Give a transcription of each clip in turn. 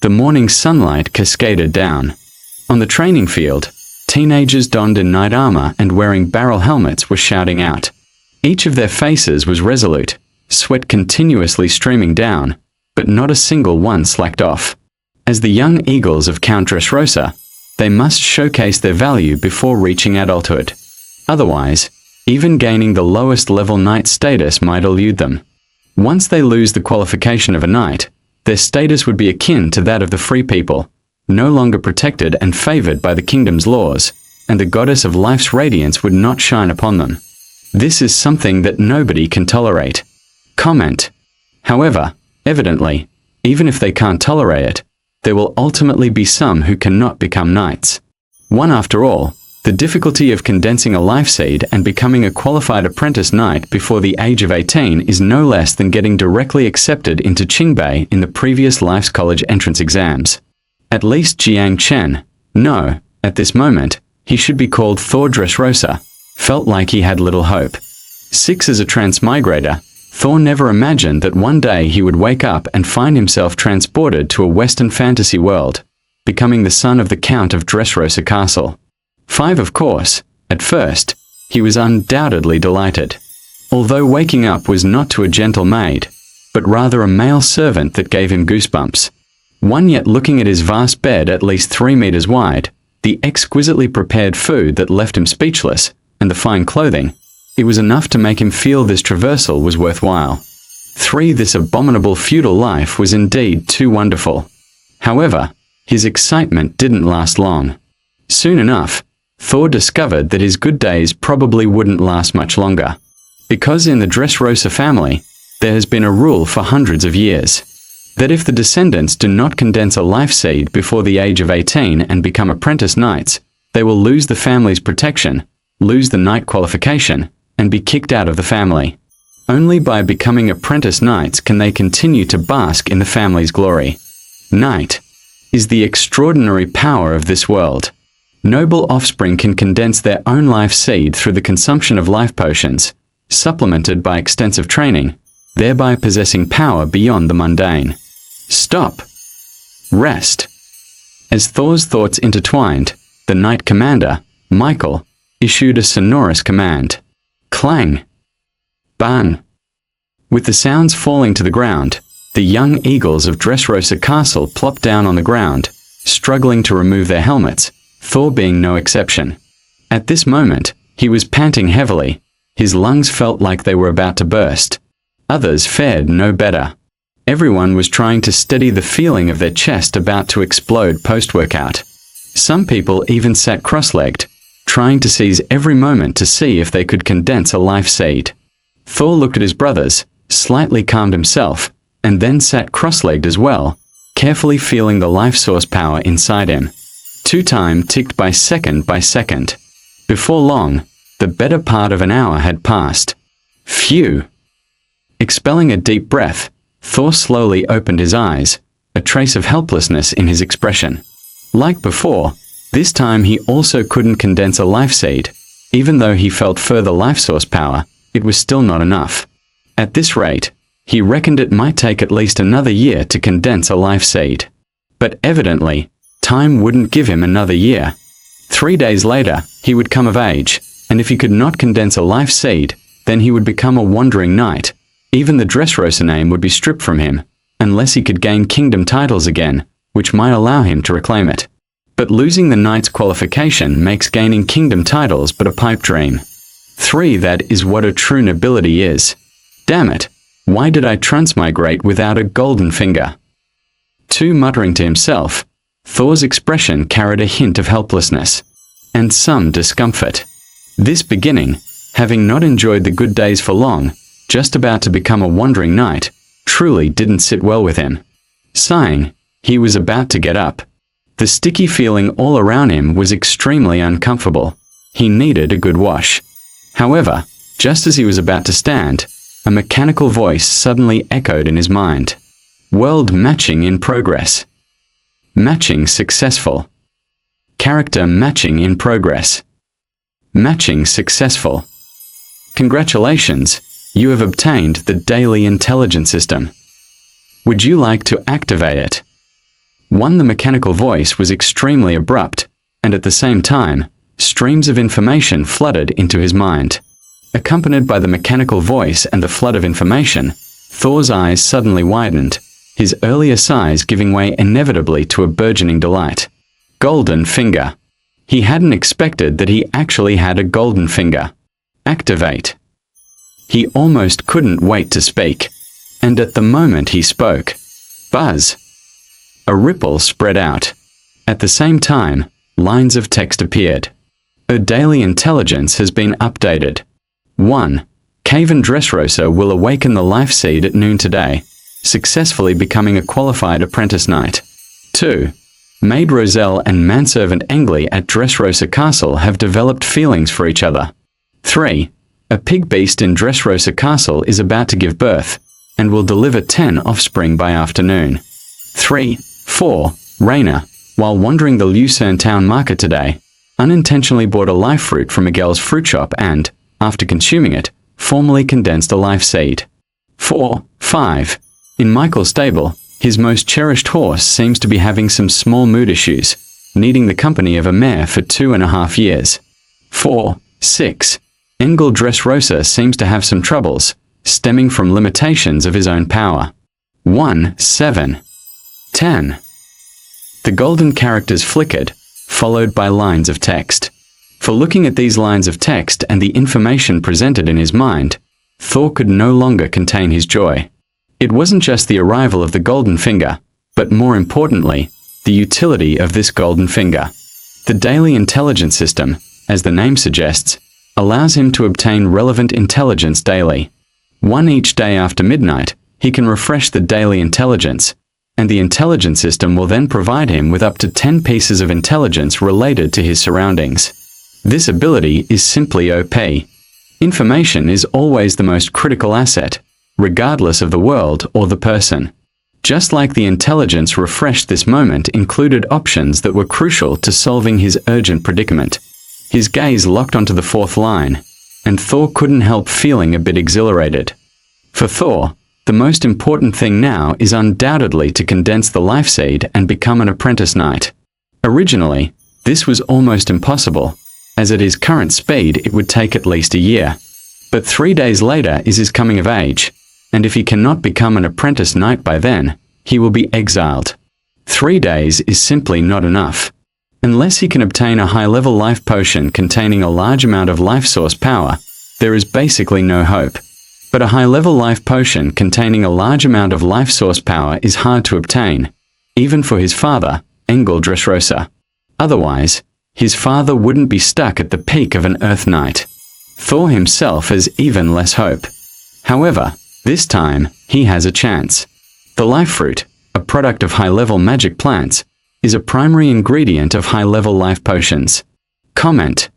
The morning sunlight cascaded down. On the training field, teenagers donned in knight armor and wearing barrel helmets were shouting out. Each of their faces was resolute, sweat continuously streaming down, but not a single one slacked off. As the young eagles of Count Dressrosa, they must showcase their value before reaching adulthood. Otherwise, even gaining the lowest level knight status might elude them. Once they lose the qualification of a knight, their status would be akin to that of the free people, no longer protected and favored by the kingdom's laws, and the goddess of life's radiance would not shine upon them. This is something that nobody can tolerate. Comment. However, evidently, even if they can't tolerate it, there will ultimately be some who cannot become knights. One after all, the difficulty of condensing a life seed and becoming a qualified apprentice knight before the age of 18 is no less than getting directly accepted into Qingbei in the previous life's college entrance exams. At least Jiang Chen, no, at this moment, he should be called Thor Dressrosa, felt like he had little hope. 6 as a transmigrator, Thor never imagined that one day he would wake up and find himself transported to a Western fantasy world, becoming the son of the Count of Dressrosa Castle. 5, of course, at first, he was undoubtedly delighted. Although waking up was not to a gentle maid, but rather a male servant that gave him goosebumps. One yet looking at his vast bed at least 3 meters wide, the exquisitely prepared food that left him speechless, and the fine clothing, it was enough to make him feel this traversal was worthwhile. 3, this abominable feudal life was indeed too wonderful. However, his excitement didn't last long. Soon enough, Thor discovered that his good days probably wouldn't last much longer. Because in the Dressrosa family, there has been a rule for hundreds of years, that if the descendants do not condense a life seed before the age of 18 and become apprentice knights, they will lose the family's protection, lose the knight qualification, and be kicked out of the family. Only by becoming apprentice knights can they continue to bask in the family's glory. Knight is the extraordinary power of this world. Noble offspring can condense their own life seed through the consumption of life potions, supplemented by extensive training, thereby possessing power beyond the mundane. Stop. Rest. As Thor's thoughts intertwined, the knight commander, Michael, issued a sonorous command. Clang. Bang. With the sounds falling to the ground, the young eagles of Dressrosa Castle plopped down on the ground, struggling to remove their helmets, Thor being no exception. At this moment, he was panting heavily. His lungs felt like they were about to burst. Others fared no better. Everyone was trying to steady the feeling of their chest about to explode post-workout. Some people even sat cross-legged, trying to seize every moment to see if they could condense a life seed. Thor looked at his brothers, slightly calmed himself, and then sat cross-legged as well, carefully feeling the life source power inside him. Time ticked by second. Before long, the better part of an hour had passed. Phew! Expelling a deep breath, Thor slowly opened his eyes, a trace of helplessness in his expression. Like before, this time he also couldn't condense a life seed. Even though he felt further life source power, it was still not enough. At this rate, he reckoned it might take at least another year to condense a life seed. But evidently, time wouldn't give him another year. 3 days later, he would come of age, and if he could not condense a life seed, then he would become a wandering knight. Even the Dressrosa name would be stripped from him, unless he could gain kingdom titles again, which might allow him to reclaim it. But losing the knight's qualification makes gaining kingdom titles but a pipe dream. 3, that is what a true nobility is. Damn it, why did I transmigrate without a golden finger? 2, muttering to himself, Thor's expression carried a hint of helplessness, and some discomfort. This beginning, having not enjoyed the good days for long, just about to become a wandering knight, truly didn't sit well with him. Sighing, he was about to get up. The sticky feeling all around him was extremely uncomfortable. He needed a good wash. However, just as he was about to stand, a mechanical voice suddenly echoed in his mind. World matching in progress. Matching successful. Character matching in progress. Matching successful. Congratulations, you have obtained the Daily Intelligence System. Would you like to activate it? One, the mechanical voice was extremely abrupt, and at the same time, streams of information flooded into his mind. Accompanied by the mechanical voice and the flood of information, Thor's eyes suddenly widened, his earlier sighs giving way inevitably to a burgeoning delight. Golden finger. He hadn't expected that he actually had a golden finger. Activate. He almost couldn't wait to speak. And at the moment he spoke, buzz. A ripple spread out. At the same time, lines of text appeared. Her daily intelligence has been updated. 1. Caven Dressrosa will awaken the life seed at noon today, successfully becoming a qualified apprentice knight. 2. Maid Roselle and manservant Engli at Dressrosa Castle have developed feelings for each other. 3. A pig beast in Dressrosa Castle is about to give birth, and will deliver 10 offspring by afternoon. 3. 4. Raina, while wandering the Lucerne town market today, unintentionally bought a life fruit from Miguel's fruit shop and, after consuming it, formally condensed a life seed. 4. 5. In Michael's stable, his most cherished horse seems to be having some small mood issues, needing the company of a mare for 2.5 years. 4. 6. Engel Dressrosa seems to have some troubles, stemming from limitations of his own power. 1. 7. 10. The golden characters flickered, followed by lines of text. For looking at these lines of text and the information presented in his mind, Thor could no longer contain his joy. It wasn't just the arrival of the golden finger, but more importantly, the utility of this golden finger. The daily intelligence system, as the name suggests, allows him to obtain relevant intelligence daily. 1 each day after midnight, he can refresh the daily intelligence, and the intelligence system will then provide him with up to 10 pieces of intelligence related to his surroundings. This ability is simply OP. Information is always the most critical asset, regardless of the world or the person. Just like the intelligence refreshed this moment included options that were crucial to solving his urgent predicament. His gaze locked onto the 4th line, and Thor couldn't help feeling a bit exhilarated. For Thor, the most important thing now is undoubtedly to condense the life seed and become an apprentice knight. Originally, this was almost impossible, as at his current speed it would take at least a year. But 3 days later is his coming of age, and if he cannot become an apprentice knight by then, he will be exiled. 3 days is simply not enough. Unless he can obtain a high-level life potion containing a large amount of life source power, there is basically no hope. But a high-level life potion containing a large amount of life source power is hard to obtain, even for his father, Engel Dressrosa. Otherwise, his father wouldn't be stuck at the peak of an Earth Knight. Thor himself has even less hope. However, this time, he has a chance. The life fruit, a product of high-level magic plants, is a primary ingredient of high-level life potions. Comment.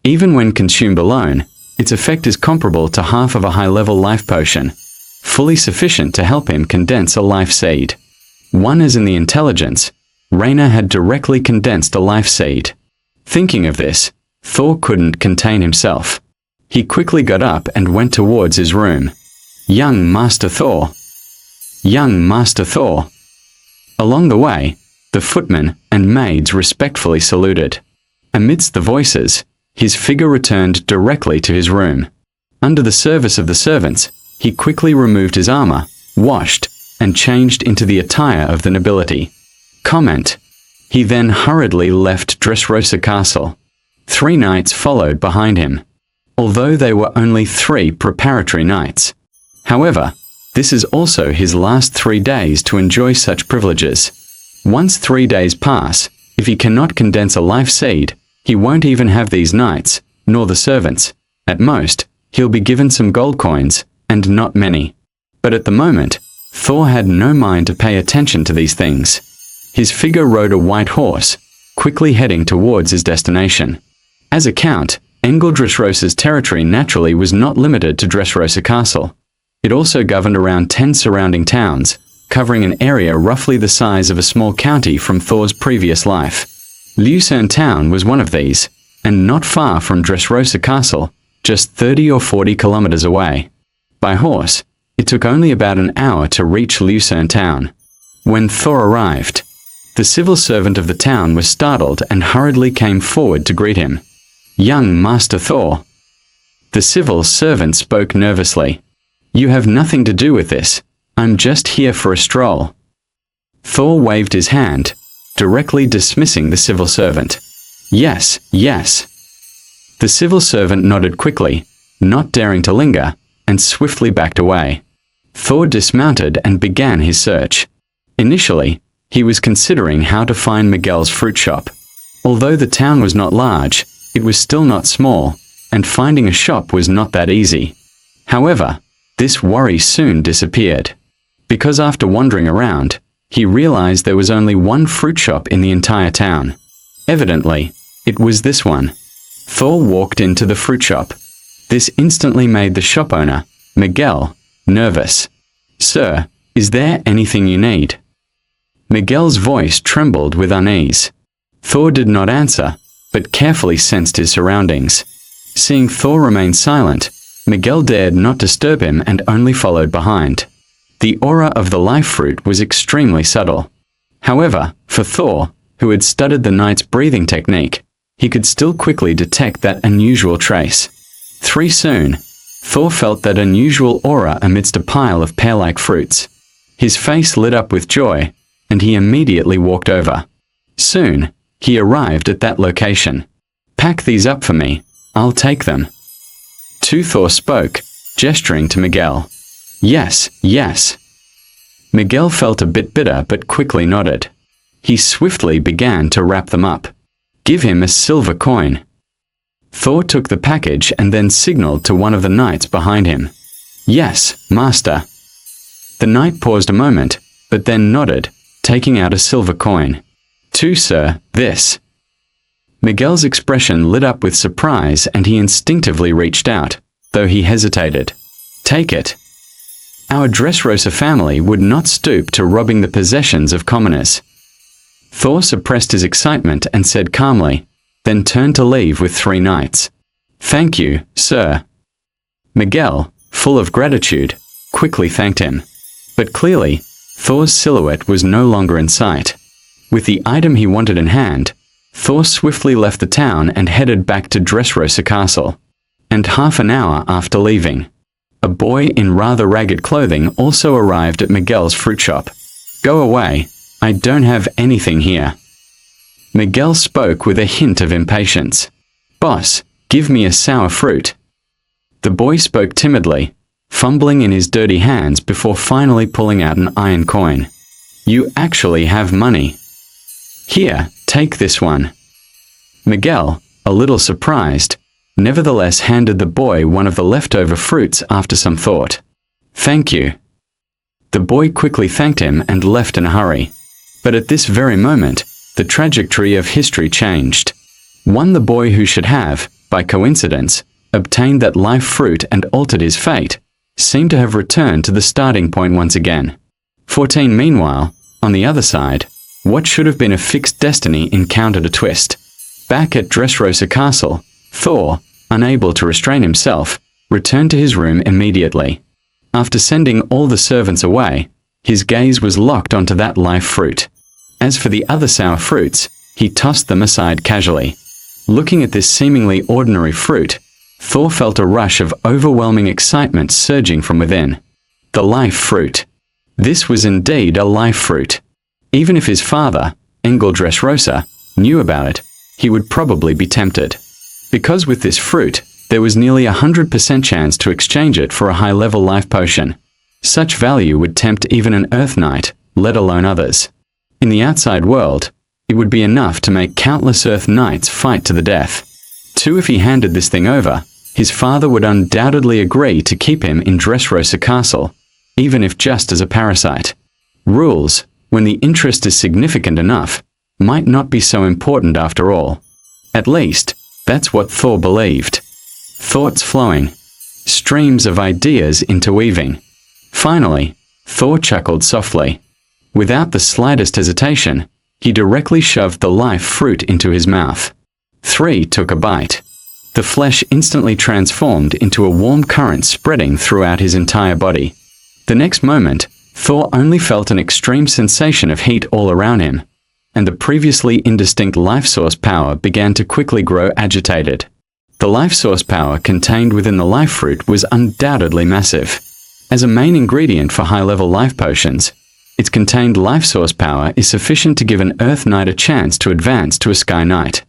Even when consumed alone, its effect is comparable to half of a high-level life potion, fully sufficient to help him condense a life seed. 1 as in the intelligence, Raina had directly condensed a life seed. Thinking of this, Thor couldn't contain himself. He quickly got up and went towards his room. Young Master Thor. Young Master Thor. Along the way, the footmen and maids respectfully saluted. Amidst the voices, his figure returned directly to his room. Under the service of the servants, he quickly removed his armor, washed, and changed into the attire of the nobility. Comment. He then hurriedly left Dressrosa Castle. 3 knights followed behind him, although they were only 3 preparatory knights. However, this is also his last 3 days to enjoy such privileges. Once 3 days pass, if he cannot condense a life seed, he won't even have these knights, nor the servants. At most, he'll be given some gold coins, and not many. But at the moment, Thor had no mind to pay attention to these things. His figure rode a white horse, quickly heading towards his destination. As a count, Engel Dressrosa's territory naturally was not limited to Dressrosa Castle. It also governed around 10 surrounding towns, covering an area roughly the size of a small county from Thor's previous life. Lucerne town was one of these, and not far from Dressrosa Castle, just 30 or 40 kilometers away. By horse, it took only about an hour to reach Lucerne town. When Thor arrived, The civil servant of the town was startled and hurriedly came forward to greet him. "Young Master Thor." The civil servant spoke nervously. "You have nothing to do with this. I'm just here for a stroll." Thor waved his hand, directly dismissing the civil servant. "Yes, yes." The civil servant nodded quickly, not daring to linger, and swiftly backed away. Thor dismounted and began his search. Initially, he was considering how to find Miguel's fruit shop. Although the town was not large, it was still not small, and finding a shop was not that easy. However, this worry soon disappeared. Because after wandering around, he realized there was only one fruit shop in the entire town. Evidently, it was this one. Thor walked into the fruit shop. This instantly made the shop owner, Miguel, nervous. "Sir, is there anything you need?" Miguel's voice trembled with unease. Thor did not answer, but carefully sensed his surroundings. Seeing Thor remain silent, Miguel dared not disturb him and only followed behind. The aura of the life fruit was extremely subtle. However, for Thor, who had studied the knight's breathing technique, he could still quickly detect that unusual trace. Soon, Thor felt that unusual aura amidst a pile of pear-like fruits. His face lit up with joy, and he immediately walked over. Soon, he arrived at that location. "Pack these up for me, I'll take them." Thor spoke, gesturing to Miguel. "Yes, yes." Miguel felt a bit bitter but quickly nodded. He swiftly began to wrap them up. "Give him a silver coin." Thor took the package and then signaled to one of the knights behind him. "Yes, master." The knight paused a moment, but then nodded, taking out a silver coin. "To sir, this." Miguel's expression lit up with surprise and he instinctively reached out, though he hesitated. "Take it." Our Dressrosa family would not stoop to robbing the possessions of commoners. Thor suppressed his excitement and said calmly, then turned to leave with 3 knights. "Thank you, sir." Miguel, full of gratitude, quickly thanked him. But clearly, Thor's silhouette was no longer in sight. With the item he wanted in hand, Thor swiftly left the town and headed back to Dressrosa Castle. And half an hour after leaving, a boy in rather ragged clothing also arrived at Miguel's fruit shop. "Go away, I don't have anything here." Miguel spoke with a hint of impatience. "Boss, give me a sour fruit." The boy spoke timidly, fumbling in his dirty hands before finally pulling out an iron coin. "You actually have money. Here, take this one." Miguel, a little surprised, nevertheless handed the boy one of the leftover fruits after some thought. "Thank you." The boy quickly thanked him and left in a hurry. But at this very moment, the trajectory of history changed. The boy who should have, by coincidence, obtained that life fruit and altered his fate, seemed to have returned to the starting point once again. 14 meanwhile, on the other side, what should have been a fixed destiny encountered a twist. Back at Dressrosa Castle, Thor, unable to restrain himself, returned to his room immediately. After sending all the servants away, his gaze was locked onto that life fruit. As for the other sour fruits, he tossed them aside casually. Looking at this seemingly ordinary fruit, Thor felt a rush of overwhelming excitement surging from within. The life fruit. This was indeed a life fruit. Even if his father, Engel Dressrosa, knew about it, he would probably be tempted. Because with this fruit, there was nearly 100% chance to exchange it for a high-level life potion. Such value would tempt even an Earth Knight, let alone others. In the outside world, it would be enough to make countless Earth Knights fight to the death. If he handed this thing over, his father would undoubtedly agree to keep him in Dressrosa Castle, even if just as a parasite. Rules, when the interest is significant enough, might not be so important after all. At least, that's what Thor believed. Thoughts flowing, streams of ideas interweaving. Finally, Thor chuckled softly. Without the slightest hesitation, he directly shoved the life fruit into his mouth. 3 took a bite. The flesh instantly transformed into a warm current spreading throughout his entire body. The next moment, Thor only felt an extreme sensation of heat all around him. and the previously indistinct life source power began to quickly grow agitated. The life source power contained within the life fruit was undoubtedly massive. As a main ingredient for high-level life potions, its contained life source power is sufficient to give an Earth Knight a chance to advance to a Sky Knight.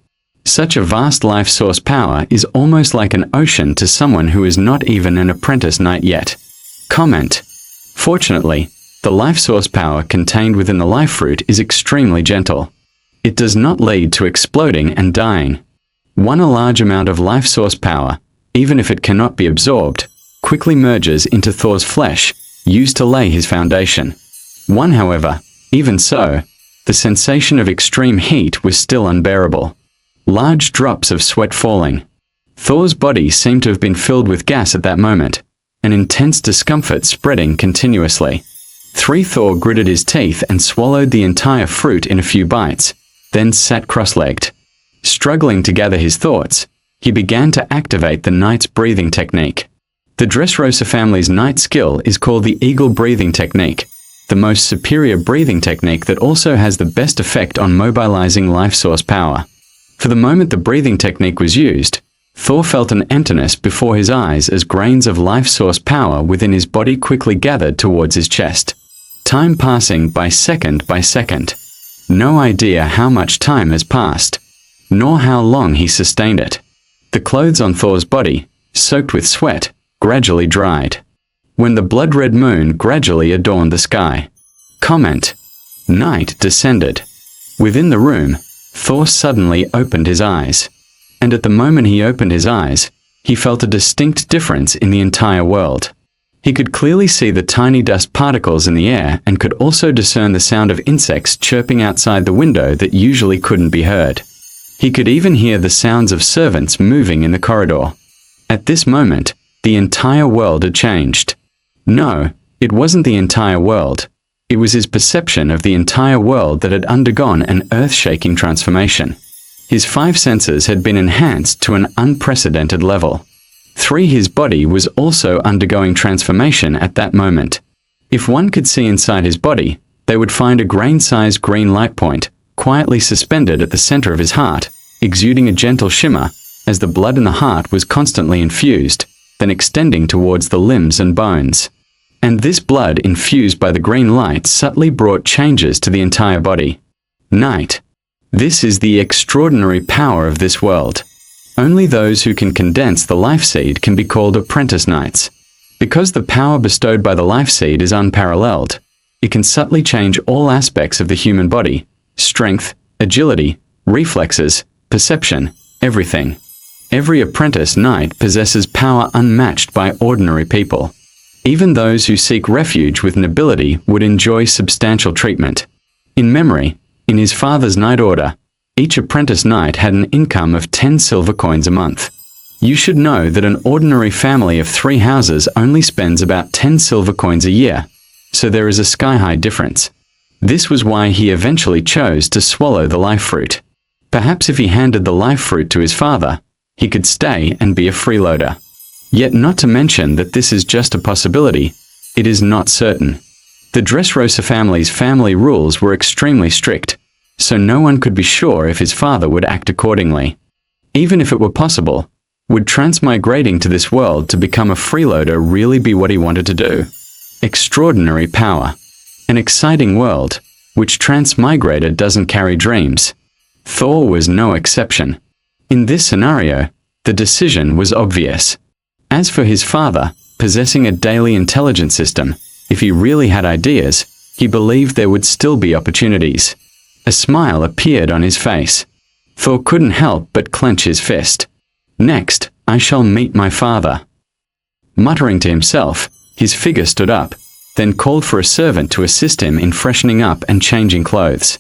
Such a vast life source power is almost like an ocean to someone who is not even an apprentice knight yet. Comment. Fortunately, the life source power contained within the life fruit is extremely gentle. It does not lead to exploding and dying. One, a large amount of life source power, even if it cannot be absorbed, quickly merges into Thor's flesh, used to lay his foundation. One, however, even so, the sensation of extreme heat was still unbearable. Large drops of sweat falling. Thor's body seemed to have been filled with gas at that moment, an intense discomfort spreading continuously. 3. Thor gritted his teeth and swallowed the entire fruit in a few bites, then sat cross-legged. Struggling to gather his thoughts, he began to activate the knight's breathing technique. The Dressrosa family's knight skill is called the eagle breathing technique, the most superior breathing technique that also has the best effect on mobilizing life source power. For the moment the breathing technique was used, Thor felt an emptiness before his eyes as grains of life source power within his body quickly gathered towards his chest. Time passing by second. No idea how much time has passed, nor how long he sustained it. The clothes on Thor's body, soaked with sweat, gradually dried. When the blood-red moon gradually adorned the sky. Comment. Night descended. Within the room, Thor suddenly opened his eyes. And at the moment he opened his eyes, he felt a distinct difference in the entire world. He could clearly see the tiny dust particles in the air and could also discern the sound of insects chirping outside the window that usually couldn't be heard. He could even hear the sounds of servants moving in the corridor. At this moment, the entire world had changed. No, it wasn't the entire world. It was his perception of the entire world that had undergone an earth-shaking transformation. His 5 senses had been enhanced to an unprecedented level. 3. His body was also undergoing transformation at that moment. If one could see inside his body, they would find a grain-sized green light point, quietly suspended at the center of his heart, exuding a gentle shimmer, as the blood in the heart was constantly infused, then extending towards the limbs and bones. And this blood infused by the green light subtly brought changes to the entire body. Night. This is the extraordinary power of this world. Only those who can condense the life seed can be called apprentice knights. Because the power bestowed by the life seed is unparalleled, it can subtly change all aspects of the human body: strength, agility, reflexes, perception, everything. Every apprentice knight possesses power unmatched by ordinary people. Even those who seek refuge with nobility would enjoy substantial treatment. In memory, in his father's knight order, each apprentice knight had an income of 10 silver coins a month. You should know that an ordinary family of 3 houses only spends about 10 silver coins a year, so there is a sky-high difference. This was why he eventually chose to swallow the life fruit. Perhaps if he handed the life fruit to his father, he could stay and be a freeloader. Yet not to mention that this is just a possibility, it is not certain. The Dressrosa family's family rules were extremely strict, so no one could be sure if his father would act accordingly. Even if it were possible, would transmigrating to this world to become a freeloader really be what he wanted to do? Extraordinary power. An exciting world, which transmigrator doesn't carry dreams. Thor was no exception. In this scenario, the decision was obvious. As for his father, possessing a daily intelligence system, if he really had ideas, he believed there would still be opportunities. A smile appeared on his face. Thor couldn't help but clench his fist. Next, I shall meet my father. Muttering to himself, his figure stood up, then called for a servant to assist him in freshening up and changing clothes.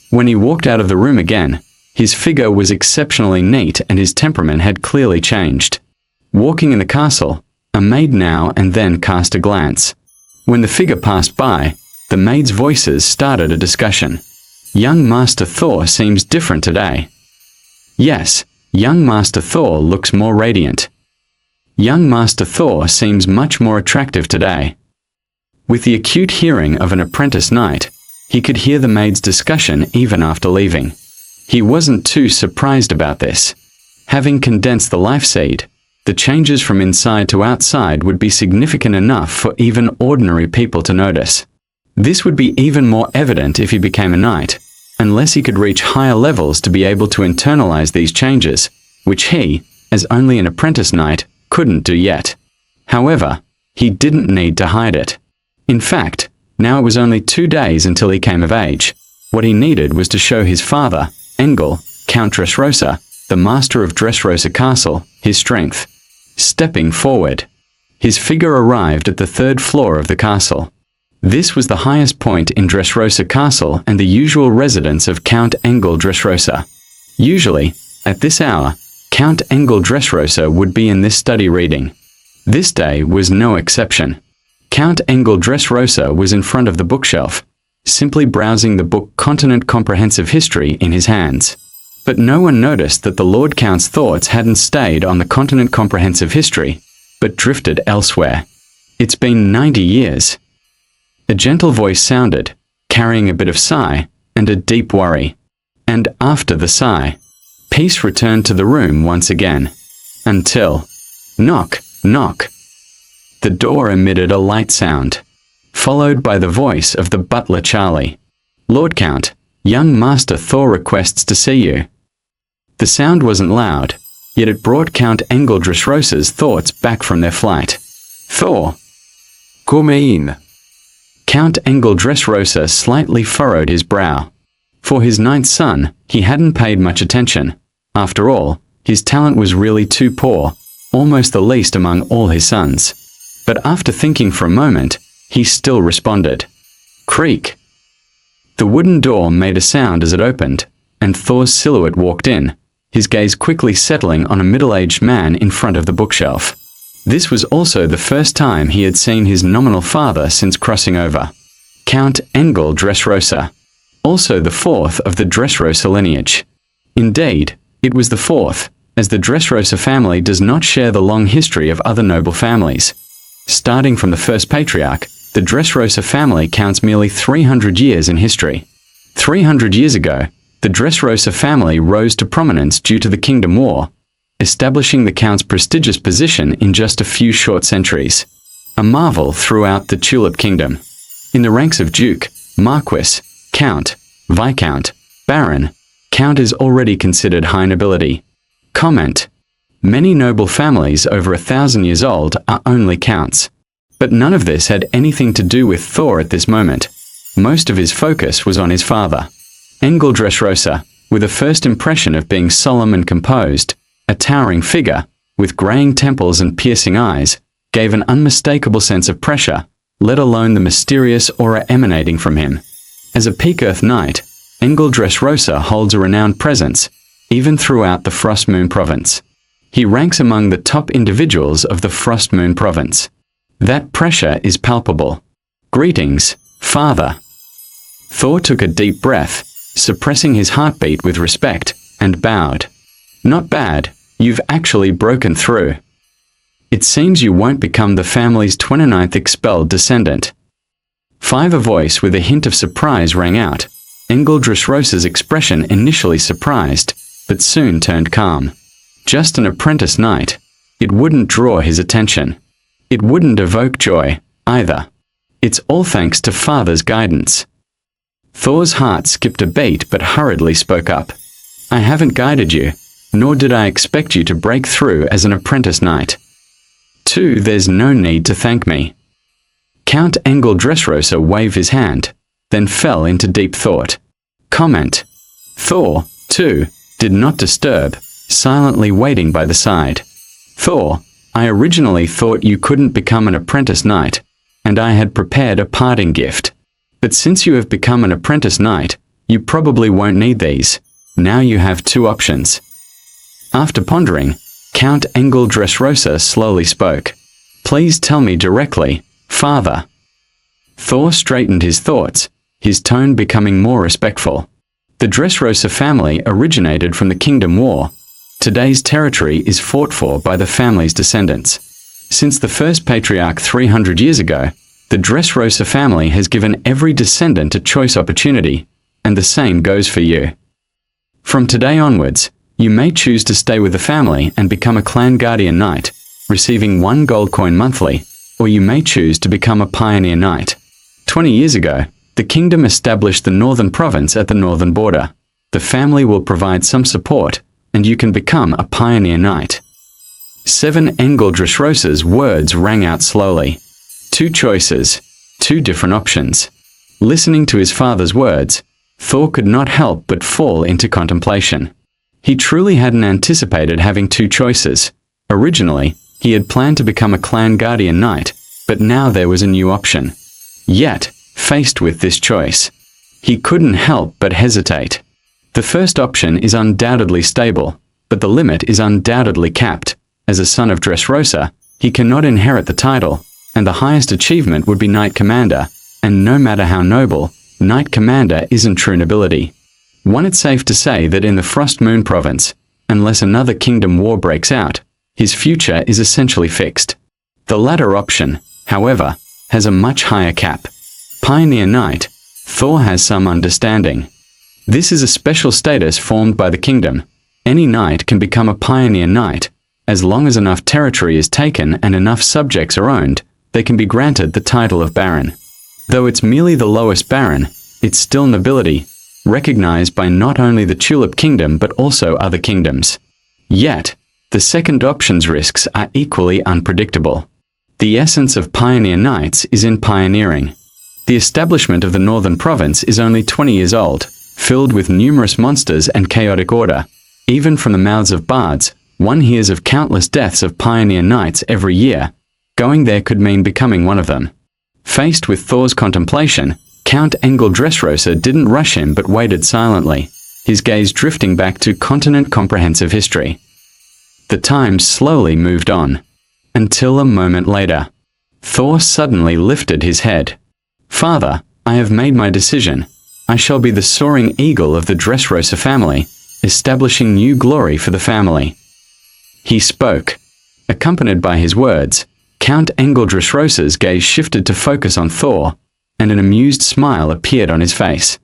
When he walked out of the room again, his figure was exceptionally neat and his temperament had clearly changed. Walking in the castle, a maid now and then cast a glance. When the figure passed by, the maids' voices started a discussion. Young Master Thor seems different today. Yes, young Master Thor looks more radiant. Young Master Thor seems much more attractive today. With the acute hearing of an apprentice knight, He could hear the maid's discussion even after leaving. He wasn't too surprised about this. Having condensed the life seed, the changes from inside to outside would be significant enough for even ordinary people to notice. This would be even more evident if he became a knight, unless he could reach higher levels to be able to internalize these changes, which he, as only an apprentice knight, couldn't do yet. However, he didn't need to hide it. In fact, now it was only 2 days until he came of age. What he needed was to show his father, Engel, Count Dressrosa, the master of Dressrosa Castle, his strength. Stepping forward, his figure arrived at the 3rd floor of the castle. This was the highest point in Dressrosa Castle and the usual residence of Count Engel Dressrosa. Usually, at this hour, Count Engel Dressrosa would be in this study reading. This day was no exception. Count Engel Dressrosa was in front of the bookshelf, simply browsing the book Continent Comprehensive History in his hands. But no one noticed that the Lord Count's thoughts hadn't stayed on the Continent Comprehensive History, but drifted elsewhere. It's been 90 years. A gentle voice sounded, carrying a bit of sigh and a deep worry. And after the sigh, peace returned to the room once again. Until, knock, knock. The door emitted a light sound, followed by the voice of the butler Charlie. Lord Count, young Master Thor requests to see you. The sound wasn't loud, yet it brought Count Engel Dressrosa's thoughts back from their flight. Thor. Come in. Count Engel Dressrosa slightly furrowed his brow. For his 9th son, he hadn't paid much attention. After all, his talent was really too poor, almost the least among all his sons. But after thinking for a moment, he still responded. Creak. The wooden door made a sound as it opened, and Thor's silhouette walked in, his gaze quickly settling on a middle-aged man in front of the bookshelf. This was also the first time he had seen his nominal father since crossing over. Count Engel Dressrosa, also the 4th of the Dressrosa lineage. Indeed, it was the 4th, as the Dressrosa family does not share the long history of other noble families. Starting from the first patriarch, the Dressrosa family counts merely 300 years in history. 300 years ago, the Dressrosa family rose to prominence due to the Kingdom War, establishing the Count's prestigious position in just a few short centuries. A marvel throughout the Tulip Kingdom. In the ranks of Duke, Marquis, Count, Viscount, Baron, Count is already considered high nobility. Comment. Many noble families over 1,000 years old are only counts. But none of this had anything to do with Thor at this moment. Most of his focus was on his father. Engel Dressrosa, with a first impression of being solemn and composed, a towering figure, with graying temples and piercing eyes, gave an unmistakable sense of pressure, let alone the mysterious aura emanating from him. As a peak Earth Knight, Engel Dressrosa holds a renowned presence, even throughout the Frost Moon Province. He ranks among the top individuals of the Frost Moon Province. That pressure is palpable. Greetings, Father. Thor took a deep breath, suppressing his heartbeat with respect, and bowed. Not bad, you've actually broken through. It seems you won't become the family's 29th expelled descendant. A voice with a hint of surprise rang out. Engel Dressrosa's expression initially surprised, but soon turned calm. Just an apprentice knight. It wouldn't draw his attention. It wouldn't evoke joy, either. It's all thanks to Father's guidance. Thor's heart skipped a beat but hurriedly spoke up. I haven't guided you, nor did I expect you to break through as an apprentice knight. 2. There's no need to thank me. Count Engel Dressrosa waved his hand, then fell into deep thought. Comment. Thor, too, did not disturb, silently waiting by the side. Thor, I originally thought you couldn't become an apprentice knight, and I had prepared a parting gift. But since you have become an apprentice knight, you probably won't need these. Now you have 2 options. After pondering, Count Engel Dressrosa slowly spoke. Please tell me directly, Father. Thor straightened his thoughts, his tone becoming more respectful. The Dressrosa family originated from the Kingdom War. Today's territory is fought for by the family's descendants. Since the first patriarch 300 years ago, The Dressrosa family has given every descendant a choice opportunity, and the same goes for you. From today onwards, you may choose to stay with the family and become a clan guardian knight, receiving 1 gold coin monthly, or you may choose to become a pioneer knight. 20 years ago, the kingdom established the northern province at the northern border. The family will provide some support, and you can become a pioneer knight. 7 Engel Dressrosa's words rang out slowly. 2 choices, 2 different options. Listening to his father's words, Thor could not help but fall into contemplation. He truly hadn't anticipated having 2 choices. Originally, he had planned to become a clan guardian knight, but now there was a new option. Yet, faced with this choice, he couldn't help but hesitate. The first option is undoubtedly stable, but the limit is undoubtedly capped. As a son of Dressrosa, he cannot inherit the title, and the highest achievement would be Knight Commander, and no matter how noble, Knight Commander isn't true nobility. One, it's safe to say that in the Frost Moon province, unless another kingdom war breaks out, his future is essentially fixed. The latter option, however, has a much higher cap. Pioneer Knight, Thor has some understanding. This is a special status formed by the kingdom. Any knight can become a pioneer knight. As long as enough territory is taken and enough subjects are owned, they can be granted the title of Baron. Though it's merely the lowest Baron, it's still nobility, recognized by not only the Tulip Kingdom but also other kingdoms. Yet, the second option's risks are equally unpredictable. The essence of pioneer knights is in pioneering. The establishment of the northern province is only 20 years old, filled with numerous monsters and chaotic order. Even from the mouths of bards, one hears of countless deaths of pioneer knights every year. Going there could mean becoming one of them. Faced with Thor's contemplation, Count Engel Dressrosa didn't rush him but waited silently, his gaze drifting back to continent comprehensive history. The time slowly moved on. Until a moment later, Thor suddenly lifted his head. "Father, I have made my decision. I shall be the soaring eagle of the Dressrosa family, establishing new glory for the family." He spoke. Accompanied by his words, Count Engel Dressrosa's gaze shifted to focus on Thor, and an amused smile appeared on his face.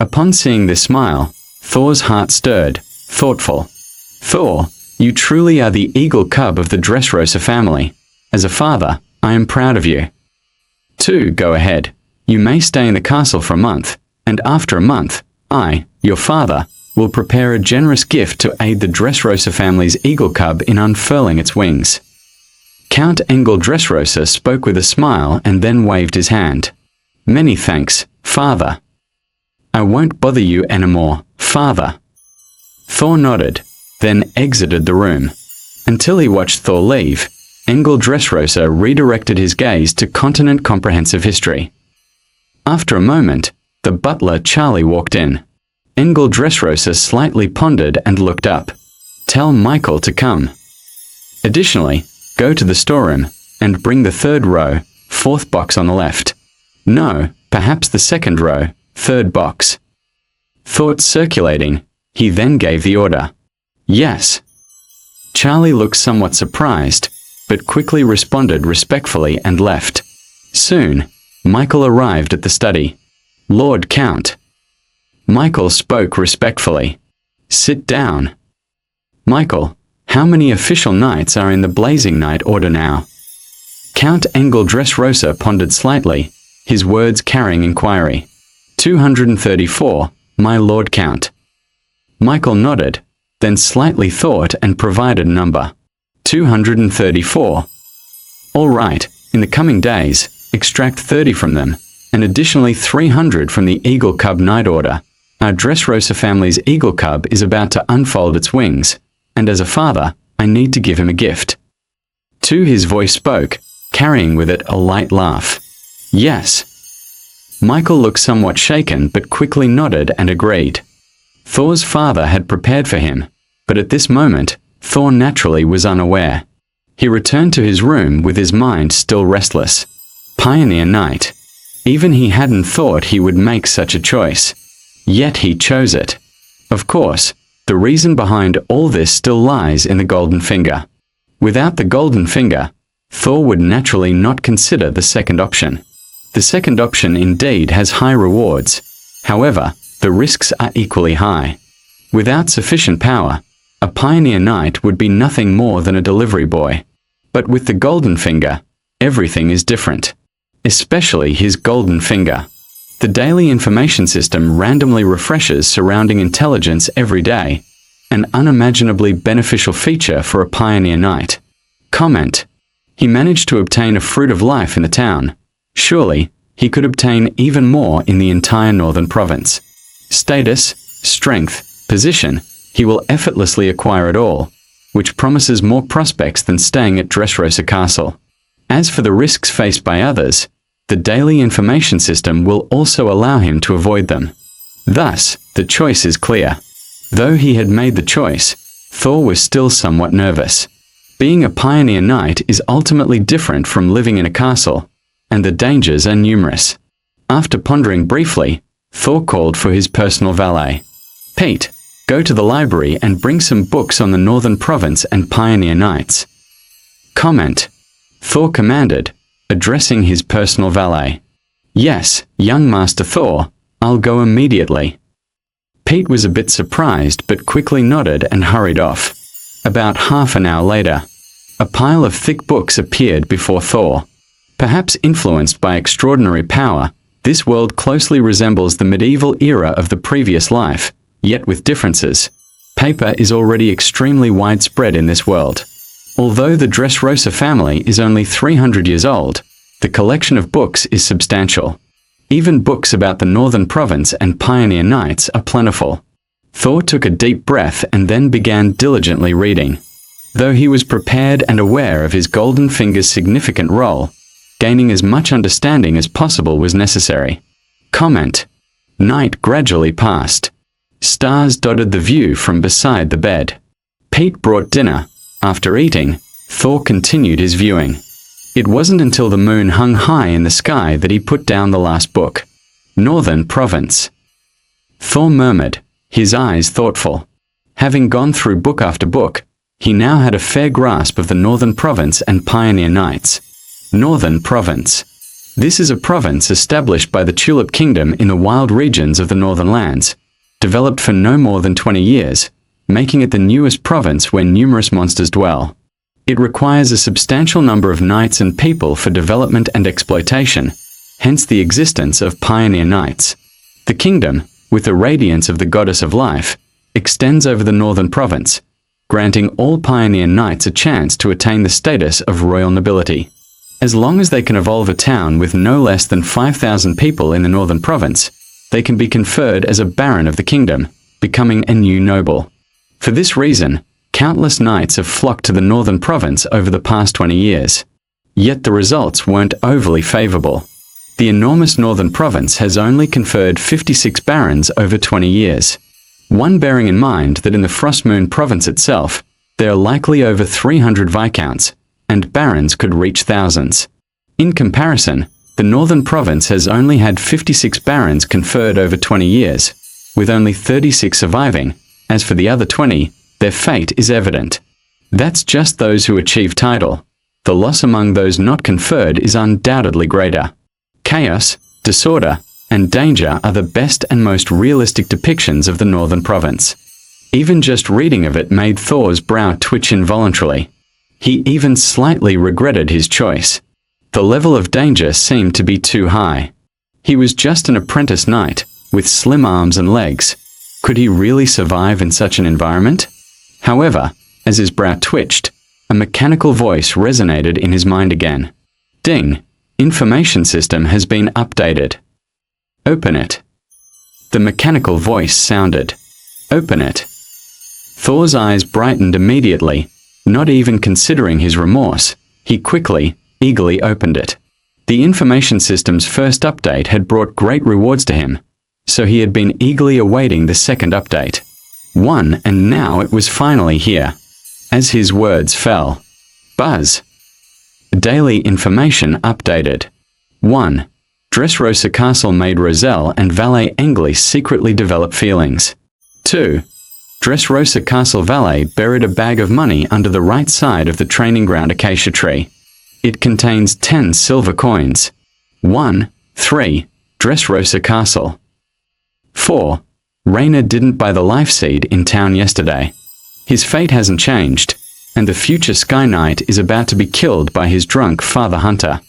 Upon seeing this smile, Thor's heart stirred, thoughtful. "Thor, you truly are the eagle cub of the Dressrosa family. As a father, I am proud of you. 2. Go ahead. You may stay in the castle for a month, and after a month, I, your father, will prepare a generous gift to aid the Dressrosa family's eagle cub in unfurling its wings." Count Engel Dressrosa spoke with a smile and then waved his hand. "Many thanks, father. I won't bother you anymore, father." Thor nodded, then exited the room. Until he watched Thor leave, Engel Dressrosa redirected his gaze to continent comprehensive history. After a moment, the butler Charlie walked in. Engel Dressrosa slightly pondered and looked up. "Tell Michael to come. Additionally, go to the storeroom and bring the 3rd row, 4th box on the left. No, perhaps the 2nd row, 3rd box." Thoughts circulating, he then gave the order. "Yes." Charlie looked somewhat surprised, but quickly responded respectfully and left. Soon, Michael arrived at the study. "Lord Count." Michael spoke respectfully. "Sit down." "Michael, how many official knights are in the Blazing Knight Order now?" Count Engel Dressrosa pondered slightly, his words carrying inquiry. 234, my Lord Count." Michael nodded, then slightly thought and provided a number. 234. "All right, in the coming days, extract 30 from them, and additionally 300 from the Eagle Cub Knight Order. Our Dressrosa family's Eagle Cub is about to unfold its wings, and as a father, I need to give him a gift." To his voice spoke, carrying with it a light laugh. "Yes." Michael looked somewhat shaken but quickly nodded and agreed. Thor's father had prepared for him, but at this moment, Thor naturally was unaware. He returned to his room with his mind still restless. Pioneer Knight. Even he hadn't thought he would make such a choice. Yet he chose it. Of course, the reason behind all this still lies in the golden finger. Without the golden finger, Thor would naturally not consider the second option. The second option indeed has high rewards. However, the risks are equally high. Without sufficient power, a pioneer knight would be nothing more than a delivery boy. But with the golden finger, everything is different. Especially his golden finger. The daily information system randomly refreshes surrounding intelligence every day, an unimaginably beneficial feature for a pioneer knight. Comment. He managed to obtain a fruit of life in the town. Surely, he could obtain even more in the entire northern province. Status, strength, position, he will effortlessly acquire it all, which promises more prospects than staying at Dressrosa Castle. As for the risks faced by others, the daily information system will also allow him to avoid them. Thus, the choice is clear. Though he had made the choice, Thor was still somewhat nervous. Being a pioneer knight is ultimately different from living in a castle, and the dangers are numerous. After pondering briefly, Thor called for his personal valet. Pete, go to the library and bring some books on the Northern Province and pioneer knights. Comment. Thor commanded, addressing his personal valet. Yes, young Master Thor, I'll go immediately. Pete was a bit surprised but quickly nodded and hurried off. About half an hour later, a pile of thick books appeared before Thor. Perhaps influenced by extraordinary power, this world closely resembles the medieval era of the previous life, yet with differences. Paper is already extremely widespread in this world. Although the Dressrosa family is only 300 years old, the collection of books is substantial. Even books about the Northern Province and pioneer knights are plentiful. Thor took a deep breath and then began diligently reading. Though he was prepared and aware of his golden finger's significant role, gaining as much understanding as possible was necessary. Comment. Night gradually passed. Stars dotted the view from beside the bed. Pete brought dinner. After eating, Thor continued his viewing. It wasn't until the moon hung high in the sky that he put down the last book. Northern Province. Thor murmured, his eyes thoughtful. Having gone through book after book, he now had a fair grasp of the Northern Province and pioneer knights. Northern Province. This is a province established by the Tulip Kingdom in the wild regions of the Northern Lands, developed for no more than 20 years, making it the newest province where numerous monsters dwell. It requires a substantial number of knights and people for development and exploitation, hence the existence of pioneer knights. The kingdom, with the radiance of the goddess of life, extends over the Northern Province, granting all pioneer knights a chance to attain the status of royal nobility. As long as they can evolve a town with no less than 5,000 people in the Northern Province, they can be conferred as a baron of the kingdom, becoming a new noble. For this reason, countless knights have flocked to the Northern Province over the past 20 years. Yet the results weren't overly favorable. The enormous Northern Province has only conferred 56 barons over 20 years. One bearing in mind that in the Frostmoon Province itself, there are likely over 300 viscounts, and barons could reach thousands. In comparison, the Northern Province has only had 56 barons conferred over 20 years, with only 36 surviving. As for the other 20, their fate is evident. That's just those who achieve title. The loss among those not conferred is undoubtedly greater. Chaos, disorder, and danger are the best and most realistic depictions of the Northern Province. Even just reading of it made Thor's brow twitch involuntarily. He even slightly regretted his choice. The level of danger seemed to be too high. He was just an apprentice knight, with slim arms and legs. Could he really survive in such an environment? However, as his brow twitched, a mechanical voice resonated in his mind again. Ding! Information system has been updated. Open it. The mechanical voice sounded. Open it. Thor's eyes brightened immediately. Not even considering his remorse, he quickly, eagerly opened it. The information system's first update had brought great rewards to him, so he had been eagerly awaiting the second update. And now it was finally here. As his words fell. Buzz. Daily information updated. 1. Dressrosa Castle maid Roselle and valet Engli secretly develop feelings. 2. Dressrosa Castle valet buried a bag of money under the right side of the training ground acacia tree. It contains 10 silver coins. 1. 3. Dressrosa Castle. 4. Rainer didn't buy the life seed in town yesterday. His fate hasn't changed, and the future Sky Knight is about to be killed by his drunk father Hunter.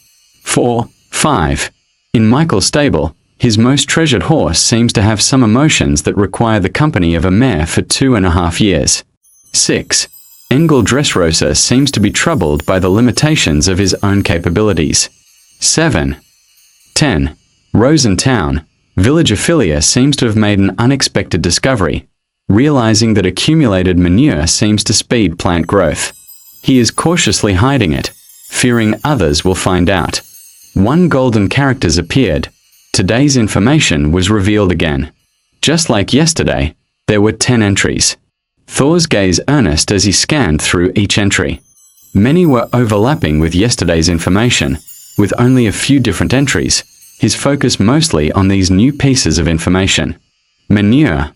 4. 5. In Michael's stable, his most treasured horse seems to have some emotions that require the company of a mare for 2.5 years. 6. Engel Dressrosa seems to be troubled by the limitations of his own capabilities. 7. 10. Rosentown. Village Ophelia seems to have made an unexpected discovery, realizing that accumulated manure seems to speed plant growth. He is cautiously hiding it, fearing others will find out. 1 golden characters appeared. Today's information was revealed again. Just like yesterday, there were 10 entries. Thor's gaze earnest as he scanned through each entry. Many were overlapping with yesterday's information, with only a few different entries, his focus mostly on these new pieces of information. Manure.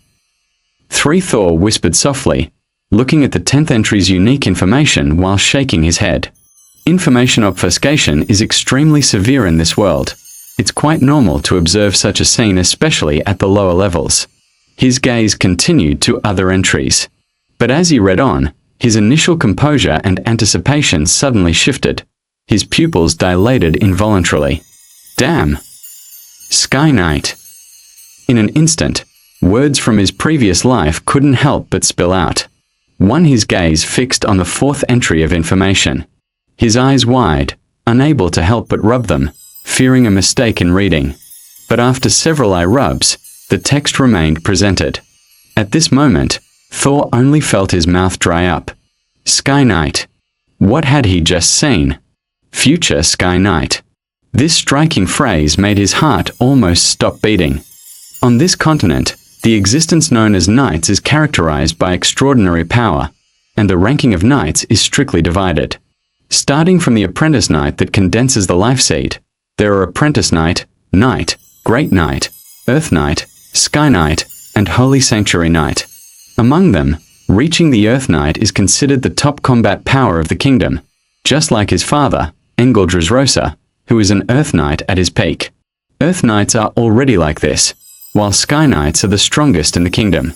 3. Thor whispered softly, looking at the 10th entry's unique information while shaking his head. Information obfuscation is extremely severe in this world. It's quite normal to observe such a scene, especially at the lower levels. His gaze continued to other entries. But as he read on, his initial composure and anticipation suddenly shifted. His pupils dilated involuntarily. Damn! Sky Knight. In an instant, words from his previous life couldn't help but spill out. 1. His gaze fixed on the 4th entry of information. His eyes wide, unable to help but rub them, fearing a mistake in reading. But after several eye rubs, the text remained presented. At this moment, Thor only felt his mouth dry up. Sky Knight. What had he just seen? Future Sky Knight. This striking phrase made his heart almost stop beating. On this continent, the existence known as knights is characterized by extraordinary power, and the ranking of knights is strictly divided. Starting from the apprentice knight that condenses the life seed, there are apprentice knight, knight, great knight, earth knight, sky knight, and holy sanctuary knight. Among them, reaching the earth knight is considered the top combat power of the kingdom, just like his father, Engel Dressrosa, who is an Earth Knight at his peak. Earth Knights are already like this, while Sky Knights are the strongest in the kingdom.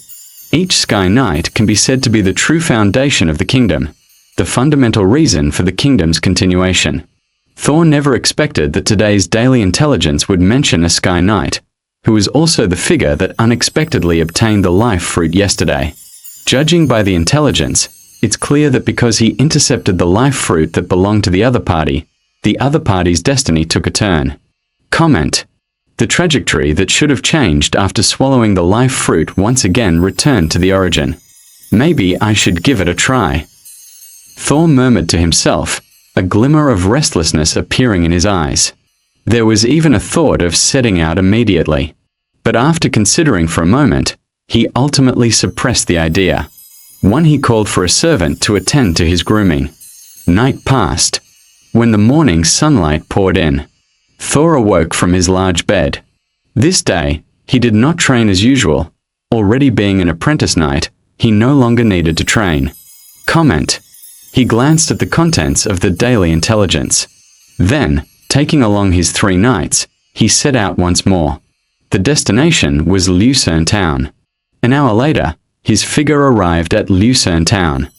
Each Sky Knight can be said to be the true foundation of the kingdom, the fundamental reason for the kingdom's continuation. Thor never expected that today's daily intelligence would mention a Sky Knight, who was also the figure that unexpectedly obtained the life fruit yesterday. Judging by the intelligence, it's clear that because he intercepted the life fruit that belonged to the other party's destiny took a turn. Comment. The trajectory that should have changed after swallowing the life fruit once again returned to the origin. Maybe I should give it a try. Thor murmured to himself, a glimmer of restlessness appearing in his eyes. There was even a thought of setting out immediately. But after considering for a moment, he ultimately suppressed the idea. 1. He called for a servant to attend to his grooming. Night passed. When the morning sunlight poured in, Thor awoke from his large bed. This day, he did not train as usual. Already being an apprentice knight, he no longer needed to train. Comment. He glanced at the contents of the daily intelligence. Then, taking along his 3 knights, he set out once more. The destination was Lucerne Town. An hour later, his figure arrived at Lucerne Town.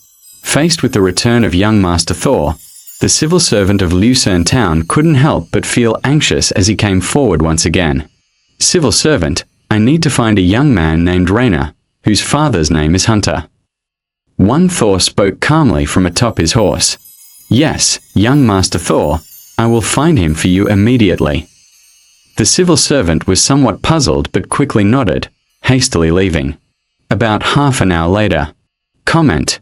Faced with the return of young Master Thor, the civil servant of Lucerne Town couldn't help but feel anxious as he came forward once again. Civil servant, I need to find a young man named Rainer, whose father's name is Hunter. 1. Thor spoke calmly from atop his horse. Yes, young Master Thor, I will find him for you immediately. The civil servant was somewhat puzzled but quickly nodded, hastily leaving. About half an hour later. Comment.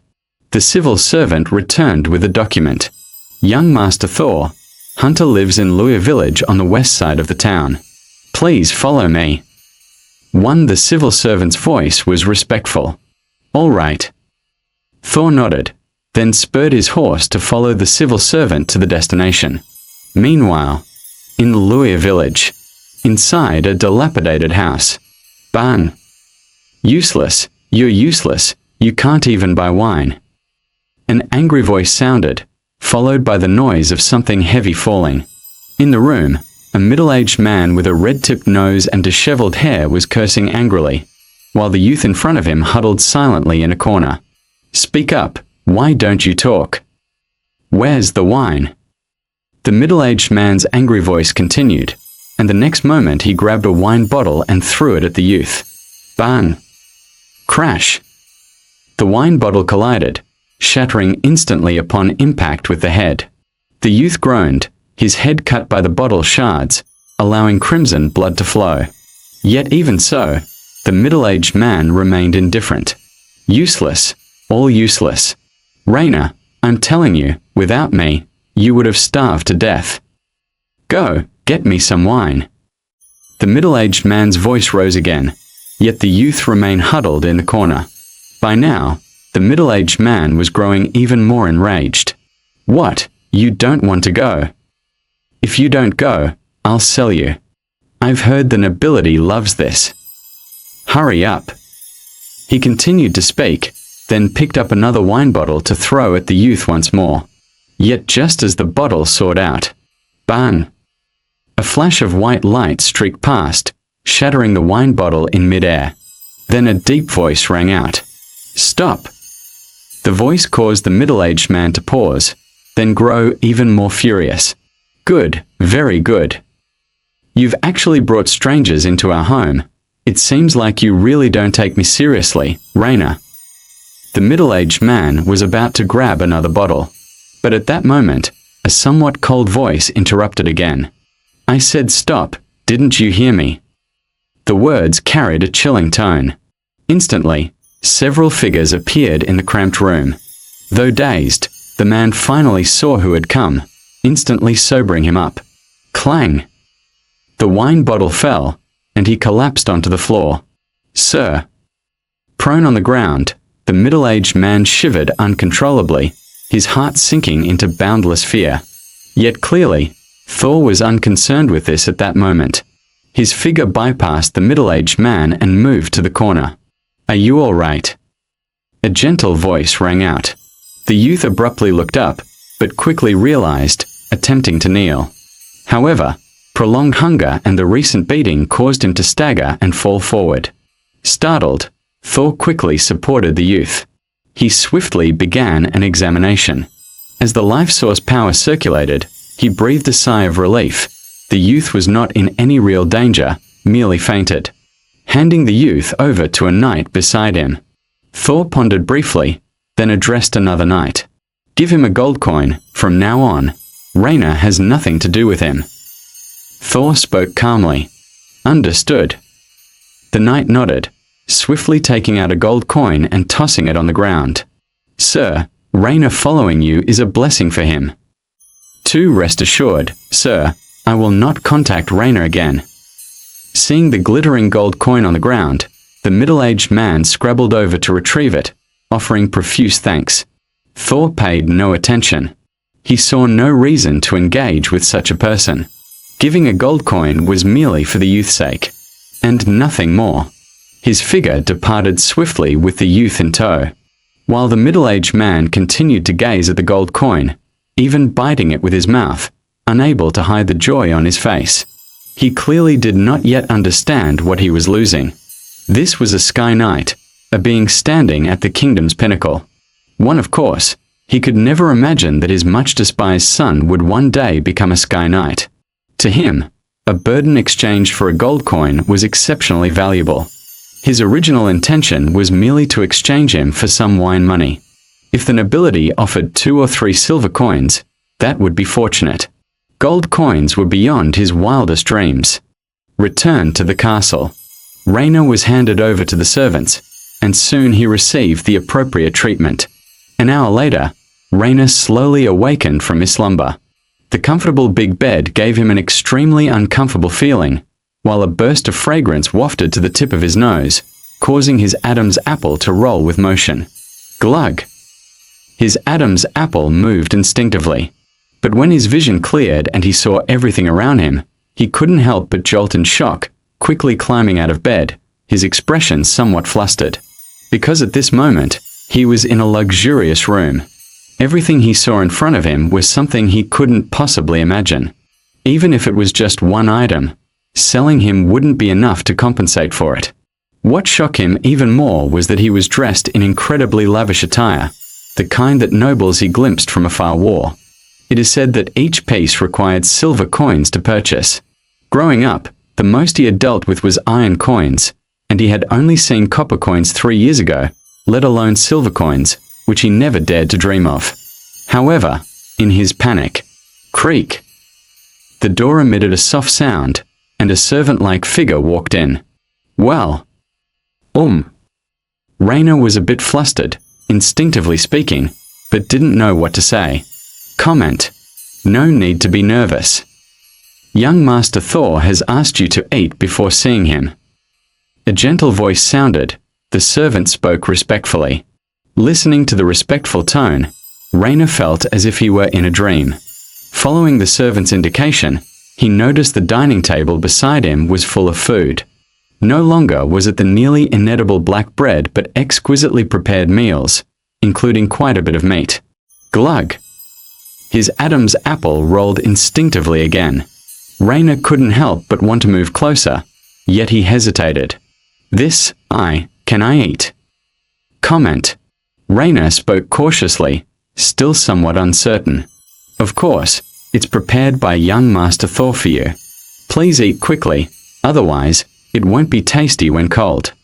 The civil servant returned with a document. Young Master Thor, Hunter lives in Luya village on the west side of the town. Please follow me. 1. The civil servant's voice was respectful. All right. Thor nodded, then spurred his horse to follow the civil servant to the destination. Meanwhile, in Luya village, inside a dilapidated house. Bang! Useless, you're useless, you can't even buy wine. An angry voice sounded, followed by the noise of something heavy falling. In the room, A middle-aged man with a red-tipped nose and disheveled hair was cursing angrily, while the youth in front of him huddled silently in a corner. "Speak up, why don't you talk? Where's the wine?" The middle-aged man's angry voice continued, and the next moment he grabbed a wine bottle and threw it at the youth. Bang! Crash! The wine bottle collided, shattering instantly upon impact with the head. The youth groaned, his head cut by the bottle shards, allowing crimson blood to flow. Yet even so, the middle-aged man remained indifferent. Useless, all useless. "Raina, I'm telling you, without me, you would have starved to death. Go, get me some wine." The middle-aged man's voice rose again, yet the youth remained huddled in the corner. By now, the middle-aged man was growing even more enraged. "What, you don't want to go? If you don't go, I'll sell you. I've heard the nobility loves this. Hurry up." He continued to speak, then picked up another wine bottle to throw at the youth once more. Yet just as the bottle soared out, bang! A flash of white light streaked past, shattering the wine bottle in midair. Then a deep voice rang out. "Stop!" The voice caused the middle-aged man to pause, then grow even more furious. "Good, very good. You've actually brought strangers into our home. It seems like you really don't take me seriously, Raina." The middle-aged man was about to grab another bottle, but at that moment, a somewhat cold voice interrupted again. "I said stop, didn't you hear me?" The words carried a chilling tone. Instantly, several figures appeared in the cramped room. Though dazed, the man finally saw who had come, instantly sobering him up. Clang! The wine bottle fell, and he collapsed onto the floor. "Sir!" Prone on the ground, the middle-aged man shivered uncontrollably, his heart sinking into boundless fear. Yet clearly, Thor was unconcerned with this at that moment. His figure bypassed the middle-aged man and moved to the corner. "Are you all right?" A gentle voice rang out. The youth abruptly looked up, but quickly realized, attempting to kneel. However, prolonged hunger and the recent beating caused him to stagger and fall forward. Startled, Thor quickly supported the youth. He swiftly began an examination. As the life source power circulated, he breathed a sigh of relief. The youth was not in any real danger, merely fainted. Handing the youth over to a knight beside him, Thor pondered briefly, then addressed another knight. "Give him a gold coin. From now on, Raina has nothing to do with him." Thor spoke calmly. "Understood." The knight nodded, swiftly taking out a gold coin and tossing it on the ground. "Sir, Raina following you is a blessing for him. "2. Rest assured, sir, I will not contact Raina again." Seeing the glittering gold coin on the ground, the middle-aged man scrabbled over to retrieve it, offering profuse thanks. Thor paid no attention. He saw no reason to engage with such a person. Giving a gold coin was merely for the youth's sake, and nothing more. His figure departed swiftly with the youth in tow, while the middle-aged man continued to gaze at the gold coin, even biting it with his mouth, unable to hide the joy on his face. He clearly did not yet understand what he was losing. This was a Sky Knight, a being standing at the kingdom's pinnacle. One, of course, he could never imagine that his much-despised son would one day become a Sky Knight. To him, a burden exchanged for a gold coin was exceptionally valuable. His original intention was merely to exchange him for some wine money. If the nobility offered 2 or 3 silver coins, that would be fortunate. Gold coins were beyond his wildest dreams. Returned to the castle, Raina was handed over to the servants, and soon he received the appropriate treatment. An hour later, Raina slowly awakened from his slumber. The comfortable big bed gave him an extremely uncomfortable feeling, while a burst of fragrance wafted to the tip of his nose, causing his Adam's apple to roll with motion. Glug! His Adam's apple moved instinctively. But when his vision cleared and he saw everything around him, he couldn't help but jolt in shock, quickly climbing out of bed, his expression somewhat flustered. Because at this moment, he was in a luxurious room. Everything he saw in front of him was something he couldn't possibly imagine. Even if it was just one item, selling him wouldn't be enough to compensate for it. What shocked him even more was that he was dressed in incredibly lavish attire, the kind that nobles he glimpsed from afar wore. It is said that each piece required silver coins to purchase. Growing up, the most he had dealt with was iron coins, and he had only seen copper coins 3 years ago, let alone silver coins, which he never dared to dream of. However, in his panic, creak! The door emitted a soft sound, and a servant-like figure walked in. Well, Raina was a bit flustered, instinctively speaking, but didn't know what to say. Comment: no need to be nervous. Young Master Thor has asked you to eat before seeing him. A gentle voice sounded. The servant spoke respectfully. Listening to the respectful tone, Raina felt as if he were in a dream. Following the servant's indication, he noticed the dining table beside him was full of food. No longer was it the nearly inedible black bread but exquisitely prepared meals, including quite a bit of meat. Glug! His Adam's apple rolled instinctively again. Raina couldn't help but want to move closer, yet he hesitated. Can I eat? Comment: Raina spoke cautiously, still somewhat uncertain. Of course, it's prepared by young Master Thor for you. Please eat quickly, otherwise, it won't be tasty when cold.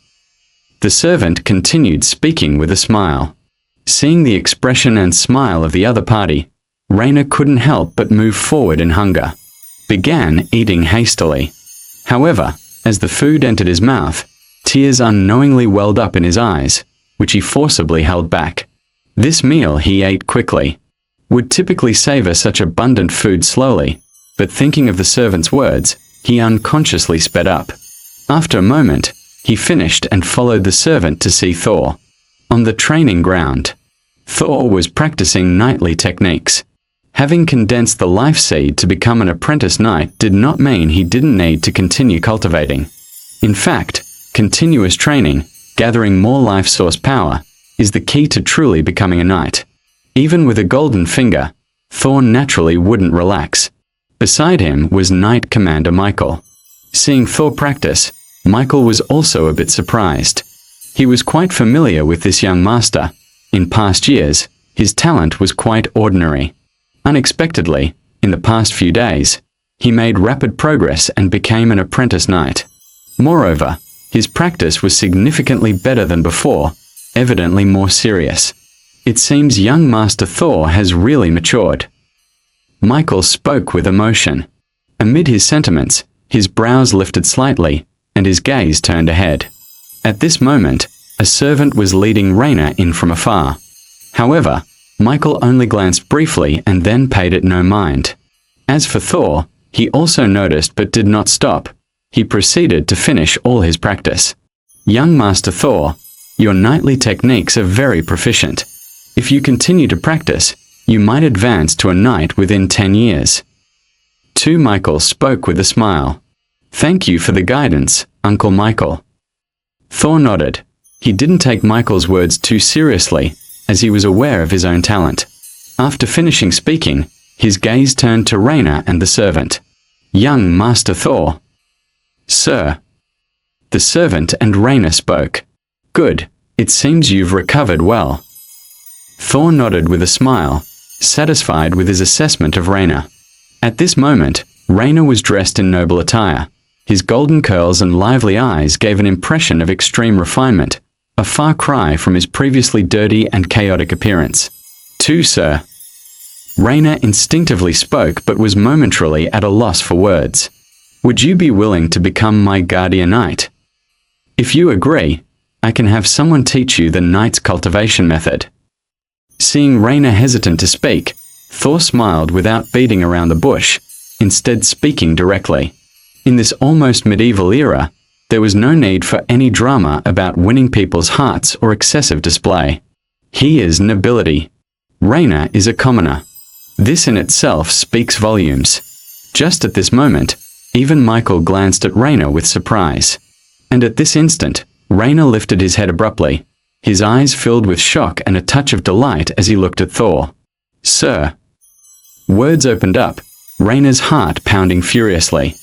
The servant continued speaking with a smile. Seeing the expression and smile of the other party, Raina couldn't help but move forward in hunger. Began eating hastily. However, as the food entered his mouth, tears unknowingly welled up in his eyes, which he forcibly held back. This meal he ate quickly. Would typically savor such abundant food slowly, but thinking of the servant's words, he unconsciously sped up. After a moment, he finished and followed the servant to see Thor. On the training ground, Thor was practicing knightly techniques. Having condensed the life seed to become an apprentice knight did not mean he didn't need to continue cultivating. In fact, continuous training, gathering more life source power, is the key to truly becoming a knight. Even with a golden finger, Thor naturally wouldn't relax. Beside him was Knight Commander Michael. Seeing Thor practice, Michael was also a bit surprised. He was quite familiar with this young master. In past years, his talent was quite ordinary. Unexpectedly, in the past few days, he made rapid progress and became an apprentice knight. Moreover, his practice was significantly better than before, evidently more serious. It seems young Master Thor has really matured. Michael spoke with emotion. Amid his sentiments, his brows lifted slightly, and his gaze turned ahead. At this moment, a servant was leading Raina in from afar. However, Michael only glanced briefly and then paid it no mind. As for Thor, he also noticed but did not stop. He proceeded to finish all his practice. Young Master Thor, your knightly techniques are very proficient. If you continue to practice, you might advance to a knight within 10 years. Michael spoke with a smile. Thank you for the guidance, Uncle Michael. Thor nodded. He didn't take Michael's words too seriously, as he was aware of his own talent. After finishing speaking, his gaze turned to Raina and the servant. Young Master Thor. Sir. The servant and Raina spoke. Good, it seems you've recovered well. Thor nodded with a smile, satisfied with his assessment of Raina. At this moment, Raina was dressed in noble attire. His golden curls and lively eyes gave an impression of extreme refinement, a far cry from his previously dirty and chaotic appearance. Sir. Raina instinctively spoke but was momentarily at a loss for words. Would you be willing to become my guardian knight? If you agree, I can have someone teach you the knight's cultivation method. Seeing Raina hesitant to speak, Thor smiled without beating around the bush, instead speaking directly. In this almost medieval era, there was no need for any drama about winning people's hearts or excessive display. He is nobility. Raina is a commoner. This in itself speaks volumes. Just at this moment, even Michael glanced at Raina with surprise. And at this instant, Raina lifted his head abruptly, his eyes filled with shock and a touch of delight as he looked at Thor. Sir. Words opened up. Rayna's heart pounding furiously.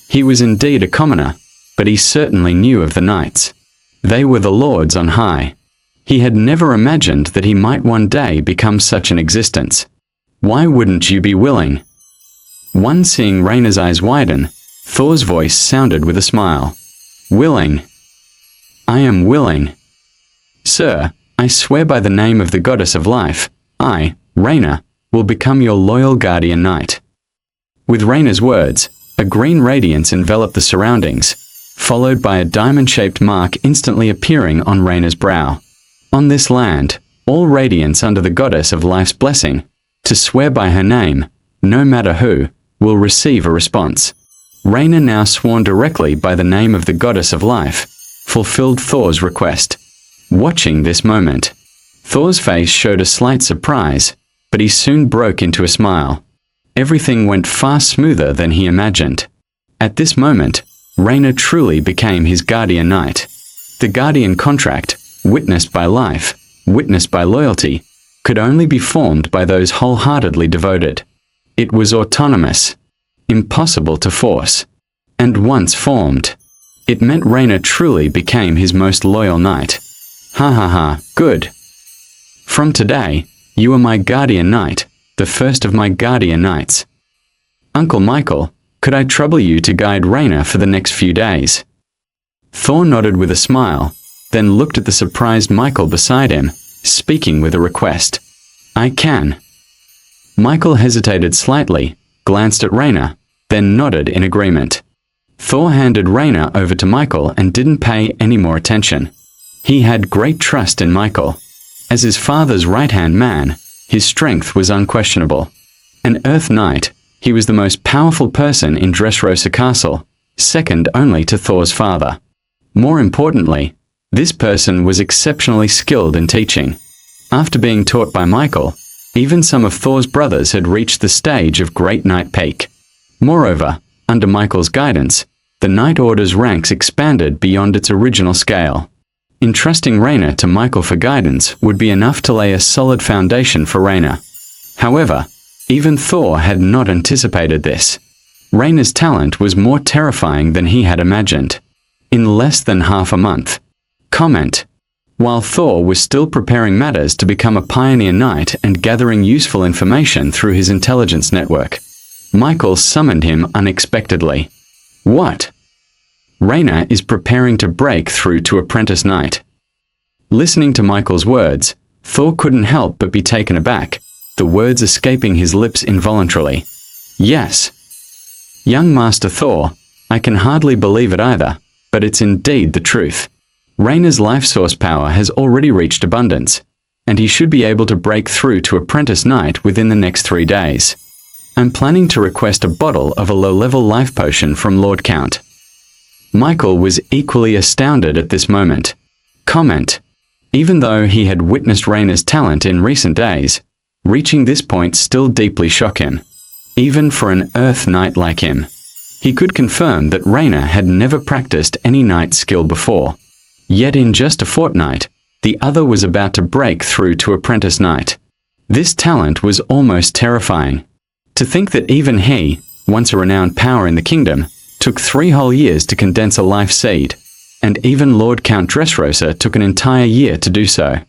He was indeed a commoner, but he certainly knew of the knights. They were the lords on high. He had never imagined that he might one day become such an existence. Why wouldn't you be willing? One seeing Rayna's eyes widen, Thor's voice sounded with a smile. Willing. I am willing. Sir, I swear by the name of the goddess of life, I, Rayna, will become your loyal guardian knight. With Rayna's words, a green radiance enveloped the surroundings, followed by a diamond-shaped mark instantly appearing on Rayna's brow. On this land, all radiance under the goddess of life's blessing, to swear by her name, no matter who, will receive a response. Rayna, now sworn directly by the name of the goddess of life, fulfilled Thor's request. Watching this moment, Thor's face showed a slight surprise, but he soon broke into a smile. Everything went far smoother than he imagined. At this moment, Rayna truly became his guardian knight. The guardian contract, witnessed by life, witnessed by loyalty, could only be formed by those wholeheartedly devoted. It was autonomous, impossible to force, and once formed, it meant Rayna truly became his most loyal knight. Ha ha ha, good. From today, you are my guardian knight, the first of my guardian knights. Uncle Michael, could I trouble you to guide Rayna for the next few days? Thor nodded with a smile, then looked at the surprised Michael beside him, speaking with a request. I can. Michael hesitated slightly, glanced at Rayna, then nodded in agreement. Thor handed Rayna over to Michael and didn't pay any more attention. He had great trust in Michael. As his father's right-hand man, his strength was unquestionable. An Earth Knight, he was the most powerful person in Dressrosa Castle, second only to Thor's father. More importantly, this person was exceptionally skilled in teaching. After being taught by Michael, even some of Thor's brothers had reached the stage of Great Knight peak. Moreover, under Michael's guidance, the Knight Order's ranks expanded beyond its original scale. Entrusting Rayna to Michael for guidance would be enough to lay a solid foundation for Rayna. However, even Thor had not anticipated this. Rayna's talent was more terrifying than he had imagined. In less than half a month. Comment. While Thor was still preparing matters to become a pioneer knight and gathering useful information through his intelligence network, Michael summoned him unexpectedly. What? Rayna is preparing to break through to apprentice knight. Listening to Michael's words, Thor couldn't help but be taken aback, the words escaping his lips involuntarily. Yes. Young Master Thor, I can hardly believe it either, but it's indeed the truth. Rayna's life source power has already reached abundance, and he should be able to break through to apprentice knight within the next 3 days. I'm planning to request a bottle of a low-level life potion from Lord Count. Michael was equally astounded at this moment. Comment. Even though he had witnessed Rayna's talent in recent days, reaching this point still deeply shocked him. Even for an Earth Knight like him. He could confirm that Rayna had never practiced any knight skill before. Yet in just a fortnight, the other was about to break through to apprentice knight. This talent was almost terrifying. To think that even he, once a renowned power in the kingdom, took 3 whole years to condense a life seed, and even Lord Count Dressrosa took an entire year to do so.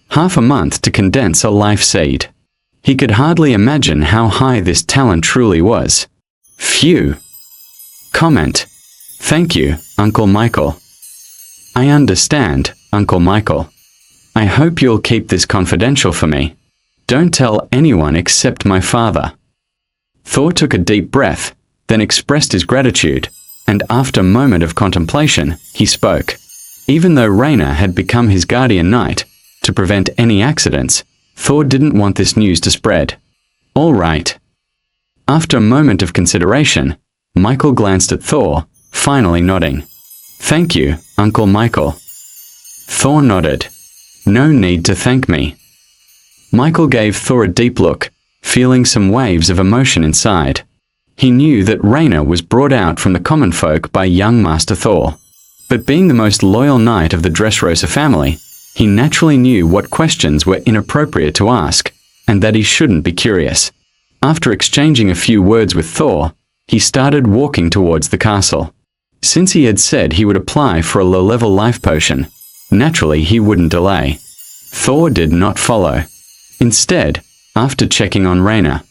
Half a month to condense a life seed. He could hardly imagine how high this talent truly was. Phew. Comment. Thank you, Uncle Michael. I understand, Uncle Michael. I hope you'll keep this confidential for me. Don't tell anyone except my father. Thor took a deep breath, then expressed his gratitude, and after a moment of contemplation, he spoke. Even though Rayna had become his guardian knight, to prevent any accidents, Thor didn't want this news to spread. All right. After a moment of consideration, Michael glanced at Thor, finally nodding. Thank you, Uncle Michael. Thor nodded. No need to thank me. Michael gave Thor a deep look, feeling some waves of emotion inside. He knew that Rayna was brought out from the common folk by young Master Thor. But being the most loyal knight of the Dressrosa family, he naturally knew what questions were inappropriate to ask, and that he shouldn't be curious. After exchanging a few words with Thor, he started walking towards the castle. Since he had said he would apply for a low-level life potion, naturally he wouldn't delay. Thor did not follow. Instead, after checking on Rayna,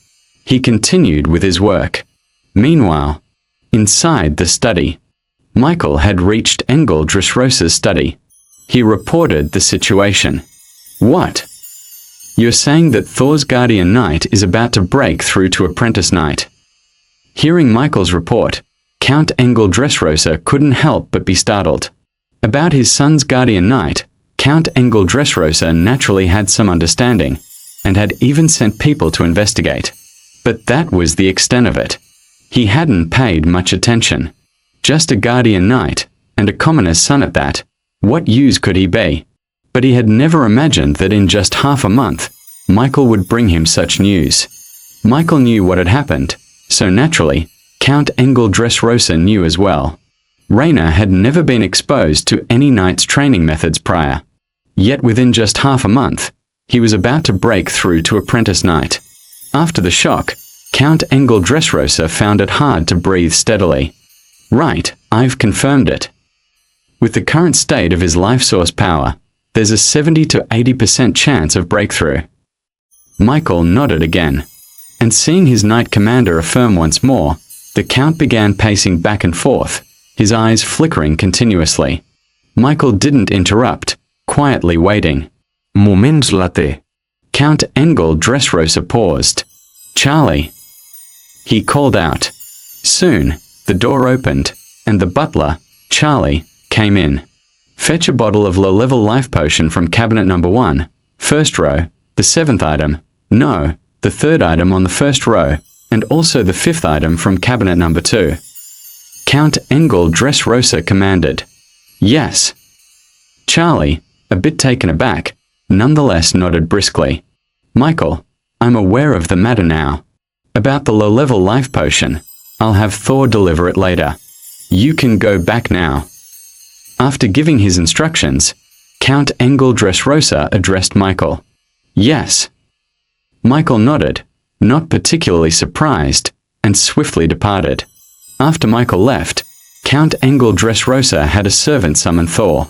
he continued with his work. Meanwhile, inside the study, Michael had reached Engel Dressrosa's study. He reported the situation. What? You're saying that Thor's guardian knight is about to break through to apprentice knight? Hearing Michael's report, Count Engel Dressrosa couldn't help but be startled. About his son's guardian knight, Count Engel Dressrosa naturally had some understanding, and had even sent people to investigate. But that was the extent of it. He hadn't paid much attention. Just a guardian knight, and a commoner's son at that. What use could he be? But he had never imagined that in just half a month, Michael would bring him such news. Michael knew what had happened, so naturally, Count Engel Dressrosa knew as well. Rayna had never been exposed to any knight's training methods prior. Yet within just half a month, he was about to break through to apprentice knight. After the shock, Count Engel Dressrosa found it hard to breathe steadily. Right, I've confirmed it. With the current state of his life source power, there's a 70 to 80% chance of breakthrough. Michael nodded again, and seeing his knight commander affirm once more, the Count began pacing back and forth, his eyes flickering continuously. Michael didn't interrupt, quietly waiting. Moments later. Count Engel Dressrosa paused. Charlie. He called out. Soon, the door opened, and the butler, Charlie, came in. Fetch a bottle of low-level life potion from cabinet number 1, first row, the 7th item, no, the 3rd item on the 1st row, and also the 5th item from cabinet number 2. Count Engel Dressrosa commanded. Yes. Charlie, a bit taken aback, nonetheless nodded briskly. Michael, I'm aware of the matter now. About the low-level life potion, I'll have Thor deliver it later. You can go back now. After giving his instructions, Count Engel Dressrosa addressed Michael. Yes. Michael nodded, not particularly surprised, and swiftly departed. After Michael left, Count Engel Dressrosa had a servant summon Thor.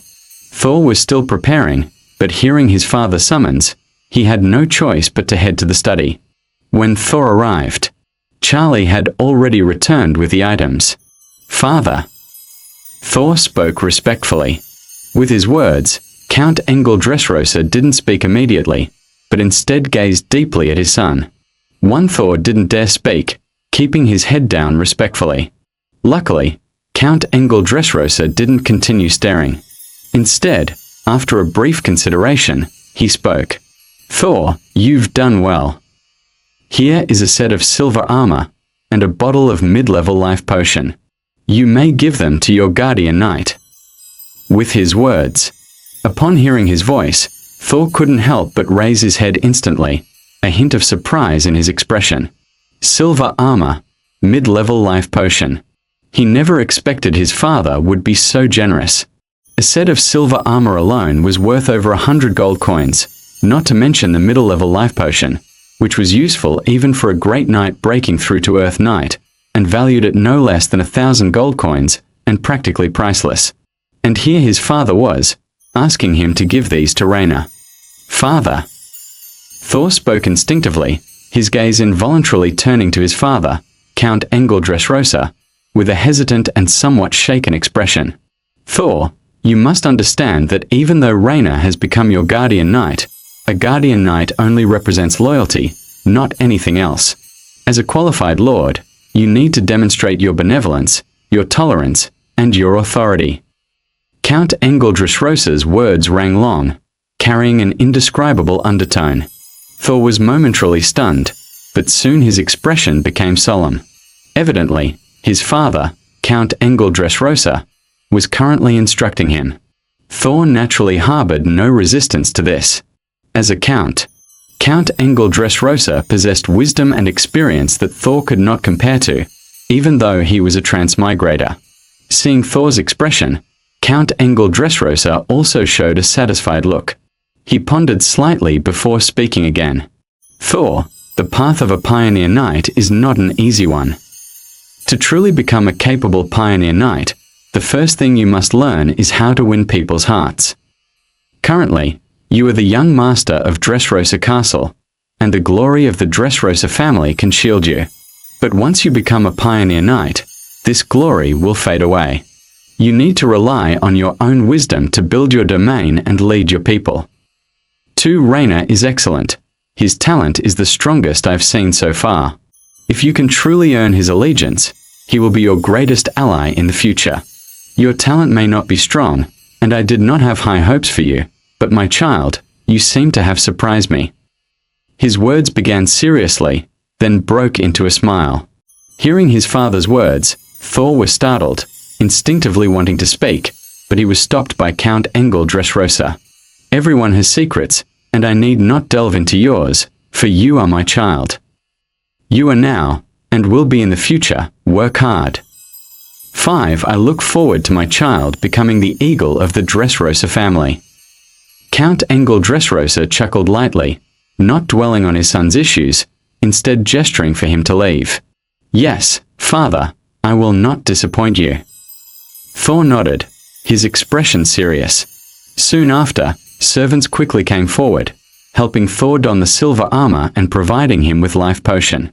Thor was still preparing, but hearing his father's summons, he had no choice but to head to the study. When Thor arrived, Charlie had already returned with the items. Father. Thor spoke respectfully. With his words, Count Engel Dressrosa didn't speak immediately, but instead gazed deeply at his son. One Thor didn't dare speak, keeping his head down respectfully. Luckily, Count Engel Dressrosa didn't continue staring. Instead, after a brief consideration, he spoke. Thor, you've done well. Here is a set of silver armor, and a bottle of mid-level life potion. You may give them to your guardian knight. With his words. Upon hearing his voice, Thor couldn't help but raise his head instantly, a hint of surprise in his expression. Silver armor, mid-level life potion. He never expected his father would be so generous. A set of silver armor alone was worth over 100 gold coins, not to mention the middle-level life potion, which was useful even for a great knight breaking through to Earth Knight, and valued at no less than 1,000 gold coins, and practically priceless. And here his father was, asking him to give these to Rayna. Father. Thor spoke instinctively, his gaze involuntarily turning to his father, Count Engel Dressrosa, with a hesitant and somewhat shaken expression. Thor, you must understand that even though Rayna has become your guardian knight, a guardian knight only represents loyalty, not anything else. As a qualified lord, you need to demonstrate your benevolence, your tolerance, and your authority. Count Engel Dressrosa's words rang long, carrying an indescribable undertone. Thor was momentarily stunned, but soon his expression became solemn. Evidently, his father, Count Engel Dressrosa, was currently instructing him. Thor naturally harbored no resistance to this. As a count, Count Engel Dressrosa possessed wisdom and experience that Thor could not compare to, even though he was a transmigrator. Seeing Thor's expression, Count Engel Dressrosa also showed a satisfied look. He pondered slightly before speaking again. Thor, the path of a pioneer knight is not an easy one. To truly become a capable pioneer knight, the first thing you must learn is how to win people's hearts. Currently, you are the young master of Dressrosa Castle, and the glory of the Dressrosa family can shield you. But once you become a pioneer knight, this glory will fade away. You need to rely on your own wisdom to build your domain and lead your people. 2. Rainer is excellent. His talent is the strongest I've seen so far. If you can truly earn his allegiance, he will be your greatest ally in the future. Your talent may not be strong, and I did not have high hopes for you, but my child, you seem to have surprised me. His words began seriously, then broke into a smile. Hearing his father's words, Thor was startled, instinctively wanting to speak, but he was stopped by Count Engel Dressrosa. Everyone has secrets, and I need not delve into yours, for you are my child. You are now, and will be in the future, work hard. 5. I look forward to my child becoming the eagle of the Dressrosa family. Count Engel Dressrosa chuckled lightly, not dwelling on his son's issues, instead gesturing for him to leave. Yes, father, I will not disappoint you. Thor nodded, his expression serious. Soon after, servants quickly came forward, helping Thor don the silver armor and providing him with life potion.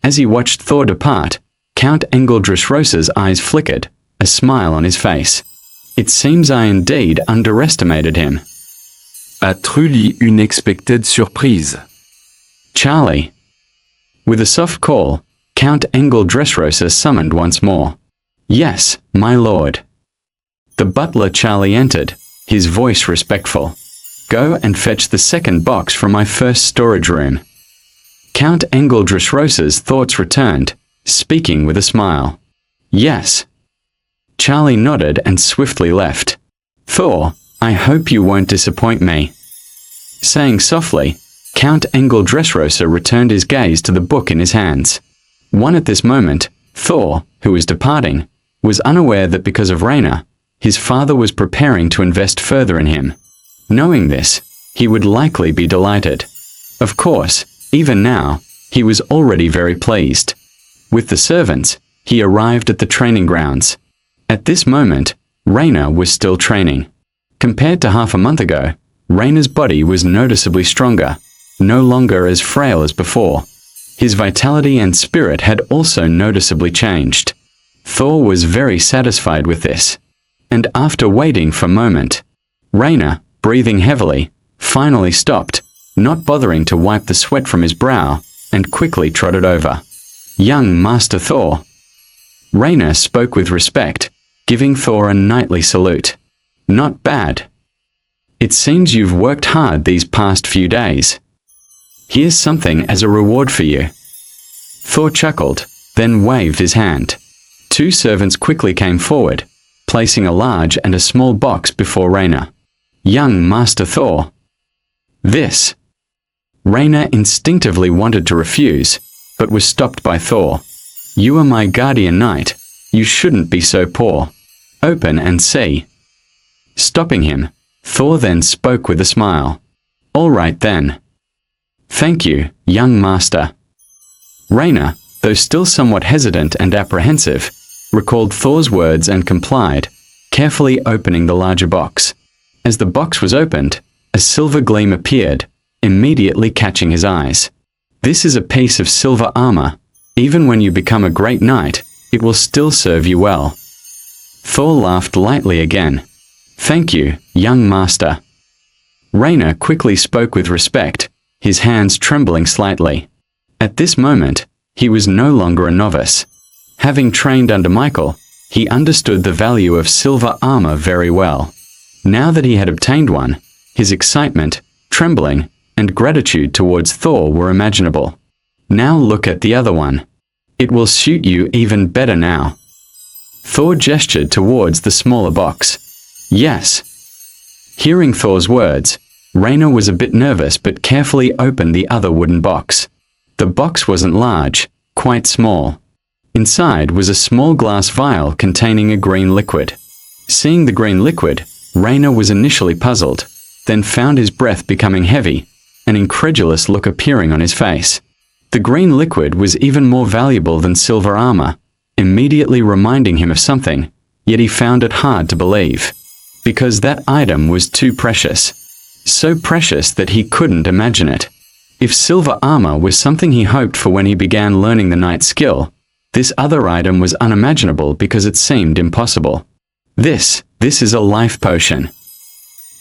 As he watched Thor depart, Count Engel Dressrosa's eyes flickered, a smile on his face. It seems I indeed underestimated him. A truly unexpected surprise. Charlie. With a soft call, Count Engel Dressrosa summoned once more. Yes, my lord. The butler Charlie entered, his voice respectful. Go and fetch the second box from my first storage room. Count Engel Dressrosa's thoughts returned, speaking with a smile. Yes. Charlie nodded and swiftly left. Thor, I hope you won't disappoint me. Saying softly, Count Engel Dressrosa returned his gaze to the book in his hands. At this moment, Thor, who was departing, was unaware that because of Rainer, his father was preparing to invest further in him. Knowing this, he would likely be delighted. Of course, even now, he was already very pleased. With the servants, he arrived at the training grounds. At this moment, Rainer was still training. Compared to half a month ago, Rainer's body was noticeably stronger, no longer as frail as before. His vitality and spirit had also noticeably changed. Thor was very satisfied with this. And after waiting for a moment, Rainer, breathing heavily, finally stopped, not bothering to wipe the sweat from his brow, and quickly trotted over. Young Master Thor. Rainer spoke with respect, giving Thor a knightly salute. Not bad. It seems you've worked hard these past few days. Here's something as a reward for you. Thor chuckled, then waved his hand. 2 servants quickly came forward, placing a large and a small box before Rainer. Young Master Thor. This. Rainer instinctively wanted to refuse, but was stopped by Thor. You are my guardian knight. You shouldn't be so poor. Open and see. Stopping him, Thor then spoke with a smile. All right then. Thank you, young master. Rainer, though still somewhat hesitant and apprehensive, recalled Thor's words and complied, carefully opening the larger box. As the box was opened, a silver gleam appeared, immediately catching his eyes. This is a piece of silver armor. Even when you become a great knight, it will still serve you well. Thor laughed lightly again. Thank you, young master. Rainer quickly spoke with respect, his hands trembling slightly. At this moment, he was no longer a novice. Having trained under Michael, he understood the value of silver armor very well. Now that he had obtained one, his excitement, trembling, and gratitude towards Thor were imaginable. Now look at the other one. It will suit you even better now. Thor gestured towards the smaller box. Yes. Hearing Thor's words, Rainer was a bit nervous but carefully opened the other wooden box. The box wasn't large, quite small. Inside was a small glass vial containing a green liquid. Seeing the green liquid, Rainer was initially puzzled, then found his breath becoming heavy, an incredulous look appearing on his face. The green liquid was even more valuable than silver armor, immediately reminding him of something, yet he found it hard to believe. Because that item was too precious. So precious that he couldn't imagine it. If silver armor was something he hoped for when he began learning the knight skill, this other item was unimaginable because it seemed impossible. This is a life potion.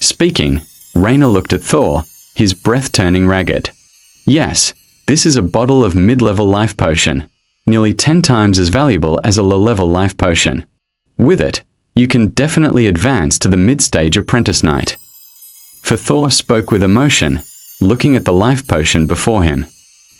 Speaking, Rainer looked at Thor, his breath turning ragged. Yes, this is a bottle of mid-level life potion, nearly 10 times as valuable as a low-level life potion. With it, you can definitely advance to the mid-stage apprentice knight. For Thor spoke with emotion, looking at the life potion before him.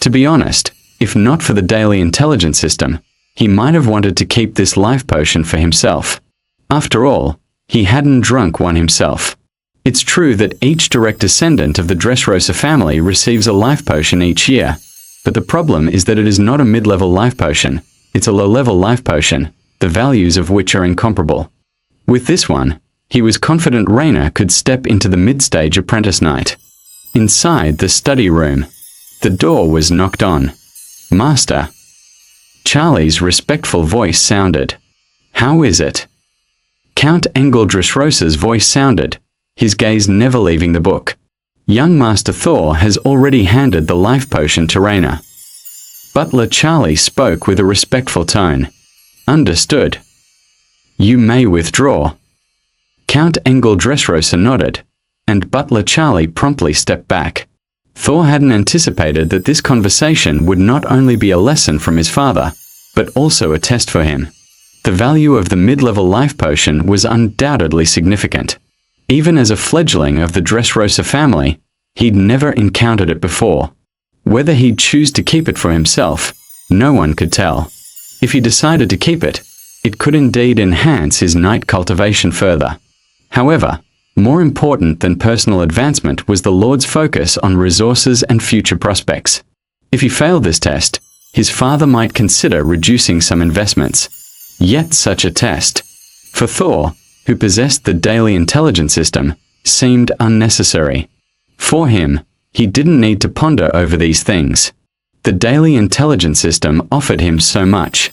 To be honest, if not for the daily intelligence system, he might have wanted to keep this life potion for himself. After all, he hadn't drunk one himself. It's true that each direct descendant of the Dressrosa family receives a life potion each year, but the problem is that it is not a mid-level life potion, it's a low-level life potion, the values of which are incomparable. With this one, he was confident Rainer could step into the mid-stage apprentice knight. Inside the study room, the door was knocked on. "Master." Charlie's respectful voice sounded. "How is it?" Count Engel Dressrosa's voice sounded, his gaze never leaving the book. Young Master Thor has already handed the life potion to Rainer. Butler Charlie spoke with a respectful tone. "Understood. You may withdraw." Count Engel Dressrosa nodded, and Butler Charlie promptly stepped back. Thor hadn't anticipated that this conversation would not only be a lesson from his father, but also a test for him. The value of the mid-level life potion was undoubtedly significant. Even as a fledgling of the Dressrosa family, he'd never encountered it before. Whether he'd choose to keep it for himself, no one could tell. If he decided to keep it, it could indeed enhance his knight cultivation further. However, more important than personal advancement was the Lord's focus on resources and future prospects. If he failed this test, his father might consider reducing some investments. Yet such a test, for Thor, who possessed the daily intelligence system, seemed unnecessary. For him, he didn't need to ponder over these things. The daily intelligence system offered him so much.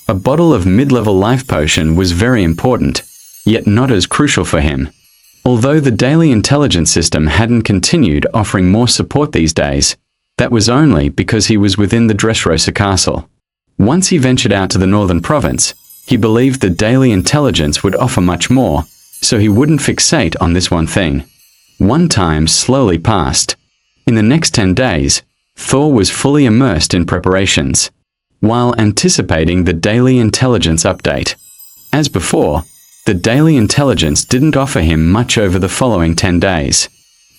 A bottle of mid-level life potion was very important, yet not as crucial for him. Although the daily intelligence system hadn't continued offering more support these days, that was only because he was within the Dressrosa castle. Once he ventured out to the northern province, he believed the daily intelligence would offer much more, so he wouldn't fixate on this one thing. One time slowly passed. In the next 10 days, Thor was fully immersed in preparations, while anticipating the daily intelligence update. As before, the daily intelligence didn't offer him much over the following 10 days.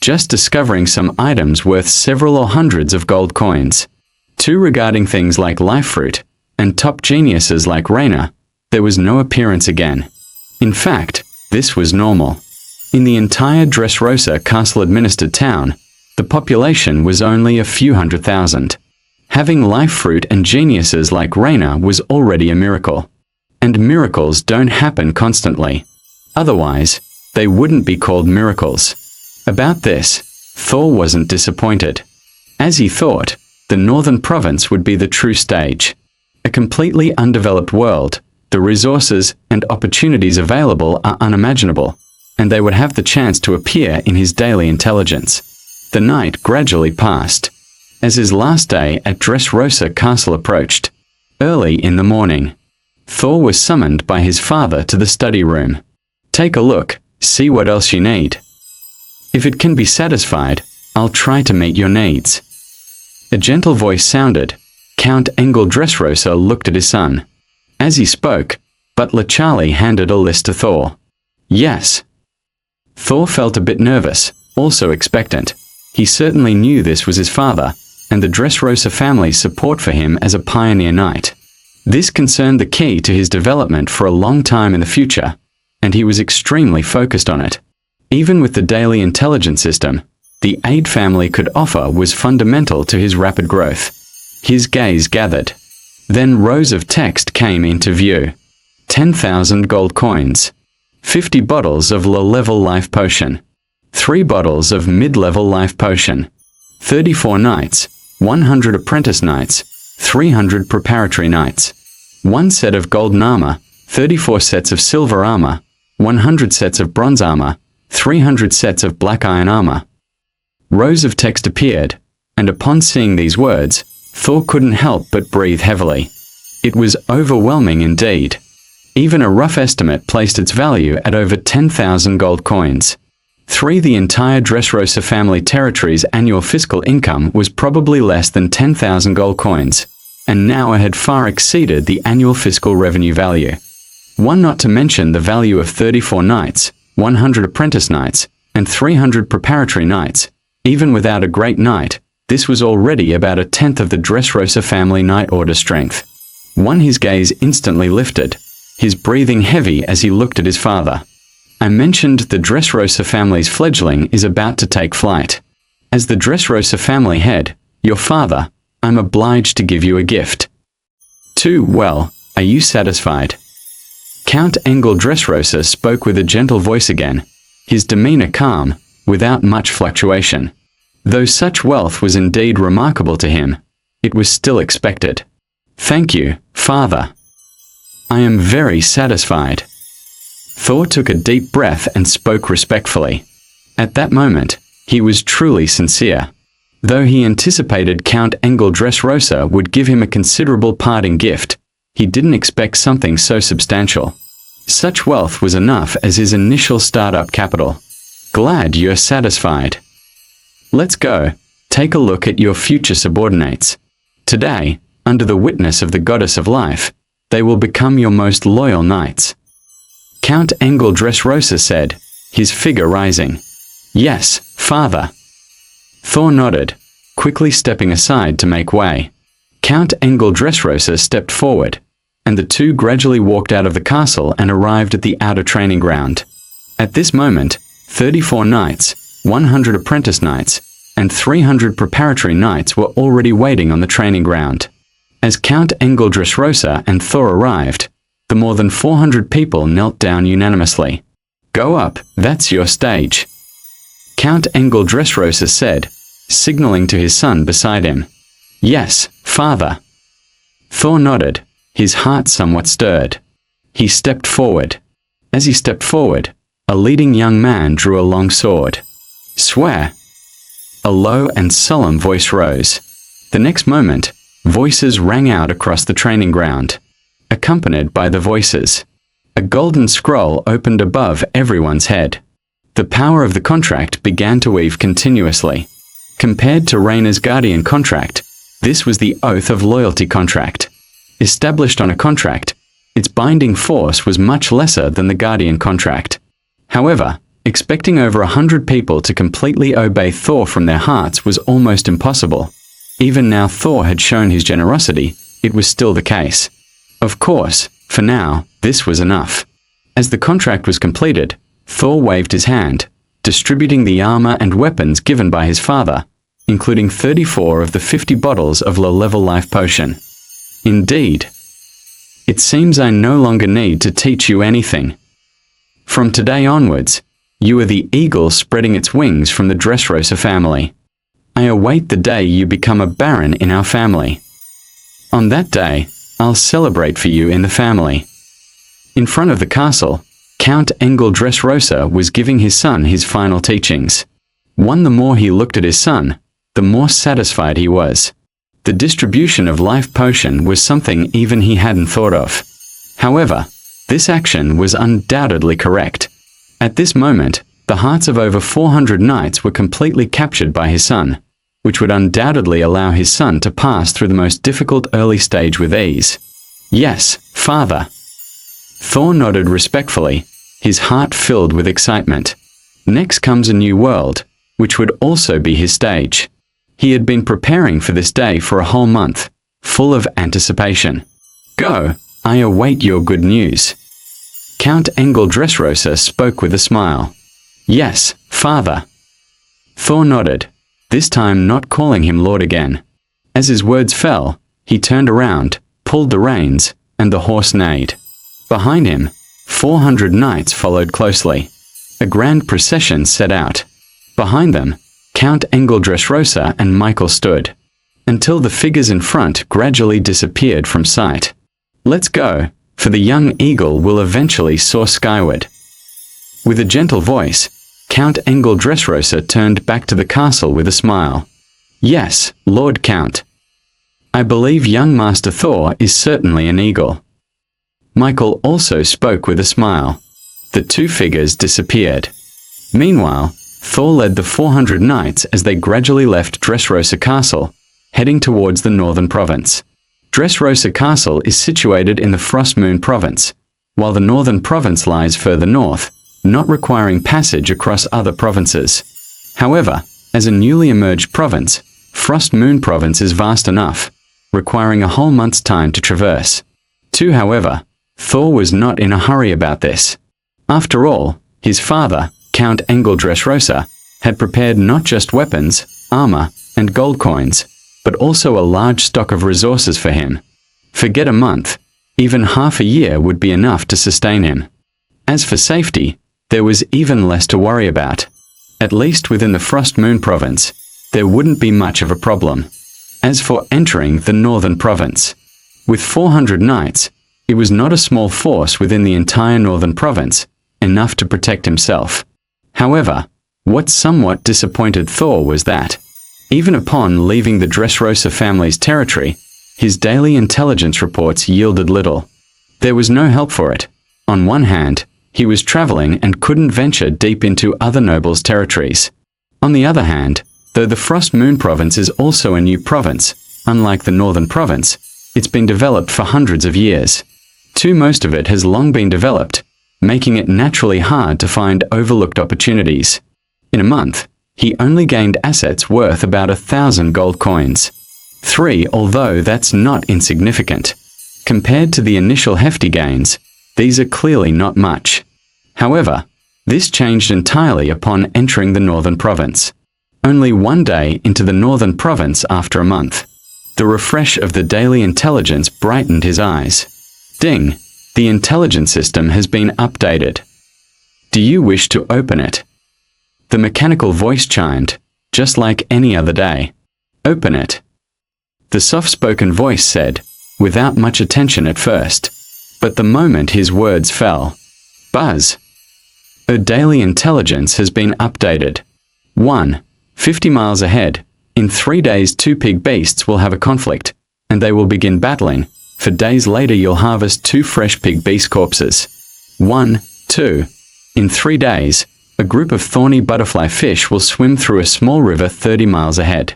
Just discovering some items worth several or hundreds of gold coins. 2 regarding things like life fruit, and top geniuses like Rainer, there was no appearance again. In fact, this was normal. In the entire Dressrosa castle-administered town, the population was only a few 100,000. Having life fruit and geniuses like Rainer was already a miracle. And miracles don't happen constantly. Otherwise, they wouldn't be called miracles. About this, Thor wasn't disappointed. As he thought, the northern province would be the true stage. A completely undeveloped world, the resources and opportunities available are unimaginable, and they would have the chance to appear in his daily intelligence. The night gradually passed. As his last day at Dressrosa Castle approached, early in the morning, Thor was summoned by his father to the study room. "Take a look, see what else you need. If it can be satisfied, I'll try to meet your needs." A gentle voice sounded. Count Engel Dressrosa looked at his son. As he spoke, Butler Charlie handed a list to Thor. "Yes." Thor felt a bit nervous, also expectant. He certainly knew this was his father, and the Dressrosa family's support for him as a pioneer knight. This concerned the key to his development for a long time in the future, and he was extremely focused on it. Even with the daily intelligence system, the aid family could offer was fundamental to his rapid growth. His gaze gathered. Then rows of text came into view. 10,000 gold coins. 50 bottles of low-level life potion. 3 bottles of mid-level life potion. 34 knights, 100 apprentice knights, 300 preparatory knights, 1 set of golden armor, 34 sets of silver armor, 100 sets of bronze armor, 300 sets of black iron armor. Rows of text appeared, and upon seeing these words, Thor couldn't help but breathe heavily. It was overwhelming indeed. Even a rough estimate placed its value at over 10,000 gold coins. The entire Dressrosa family territory's annual fiscal income was probably less than 10,000 gold coins, and now it had far exceeded the annual fiscal revenue value. One not to mention the value of 34 knights, 100 apprentice knights, and 300 preparatory knights. Even without a great knight, this was already about a tenth of the Dressrosa family knight order strength. His gaze instantly lifted, his breathing heavy as he looked at his father. I mentioned the Dressrosa family's fledgling is about to take flight. As the Dressrosa family head, your father, I'm obliged to give you a gift. Well, are you satisfied? Count Engel Dressrosa spoke with a gentle voice again, his demeanor calm, without much fluctuation. Though such wealth was indeed remarkable to him, it was still expected. Thank you, father. I am very satisfied. Thor took a deep breath and spoke respectfully. At that moment, he was truly sincere. Though he anticipated Count Engel Dressrosa would give him a considerable parting gift, he didn't expect something so substantial. Such wealth was enough as his initial startup capital. Glad you're satisfied. Let's go, take a look at your future subordinates. Today, under the witness of the goddess of life, they will become your most loyal knights. Count Engel Dressrosa said, his figure rising. Yes, father. Thor nodded, quickly stepping aside to make way. Count Engel Dressrosa stepped forward, and the two gradually walked out of the castle and arrived at the outer training ground. At this moment, 34 knights, 100 apprentice knights, and 300 preparatory knights were already waiting on the training ground. As Count Engel Dressrosa and Thor arrived, the more than 400 people knelt down unanimously. Go up, that's your stage. Count Engel Dressrosa said, signaling to his son beside him. Yes, father. Thor nodded, his heart somewhat stirred. He stepped forward. As he stepped forward, a leading young man drew a long sword. Swear. A low and solemn voice rose. The next moment, voices rang out across the training ground. Accompanied by the voices, a golden scroll opened above everyone's head. The power of the contract began to weave continuously. Compared to Rayna's Guardian contract, this was the Oath of Loyalty contract. Established on a contract, its binding force was much lesser than the Guardian contract. However, expecting over 100 people to completely obey Thor from their hearts was almost impossible. Even now Thor had shown his generosity, it was still the case. Of course, for now, this was enough. As the contract was completed, Thor waved his hand, distributing the armor and weapons given by his father, including 34 of the 50 bottles of low-level life potion. Indeed. It seems I no longer need to teach you anything. From today onwards, you are the eagle spreading its wings from the Dressrosa family. I await the day you become a baron in our family. On that day, I'll celebrate for you in the family. In front of the castle, Count Engel Dressrosa was giving his son his final teachings. The more he looked at his son, the more satisfied he was. The distribution of life potion was something even he hadn't thought of. However, this action was undoubtedly correct. At this moment, the hearts of over 400 knights were completely captured by his son, which would undoubtedly allow his son to pass through the most difficult early stage with ease. Yes, father. Thor nodded respectfully, his heart filled with excitement. Next comes a new world, which would also be his stage. He had been preparing for this day for a whole month, full of anticipation. Go, I await your good news. Count Engel Dressrosa spoke with a smile. Yes, father. Thor nodded, this time not calling him Lord again. As his words fell, he turned around, pulled the reins, and the horse neighed. Behind him, 400 knights followed closely. A grand procession set out. Behind them, Count Engel Dressrosa and Michael stood. until the figures in front gradually disappeared from sight. "Let's go, for the young eagle will eventually soar skyward." With a gentle voice, Count Engel Dressrosa turned back to the castle with a smile. "Yes, Lord Count. I believe young Master Thor is certainly an eagle." Michael also spoke with a smile. The two figures disappeared. Meanwhile, Thor led the 400 knights as they gradually left Dressrosa Castle, heading towards the northern province. Dressrosa Castle is situated in the Frost Moon province, while the northern province lies further north, not requiring passage across other provinces. However, as a newly emerged province, Frost Moon province is vast enough, requiring a whole month's time to traverse. However, Thor was not in a hurry about this. After all, his father, Count Engel Dressrosa, had prepared not just weapons, armor, and gold coins, but also a large stock of resources for him. Forget a month, even half a year would be enough to sustain him. As for safety, there was even less to worry about. At least within the Frost Moon province, there wouldn't be much of a problem. As for entering the northern province, with 400 knights, it was not a small force within the entire northern province, enough to protect himself. However, what somewhat disappointed Thor was that, even upon leaving the Dressrosa family's territory, his daily intelligence reports yielded little. There was no help for it. On one hand, he was traveling and couldn't venture deep into other nobles' territories. On the other hand, though the Frost Moon province is also a new province, unlike the northern province, it's been developed for hundreds of years. Most of it has long been developed, making it naturally hard to find overlooked opportunities. In a month, he only gained assets worth about 1,000 gold coins. Although that's not insignificant. Compared to the initial hefty gains, these are clearly not much. However, this changed entirely upon entering the northern province. Only one day into the northern province after a month, the refresh of the daily intelligence brightened his eyes. Ding! The intelligence system has been updated. Do you wish to open it? The mechanical voice chimed, just like any other day. Open it. The soft-spoken voice said, without much attention at first. But the moment his words fell, buzz. A daily intelligence has been updated. 1. 50 miles ahead. In 3 days 2 pig beasts will have a conflict, and they will begin battling. For days later you'll harvest 2 fresh pig beast corpses. 1. 2. In 3 days, a group of thorny butterfly fish will swim through a small river 30 miles ahead.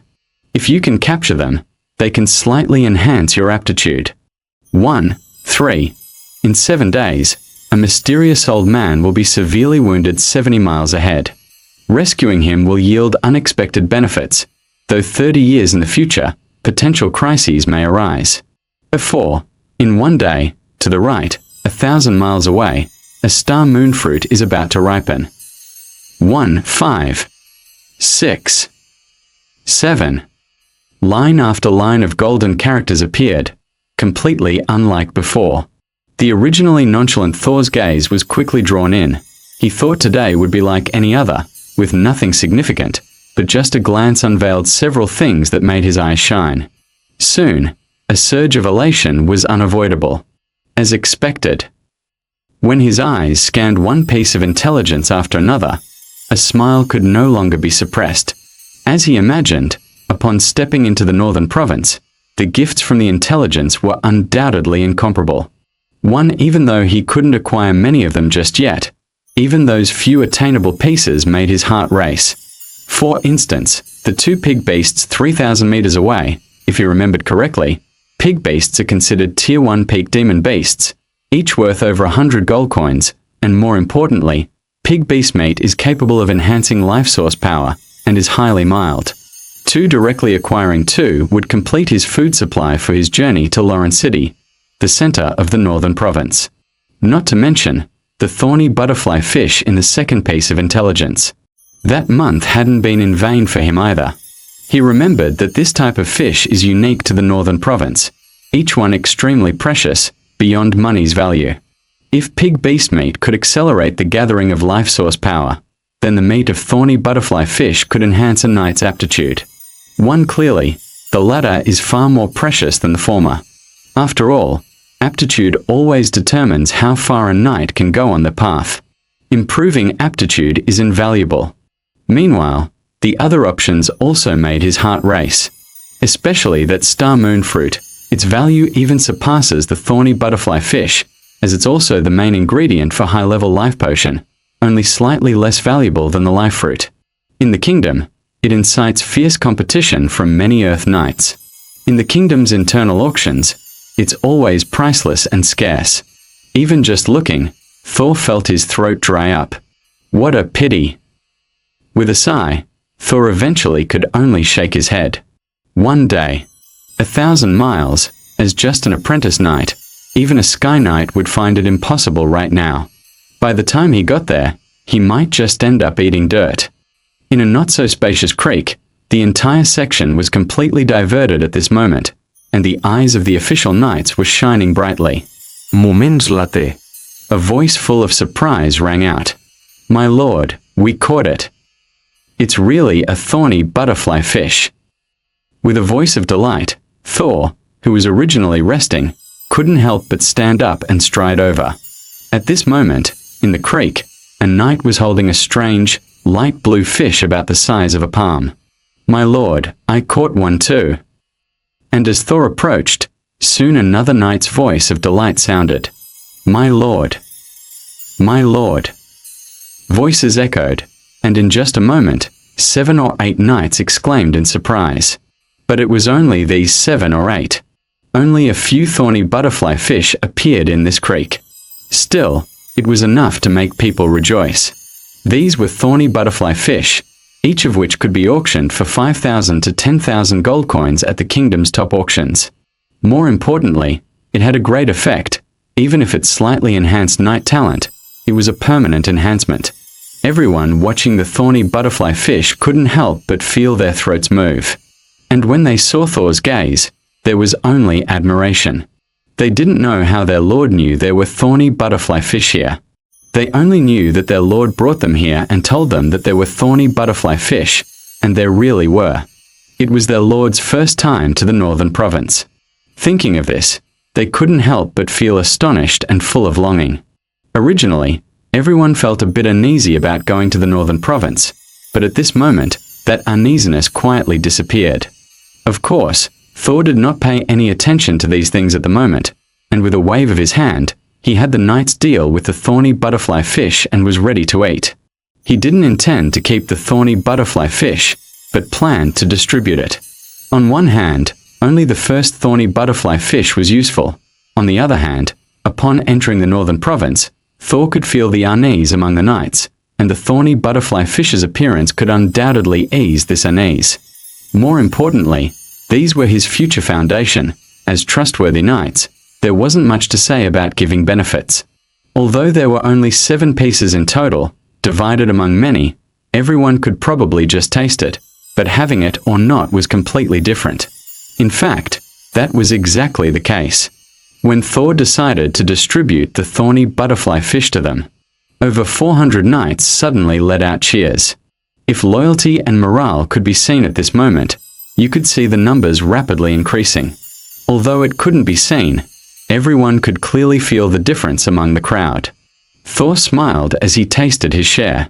If you can capture them, they can slightly enhance your aptitude. 1. 3. In 7 days, a mysterious old man will be severely wounded 70 miles ahead. Rescuing him will yield unexpected benefits, though 30 years in the future, potential crises may arise. 4. In 1 day, to the right, 1,000 miles away, a star moon fruit is about to ripen. 1. 5. 6. 7. Line after line of golden characters appeared, completely unlike before. The originally nonchalant Thor's gaze was quickly drawn in. He thought today would be like any other, with nothing significant, but just a glance unveiled several things that made his eyes shine. Soon, a surge of elation was unavoidable. As expected. When his eyes scanned one piece of intelligence after another, a smile could no longer be suppressed. As he imagined, upon stepping into the northern province, the gifts from the intelligence were undoubtedly incomparable. Even though he couldn't acquire many of them just yet, even those few attainable pieces made his heart race. For instance, the 2 pig beasts 3,000 meters away, if he remembered correctly, pig beasts are considered Tier 1 peak demon beasts, each worth over 100 gold coins, and more importantly, pig beast meat is capable of enhancing life source power, and is highly mild. Directly acquiring 2 would complete his food supply for his journey to Lawrence City, the center of the northern province. Not to mention, the thorny butterfly fish in the second piece of intelligence. That month hadn't been in vain for him either. He remembered that this type of fish is unique to the northern province, each one extremely precious, beyond money's value. If pig beast meat could accelerate the gathering of life source power, then the meat of thorny butterfly fish could enhance a knight's aptitude. Clearly, The latter is far more precious than the former. After all, aptitude always determines how far a knight can go on the path. Improving aptitude is invaluable. Meanwhile, the other options also made his heart race, especially that star moon fruit. Its value even surpasses the thorny butterfly fish, as it's also the main ingredient for high-level life potion, only slightly less valuable than the life fruit. In the kingdom, it incites fierce competition from many Earth Knights. In the kingdom's internal auctions, it's always priceless and scarce. Even just looking, Thor felt his throat dry up. What a pity! With a sigh, Thor eventually could only shake his head. One day, 1,000 miles, as just an apprentice knight, even a sky knight would find it impossible right now. By the time he got there, he might just end up eating dirt. In a not-so-spacious creek, the entire section was completely diverted at this moment, and the eyes of the official knights were shining brightly. Moments later. A voice full of surprise rang out. "My lord, we caught it. It's really a thorny butterfly fish." With a voice of delight, Thor, who was originally resting, couldn't help but stand up and stride over. At this moment, in the creek, a knight was holding a strange, light blue fish about the size of a palm. "My lord, I caught one too." And as Thor approached, soon another knight's voice of delight sounded. "My lord. My lord." Voices echoed, and in just a moment, 7 or 8 knights exclaimed in surprise. But it was only these 7 or 8. Only a few thorny butterfly fish appeared in this creek. Still, it was enough to make people rejoice. These were thorny butterfly fish, each of which could be auctioned for 5,000 to 10,000 gold coins at the kingdom's top auctions. More importantly, it had a great effect. Even if it slightly enhanced knight talent, it was a permanent enhancement. Everyone watching the thorny butterfly fish couldn't help but feel their throats move. And when they saw Thor's gaze, there was only admiration. They didn't know how their lord knew there were thorny butterfly fish here. They only knew that their lord brought them here and told them that there were thorny butterfly fish, and there really were. It was their lord's first time to the northern province. Thinking of this, they couldn't help but feel astonished and full of longing. Originally, everyone felt a bit uneasy about going to the northern province, but at this moment, that uneasiness quietly disappeared. Of course, Thor did not pay any attention to these things at the moment, and with a wave of his hand, he had the knights deal with the thorny butterfly fish and was ready to eat. He didn't intend to keep the thorny butterfly fish, but planned to distribute it. On one hand, only the first thorny butterfly fish was useful. On the other hand, upon entering the northern province, Thor could feel the unease among the knights, and the thorny butterfly fish's appearance could undoubtedly ease this unease. More importantly, these were his future foundation. As trustworthy knights, there wasn't much to say about giving benefits. Although there were only 7 pieces in total, divided among many, everyone could probably just taste it, but having it or not was completely different. In fact, that was exactly the case. When Thor decided to distribute the thorny butterfly fish to them, over 400 knights suddenly let out cheers. If loyalty and morale could be seen at this moment, you could see the numbers rapidly increasing. Although it couldn't be seen, everyone could clearly feel the difference among the crowd. Thor smiled as he tasted his share.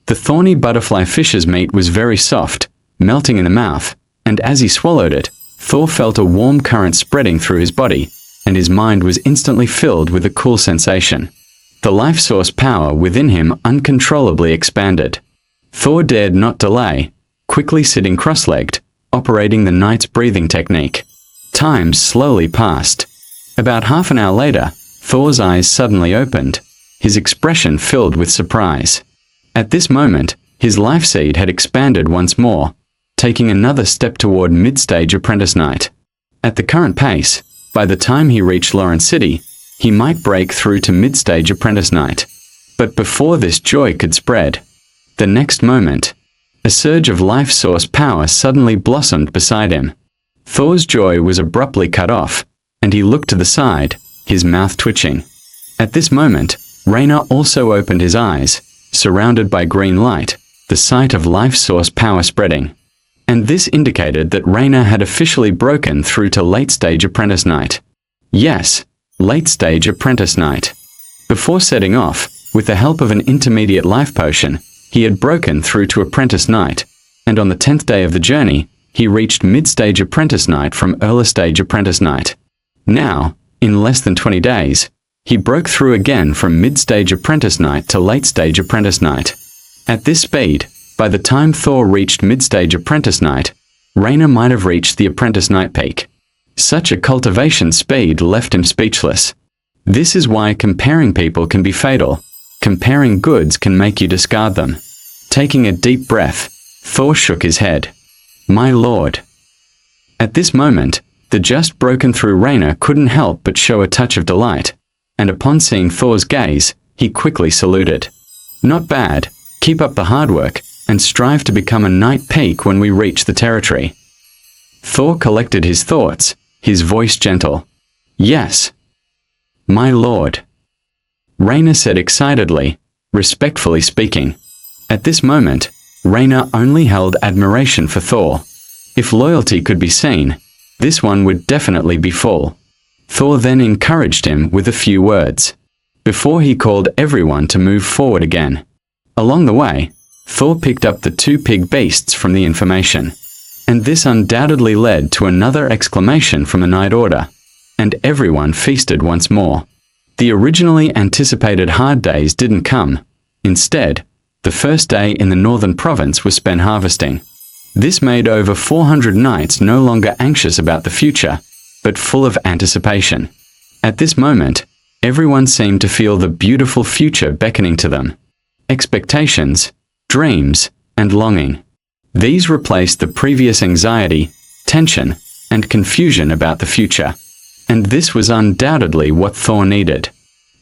The thorny butterfly fish's meat was very soft, melting in the mouth, and as he swallowed it, Thor felt a warm current spreading through his body, and his mind was instantly filled with a cool sensation. The life source power within him uncontrollably expanded. Thor dared not delay, quickly sitting cross-legged, operating the knight's breathing technique. Time slowly passed. About half an hour later, Thor's eyes suddenly opened, his expression filled with surprise. At this moment, his life seed had expanded once more, taking another step toward mid-stage apprentice knight. At the current pace, by the time he reached Lawrence City, he might break through to mid-stage apprentice knight. But before this joy could spread, the next moment, a surge of life source power suddenly blossomed beside him. Thor's joy was abruptly cut off, and he looked to the side, his mouth twitching. At this moment, Rainer also opened his eyes, surrounded by green light, the sight of life source power spreading. and this indicated that Raina had officially broken through to late-stage apprentice night. Yes, late-stage apprentice night. Before setting off, with the help of an intermediate life potion, he had broken through to apprentice night, and on the 10th day of the journey, he reached mid-stage apprentice night from early-stage apprentice night. Now, in less than 20 days, he broke through again from mid-stage apprentice night to late-stage apprentice night. At this speed, by the time Thor reached mid-stage apprentice night, Raina might have reached the apprentice night peak. Such a cultivation speed left him speechless. This is why comparing people can be fatal. Comparing goods can make you discard them. Taking a deep breath, Thor shook his head. My lord. At this moment, the just broken through Raina couldn't help but show a touch of delight, and upon seeing Thor's gaze, he quickly saluted. Not bad, keep up the hard work, and strive to become a knight peak when we reach the territory. Thor collected his thoughts, his voice gentle. Yes. My lord. Raina said excitedly, respectfully speaking. At this moment, Raina only held admiration for Thor. If loyalty could be seen, this one would definitely be full. Thor then encouraged him with a few words, before he called everyone to move forward again. Along the way, Thor picked up the two pig beasts from the information, and this undoubtedly led to another exclamation from the Night Order, and everyone feasted once more. The originally anticipated hard days didn't come. Instead, the first day in the northern province was spent harvesting. This made over 400 knights no longer anxious about the future, but full of anticipation. At this moment, everyone seemed to feel the beautiful future beckoning to them. Expectations, dreams, and longing. These replaced the previous anxiety, tension, and confusion about the future. And this was undoubtedly what Thor needed.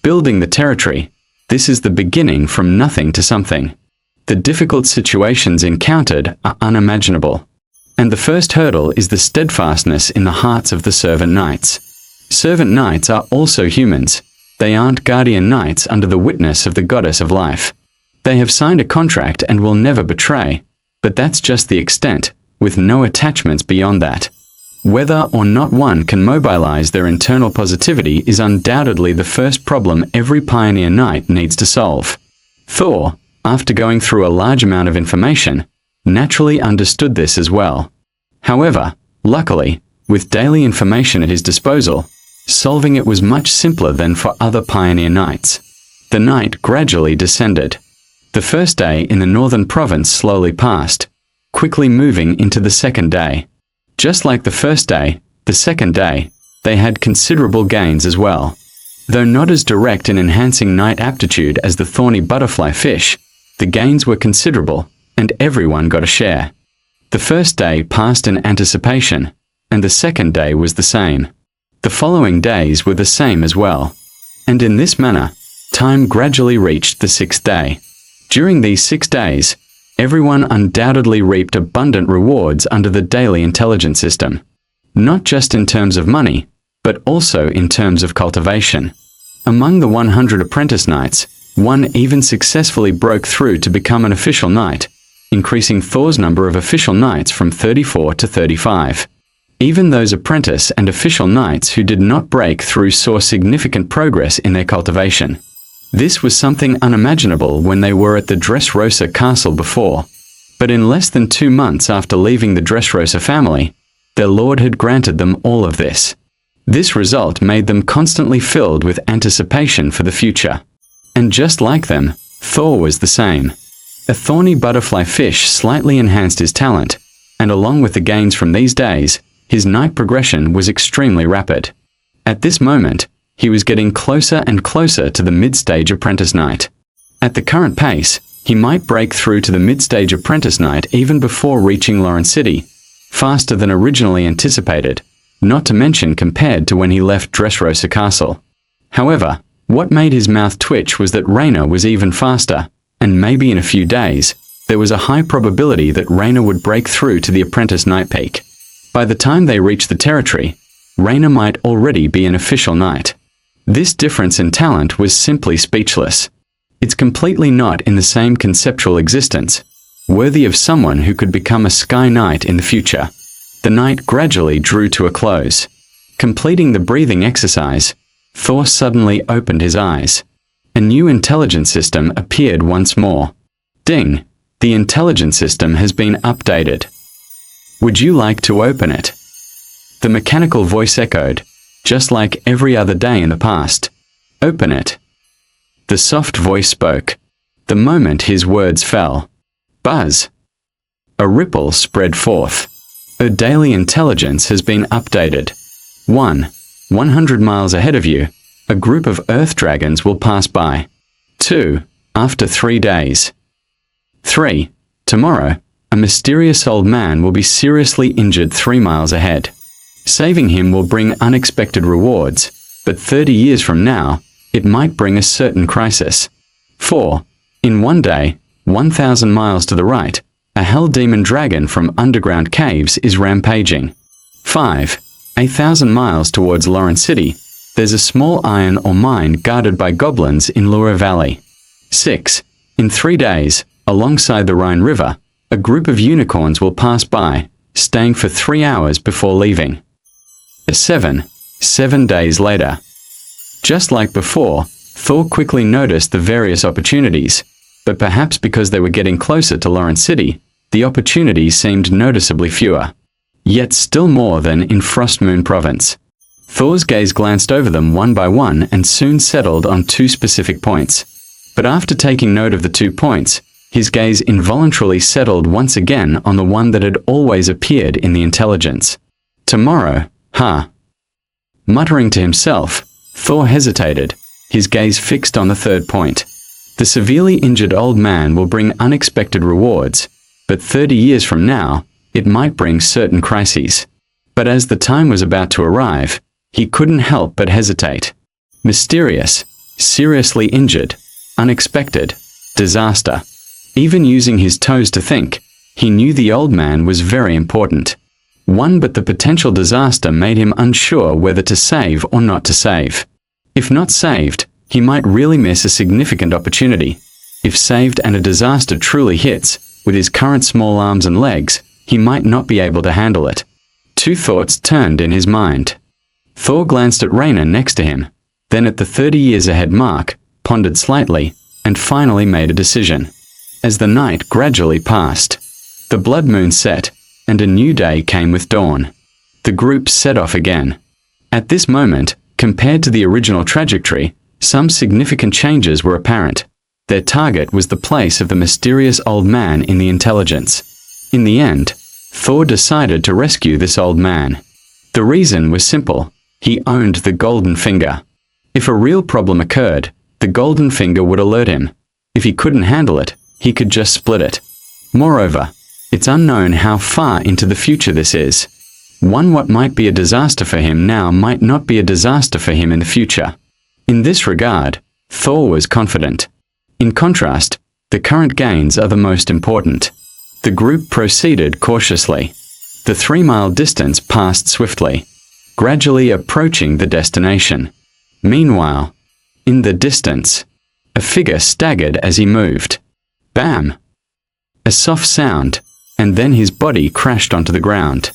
Building the territory, this is the beginning from nothing to something. The difficult situations encountered are unimaginable. And the first hurdle is the steadfastness in the hearts of the servant knights. Servant knights are also humans. They aren't guardian knights under the witness of the goddess of life. They have signed a contract and will never betray, but that's just the extent, with no attachments beyond that. Whether or not one can mobilize their internal positivity is undoubtedly the first problem every pioneer knight needs to solve. Thor, after going through a large amount of information, naturally understood this as well. However, luckily, with daily information at his disposal, solving it was much simpler than for other pioneer knights. The night gradually descended. The first day in the northern province slowly passed, quickly moving into the second day. Just like the first day, the second day, they had considerable gains as well. Though not as direct in enhancing knight aptitude as the thorny butterfly fish, the gains were considerable, and everyone got a share. The first day passed in anticipation, and the second day was the same. The following days were the same as well. And in this manner, time gradually reached the 6th day. During these 6 days, everyone undoubtedly reaped abundant rewards under the daily intelligence system. Not just in terms of money, but also in terms of cultivation. Among the 100 apprentice knights, one even successfully broke through to become an official knight, increasing Thor's number of official knights from 34 to 35. Even those apprentice and official knights who did not break through saw significant progress in their cultivation. This was something unimaginable when they were at the Dressrosa castle before, but in less than 2 months after leaving the Dressrosa family, their lord had granted them all of this. This result made them constantly filled with anticipation for the future. And just like them, Thor was the same. A thorny butterfly fish slightly enhanced his talent, and along with the gains from these days, his knight progression was extremely rapid. At this moment, he was getting closer and closer to the mid-stage apprentice knight. At the current pace, he might break through to the mid-stage apprentice knight even before reaching Lawrence City, faster than originally anticipated, not to mention compared to when he left Dressrosa Castle. However, what made his mouth twitch was that Raina was even faster, and maybe in a few days, there was a high probability that Raina would break through to the apprentice knight peak. By the time they reached the territory, Raina might already be an official knight. This difference in talent was simply speechless. It's completely not in the same conceptual existence. worthy of someone who could become a sky knight in the future. The night gradually drew to a close. Completing the breathing exercise, Thor suddenly opened his eyes. A new intelligence system appeared once more. Ding! The intelligence system has been updated. Would you like to open it? The mechanical voice echoed, just like every other day in the past. Open it. The soft voice spoke. The moment his words fell. Buzz! A ripple spread forth. Her daily intelligence has been updated. 100 miles ahead of you, a group of earth dragons will pass by. 2. After 3 days. 3. Tomorrow, a mysterious old man will be seriously injured 3 miles ahead. Saving him will bring unexpected rewards, but 30 years from now, it might bring a certain crisis. 4. In 1 day, 1,000 miles to the right, a hell demon dragon from underground caves is rampaging. 5. 8,000 miles towards Lauren City, there's a small iron ore mine guarded by goblins in Lura Valley. 6. In 3 days, alongside the Rhine River, a group of unicorns will pass by, staying for 3 hours before leaving. 7. 7 days later. Just like before, Thor quickly noticed the various opportunities, but perhaps because they were getting closer to Lauren City, the opportunities seemed noticeably fewer. Yet still more than in Frostmoon Province. Thor's gaze glanced over them one by one and soon settled on 2 specific points. But after taking note of the 2 points, his gaze involuntarily settled once again on the one that had always appeared in the intelligence. Tomorrow, huh? Muttering to himself, Thor hesitated, his gaze fixed on the 3rd point. The severely injured old man will bring unexpected rewards, but 30 years from now, it might bring certain crises. But as the time was about to arrive, he couldn't help but hesitate. Mysterious, seriously injured, unexpected, disaster. Even using his toes to think, he knew the old man was very important. But the potential disaster made him unsure whether to save or not to save. If not saved, he might really miss a significant opportunity. If saved and a disaster truly hits, with his current small arms and legs, he might not be able to handle it. 2 thoughts turned in his mind. Thor glanced at Raina next to him, then at the 30 years ahead mark, pondered slightly, and finally made a decision. As the night gradually passed, the blood moon set, and a new day came with dawn. The group set off again. At this moment, compared to the original trajectory, some significant changes were apparent. Their target was the place of the mysterious old man in the intelligence. In the end, Thor decided to rescue this old man. The reason was simple. He owned the golden finger. If a real problem occurred, the golden finger would alert him. If he couldn't handle it, he could just split it. Moreover, it's unknown how far into the future this is. What might be a disaster for him now might not be a disaster for him in the future. In this regard, Thor was confident. In contrast, the current gains are the most important. The group proceeded cautiously. The 3-mile distance passed swiftly, gradually approaching the destination. Meanwhile, in the distance, a figure staggered as he moved. Bam! A soft sound, and then his body crashed onto the ground.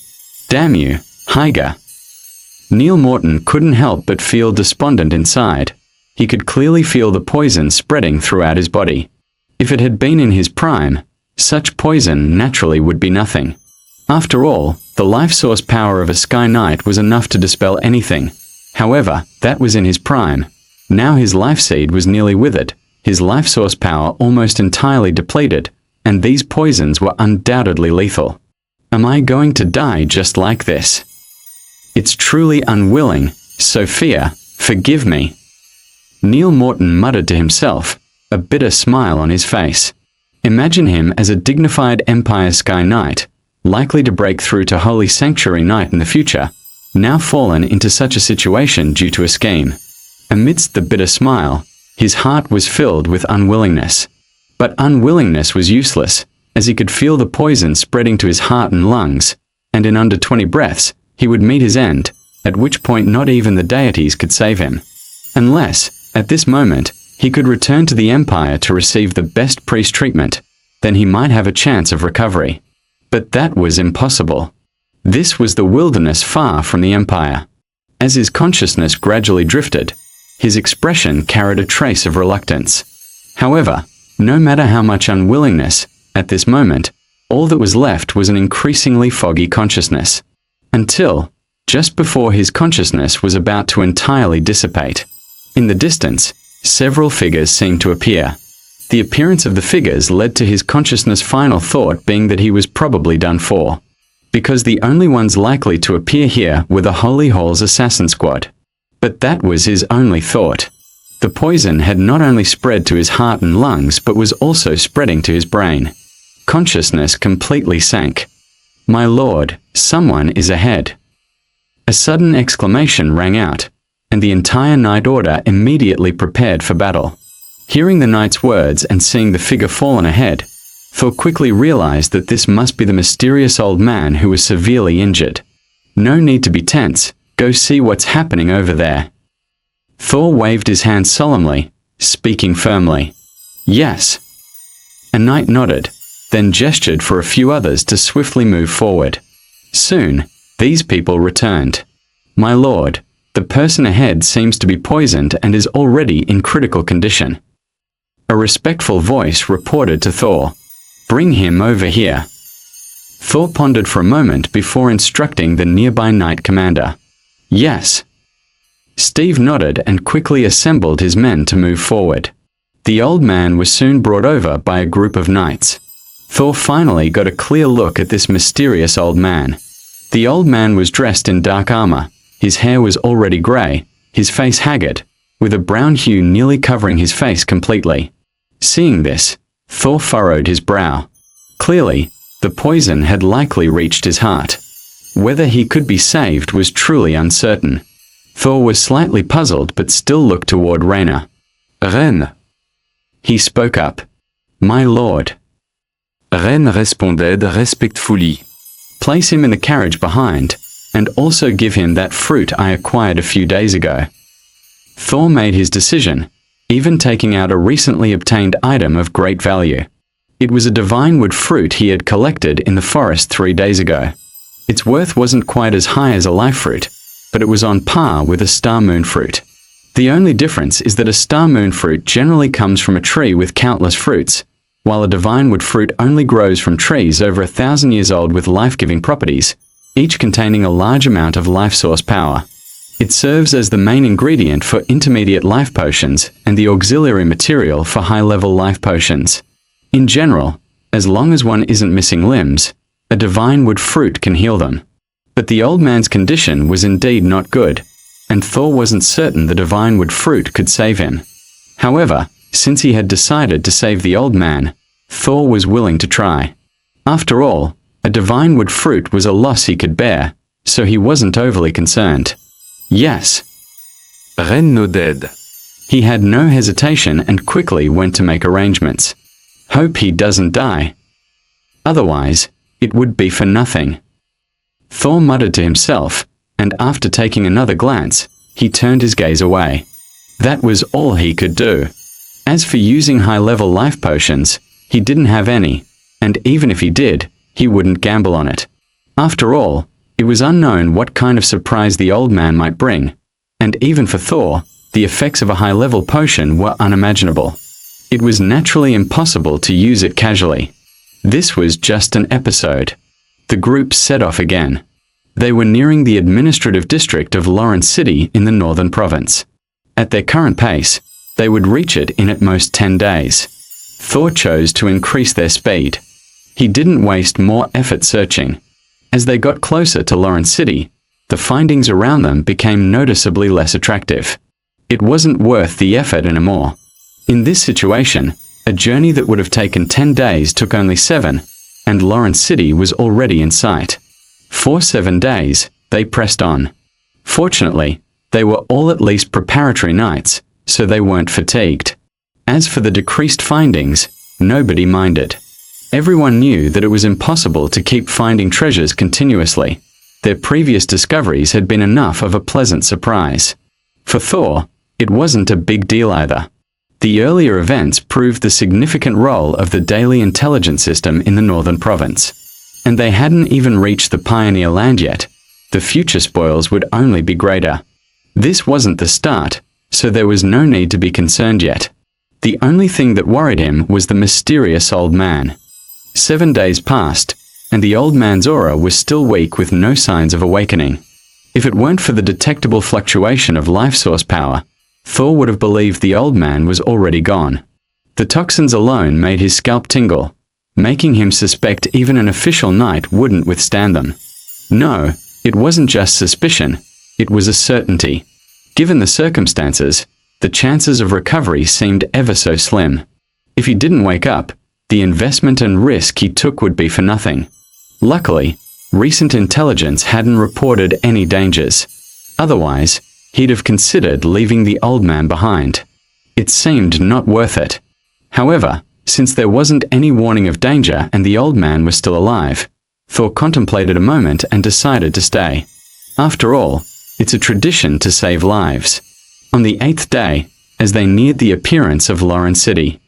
Damn you, Hyga! Neil Morton couldn't help but feel despondent inside. He could clearly feel the poison spreading throughout his body. If it had been in his prime, such poison naturally would be nothing. After all, the life source power of a Sky Knight was enough to dispel anything. However, that was in his prime. Now his life seed was nearly withered, his life source power almost entirely depleted, and these poisons were undoubtedly lethal. Am I going to die just like this? It's truly unwilling. Sophia, forgive me. Neil Morton muttered to himself, a bitter smile on his face. Imagine him as a dignified Empire Sky Knight, likely to break through to Holy Sanctuary Knight in the future, now fallen into such a situation due to a scheme. Amidst the bitter smile, his heart was filled with unwillingness. But unwillingness was useless, as he could feel the poison spreading to his heart and lungs, and in under 20 breaths, he would meet his end, at which point not even the deities could save him. Unless, at this moment, he could return to the Empire to receive the best priest treatment. then he might have a chance of recovery. But that was impossible. This was the wilderness far from the Empire. As his consciousness gradually drifted, his expression carried a trace of reluctance. However, no matter how much unwillingness, at this moment, all that was left was an increasingly foggy consciousness. Until, just before his consciousness was about to entirely dissipate, in the distance, several figures seemed to appear. The appearance of the figures led to his consciousness' final thought being that he was probably done for, because the only ones likely to appear here were the Holy Hall's assassin squad. But that was his only thought. The poison had not only spread to his heart and lungs but was also spreading to his brain. Consciousness completely sank. "My lord, someone is ahead." A sudden exclamation rang out, and the entire Night Order immediately prepared for battle. Hearing the knight's words and seeing the figure fallen ahead, Thor quickly realized that this must be the mysterious old man who was severely injured. "No need to be tense, go see what's happening over there." Thor waved his hand solemnly, speaking firmly. "Yes." A knight nodded, then gestured for a few others to swiftly move forward. Soon, these people returned. "My lord, the person ahead seems to be poisoned and is already in critical condition." A respectful voice reported to Thor, "Bring him over here." Thor pondered for a moment before instructing the nearby knight commander. "Yes." Steve nodded and quickly assembled his men to move forward. The old man was soon brought over by a group of knights. Thor finally got a clear look at this mysterious old man. The old man was dressed in dark armor, his hair was already grey, his face haggard, with a brown hue nearly covering his face completely. Seeing this, Thor furrowed his brow. Clearly, the poison had likely reached his heart. Whether he could be saved was truly uncertain. Thor was slightly puzzled but still looked toward Rayna. Reine. He spoke up. "My lord." Reine responded respectfully. "Place him in the carriage behind, and also give him that fruit I acquired a few days ago." Thor made his decision, even taking out a recently obtained item of great value. It was a divine wood fruit he had collected in the forest 3 days ago. Its worth wasn't quite as high as a life fruit, but it was on par with a star moon fruit. The only difference is that a star moon fruit generally comes from a tree with countless fruits, while a divine wood fruit only grows from trees over 1,000 years old with life-giving properties, each containing a large amount of life source power. It serves as the main ingredient for intermediate life potions and the auxiliary material for high-level life potions. In general, as long as one isn't missing limbs, a divine wood fruit can heal them. But the old man's condition was indeed not good, and Thor wasn't certain the divine wood fruit could save him. However, since he had decided to save the old man, Thor was willing to try. After all, a divine wood fruit was a loss he could bear, so he wasn't overly concerned. "Yes." Reine nodded. He had no hesitation and quickly went to make arrangements. Hope he doesn't die. Otherwise, it would be for nothing. Thor muttered to himself, and after taking another glance, he turned his gaze away. That was all he could do. As for using high-level life potions, he didn't have any, and even if he did, he wouldn't gamble on it. After all, it was unknown what kind of surprise the old man might bring, and even for Thor, the effects of a high-level potion were unimaginable. It was naturally impossible to use it casually. This was just an episode. The group set off again. They were nearing the administrative district of Lawrence City in the northern province. At their current pace, they would reach it in at most 10 days. Thor chose to increase their speed. He didn't waste more effort searching. As they got closer to Lawrence City, the findings around them became noticeably less attractive. It wasn't worth the effort anymore. In this situation, a journey that would have taken 10 days took only 7, and Lawrence City was already in sight. For 7 days, they pressed on. Fortunately, they were all at least preparatory nights, so they weren't fatigued. As for the decreased findings, nobody minded. Everyone knew that it was impossible to keep finding treasures continuously. Their previous discoveries had been enough of a pleasant surprise. For Thor, it wasn't a big deal either. The earlier events proved the significant role of the daily intelligence system in the northern province. And they hadn't even reached the pioneer land yet. The future spoils would only be greater. This wasn't the start, so there was no need to be concerned yet. The only thing that worried him was the mysterious old man. 7 days passed, and the old man's aura was still weak with no signs of awakening. If it weren't for the detectable fluctuation of life source power, Thor would have believed the old man was already gone. The toxins alone made his scalp tingle, making him suspect even an official knight wouldn't withstand them. No, it wasn't just suspicion, it was a certainty. Given the circumstances, the chances of recovery seemed ever so slim. If he didn't wake up, the investment and risk he took would be for nothing. Luckily, recent intelligence hadn't reported any dangers. Otherwise, he'd have considered leaving the old man behind. It seemed not worth it. However, since there wasn't any warning of danger and the old man was still alive, Thor contemplated a moment and decided to stay. After all, it's a tradition to save lives. On the 8th day, as they neared the appearance of Lauren City,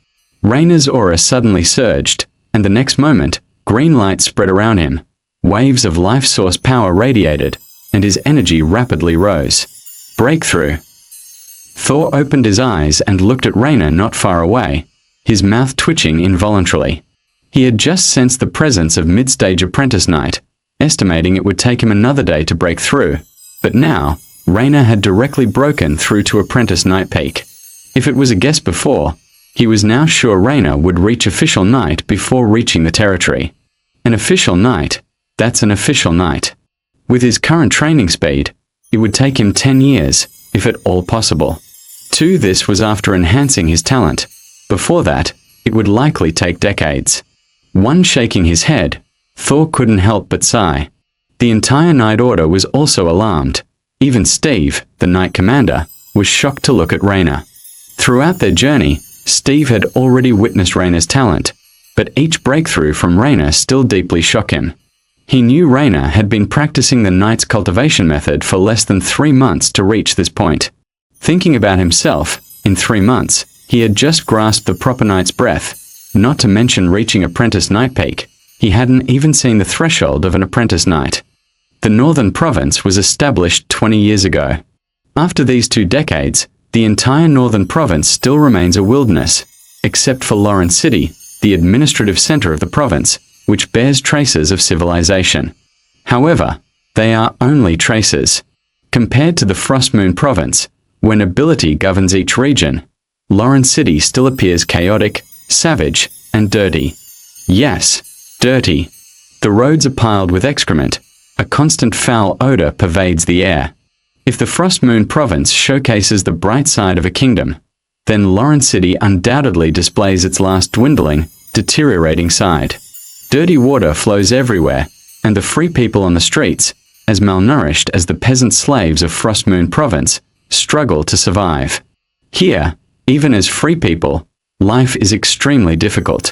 Rayna's aura suddenly surged, and the next moment, green light spread around him. Waves of life source power radiated, and his energy rapidly rose. Breakthrough. Thor opened his eyes and looked at Rayna not far away, his mouth twitching involuntarily. He had just sensed the presence of mid-stage apprentice knight, estimating it would take him another day to break through, but now, Rayna had directly broken through to apprentice knight peak. If it was a guess before, he was now sure Rayna would reach official knight before reaching the territory. An official knight, that's an official knight. With his current training speed, it would take him 10 years, if at all possible. This was after enhancing his talent. Before that, it would likely take decades. Shaking his head, Thor couldn't help but sigh. The entire Knight Order was also alarmed. Even Steve, the Knight Commander, was shocked to look at Rayna. Throughout their journey, Steve had already witnessed Rayna's talent, but each breakthrough from Rayna still deeply shocked him. He knew Rayna had been practicing the Knight's cultivation method for less than 3 months to reach this point. Thinking about himself, in 3 months, he had just grasped the proper Knight's breath, not to mention reaching Apprentice Knight peak. He hadn't even seen the threshold of an Apprentice Knight. The Northern Province was established 20 years ago. After these 2 decades, the entire Northern Province still remains a wilderness, except for Lauren City, the administrative center of the province, which bears traces of civilization. However, they are only traces. Compared to the Frostmoon Province, where nobility governs each region, Lauren City still appears chaotic, savage, and dirty. Yes, dirty. The roads are piled with excrement. A constant foul odor pervades the air. If the Frostmoon Province showcases the bright side of a kingdom, then Lauren City undoubtedly displays its last dwindling, deteriorating side. Dirty water flows everywhere, and the free people on the streets, as malnourished as the peasant slaves of Frostmoon Province, struggle to survive. Here, even as free people, life is extremely difficult.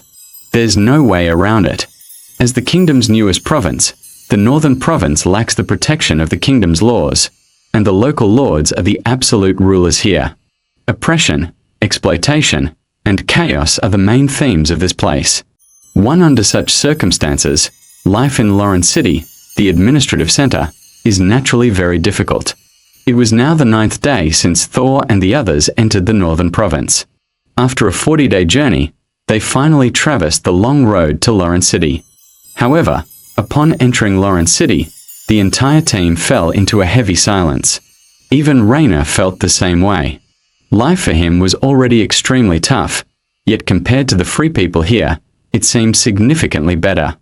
There's no way around it. As the kingdom's newest province, the Northern Province lacks the protection of the kingdom's laws, and the local lords are the absolute rulers here. Oppression, exploitation, and chaos are the main themes of this place. Under such circumstances, life in Lauren City, the administrative center, is naturally very difficult. It was now the 9th day since Thor and the others entered the Northern Province. After a 40-day journey, they finally traversed the long road to Lauren City. However, upon entering Lauren City, the entire team fell into a heavy silence. Even Rayna felt the same way. Life for him was already extremely tough, yet compared to the free people here, it seemed significantly better.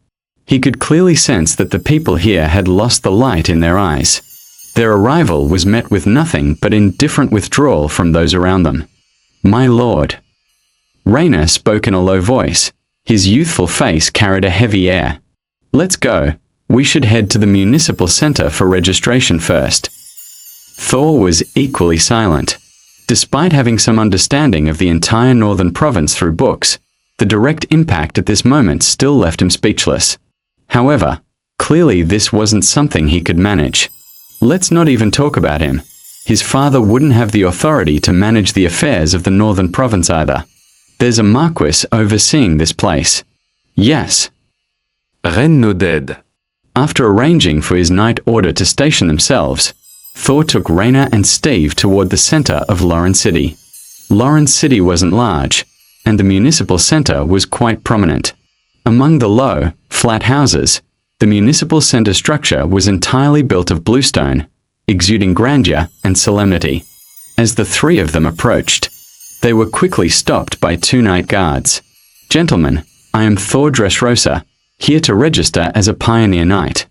He could clearly sense that the people here had lost the light in their eyes. Their arrival was met with nothing but indifferent withdrawal from those around them. "My lord." Rayna spoke in a low voice. His youthful face carried a heavy air. "Let's go. We should head to the municipal center for registration first." Thor was equally silent. Despite having some understanding of the entire Northern Province through books, the direct impact at this moment still left him speechless. However, clearly this wasn't something he could manage. Let's not even talk about him. His father wouldn't have the authority to manage the affairs of the northern province either. There's a marquis overseeing this place. Yes. Reine nodded. After arranging for his knight order to station themselves, Thor took Raina and Steve toward the center of Lauren City. Lauren City wasn't large, and the municipal center was quite prominent. Among the low, flat houses, the municipal center structure was entirely built of bluestone, exuding grandeur and solemnity. As the three of them approached, they were quickly stopped by two night guards. "Gentlemen, I am Thor Dressrosa, here to register as a pioneer knight."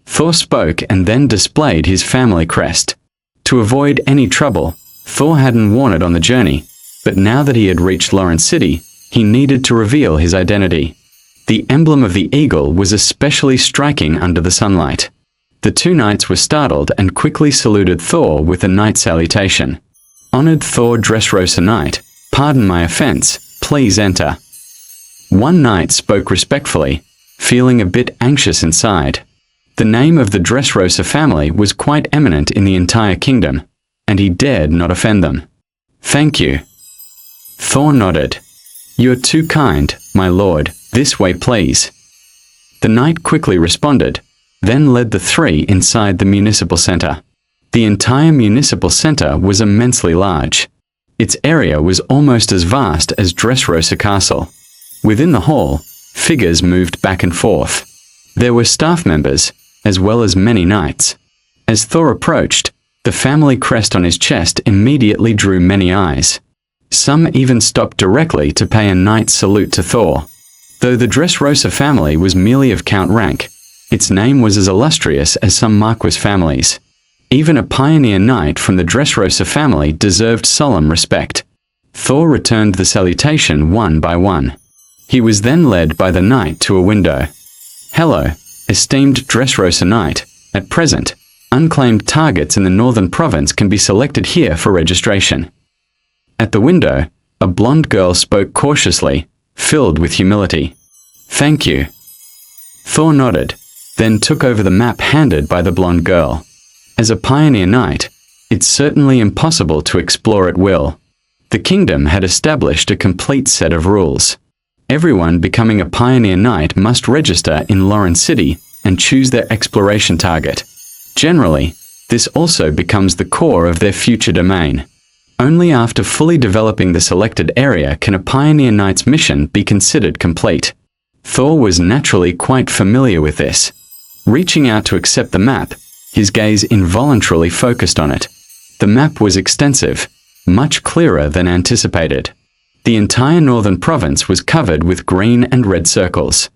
Thor spoke and then displayed his family crest. To avoid any trouble, Thor hadn't worn it on the journey, but now that he had reached Lauren City, he needed to reveal his identity. The emblem of the eagle was especially striking under the sunlight. The two knights were startled and quickly saluted Thor with a knight salutation. "Honored Thor Dressrosa Knight, pardon my offense, please enter." One knight spoke respectfully, feeling a bit anxious inside. The name of the Dressrosa family was quite eminent in the entire kingdom, and he dared not offend them. "Thank you." Thor nodded. "You're too kind, my lord, this way please." The knight quickly responded, then led the three inside the municipal center. The entire municipal center was immensely large. Its area was almost as vast as Dressrosa Castle. Within the hall, figures moved back and forth. There were staff members, as well as many knights. As Thor approached, the family crest on his chest immediately drew many eyes. Some even stopped directly to pay a knight's salute to Thor. Though the Dressrosa family was merely of count rank, its name was as illustrious as some marquis families. Even a pioneer knight from the Dressrosa family deserved solemn respect. Thor returned the salutation one by one. He was then led by the knight to a window. "Hello, esteemed Dressrosa Knight. At present, unclaimed targets in the northern province can be selected here for registration." At the window, a blonde girl spoke cautiously, filled with humility. "Thank you." Thor nodded, then took over the map handed by the blonde girl. As a pioneer knight, it's certainly impossible to explore at will. The kingdom had established a complete set of rules. Everyone becoming a pioneer knight must register in Lauren City and choose their exploration target. Generally, this also becomes the core of their future domain. Only after fully developing the selected area can a pioneer knight's mission be considered complete. Thor was naturally quite familiar with this. Reaching out to accept the map, his gaze involuntarily focused on it. The map was extensive, much clearer than anticipated. The entire northern province was covered with green and red circles.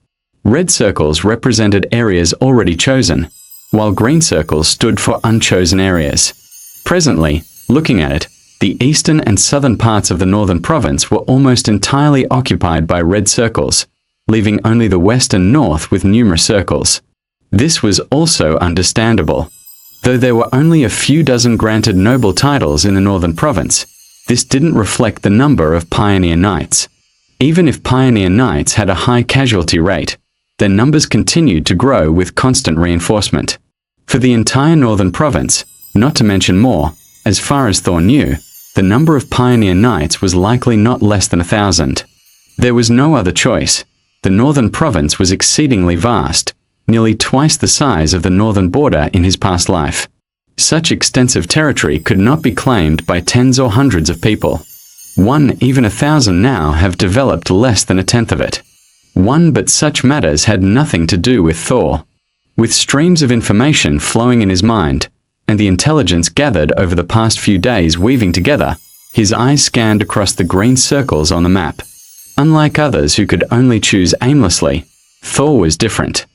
Red circles represented areas already chosen, while green circles stood for unchosen areas. Presently, looking at it, the eastern and southern parts of the northern province were almost entirely occupied by red circles, leaving only the west and north with numerous circles. This was also understandable. Though there were only a few dozen granted noble titles in the northern province, this didn't reflect the number of pioneer knights. Even if pioneer knights had a high casualty rate, their numbers continued to grow with constant reinforcement. For the entire northern province, not to mention more, as far as Thor knew, the number of pioneer knights was likely not less than 1,000. There was no other choice. The northern province was exceedingly vast, nearly twice the size of the northern border in his past life. Such extensive territory could not be claimed by tens or hundreds of people. One, even 1,000 now have developed less than a tenth of it. But such matters had nothing to do with Thor. With streams of information flowing in his mind, and the intelligence gathered over the past few days weaving together, his eyes scanned across the green circles on the map. Unlike others who could only choose aimlessly, Thor was different.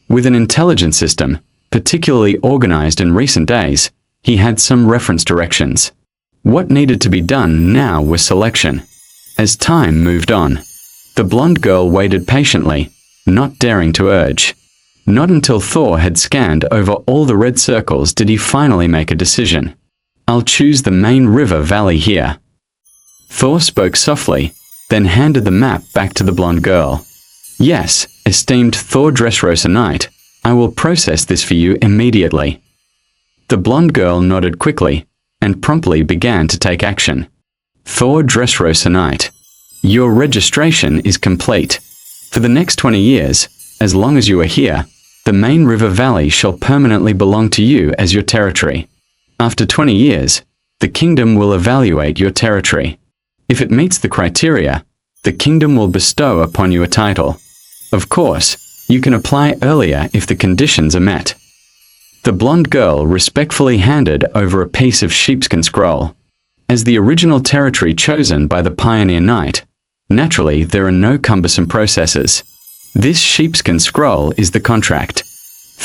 With an intelligence system, particularly organized in recent days, he had some reference directions. What needed to be done now was selection. As time moved on, the blonde girl waited patiently, not daring to urge. Not until Thor had scanned over all the red circles did he finally make a decision. "I'll choose the main river valley here." Thor spoke softly, then handed the map back to the blonde girl. "Yes, esteemed Thor Dressrosa Knight, I will process this for you immediately." The blonde girl nodded quickly, and promptly began to take action. Thor Dressrosa Knight. Your registration is complete. For the next 20 years, as long as you are here, the main river valley shall permanently belong to you as your territory. After 20 years, the kingdom will evaluate your territory. If it meets the criteria, the kingdom will bestow upon you a title. Of course, you can apply earlier if the conditions are met. The blonde girl respectfully handed over a piece of sheepskin scroll. As the original territory chosen by the Pioneer Knight, naturally there are no cumbersome processes. This sheepskin scroll is the contract.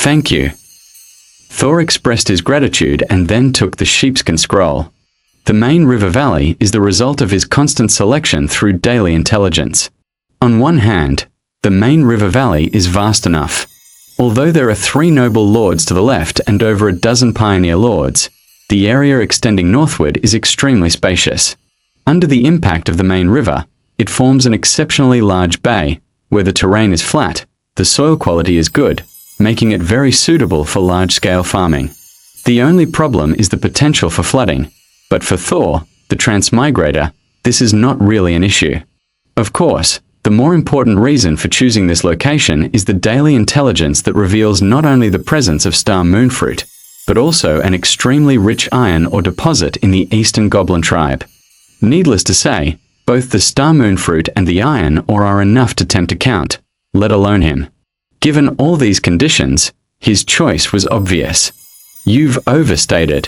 Thank you. Thor expressed his gratitude and then took the sheepskin scroll. The main river valley is the result of his constant selection through daily intelligence. On one hand, the main river valley is vast enough. Although there are 3 noble lords to the left and over a dozen pioneer lords, the area extending northward is extremely spacious. Under the impact of the main river, it forms an exceptionally large bay, where the terrain is flat, the soil quality is good, making it very suitable for large-scale farming. The only problem is the potential for flooding, but for Thor, the transmigrator, this is not really an issue. Of course, the more important reason for choosing this location is the daily intelligence that reveals not only the presence of star moonfruit, but also an extremely rich iron ore deposit in the Eastern Goblin tribe. Needless to say, both the star moonfruit and the iron ore are enough to tempt a count, let alone him. Given all these conditions, his choice was obvious. You've overstated.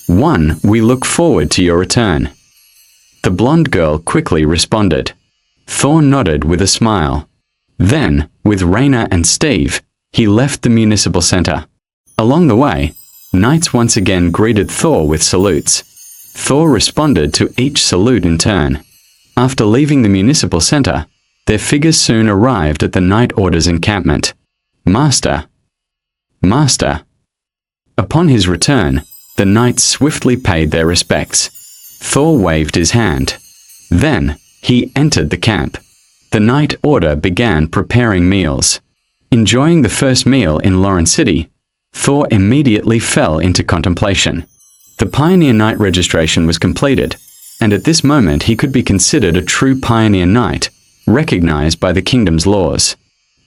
1. We look forward to your return. The blonde girl quickly responded. Thor nodded with a smile. Then, with Raina and Steve, he left the municipal center. Along the way, knights once again greeted Thor with salutes. Thor responded to each salute in turn. After leaving the municipal center, their figures soon arrived at the Knight Order's encampment. Master! Master! Upon his return, the knights swiftly paid their respects. Thor waved his hand. Then, he entered the camp. The Knight Order began preparing meals. Enjoying the first meal in Lauren City, Thor immediately fell into contemplation. The Pioneer Knight registration was completed, and at this moment he could be considered a true Pioneer Knight, recognized by the kingdom's laws.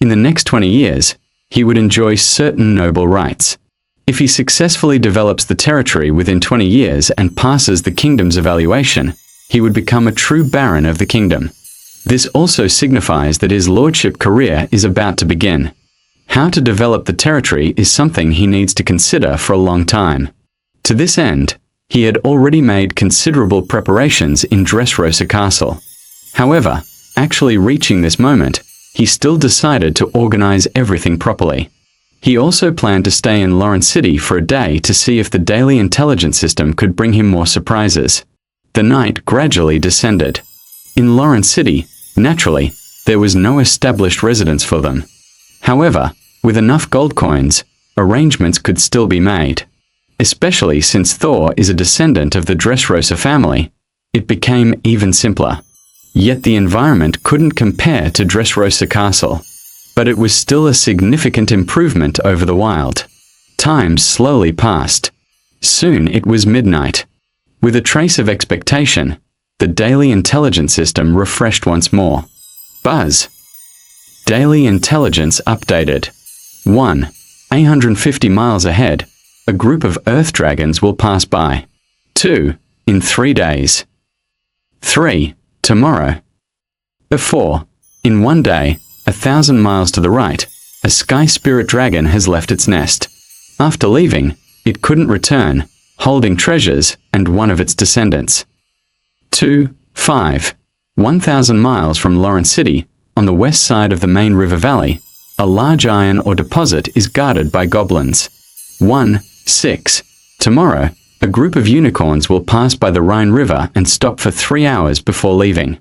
In the next 20 years, he would enjoy certain noble rights. If he successfully develops the territory within 20 years and passes the kingdom's evaluation, he would become a true baron of the kingdom. This also signifies that his lordship career is about to begin. How to develop the territory is something he needs to consider for a long time. To this end, he had already made considerable preparations in Dressrosa Castle. However, actually reaching this moment, he still decided to organize everything properly. He also planned to stay in Lauren City for a day to see if the daily intelligence system could bring him more surprises. The night gradually descended. In Lauren City, naturally, there was no established residence for them. However, with enough gold coins, arrangements could still be made. Especially since Thor is a descendant of the Dressrosa family, it became even simpler. Yet the environment couldn't compare to Dressrosa Castle, but it was still a significant improvement over the wild. Time slowly passed. Soon it was midnight. With a trace of expectation, the daily intelligence system refreshed once more. Buzz. Daily intelligence updated. 1. 850 miles ahead, a group of Earth dragons will pass by. 2. In 3 days. 3. Tomorrow. 4. In 1 day, 1,000 miles to the right, a sky spirit dragon has left its nest. After leaving, it couldn't return, holding treasures and one of its descendants. 2. 5. 1,000 miles from Lauren City, on the west side of the main river valley, a large iron ore deposit is guarded by goblins. 1. 6. Tomorrow, a group of unicorns will pass by the Rhine River and stop for 3 hours before leaving.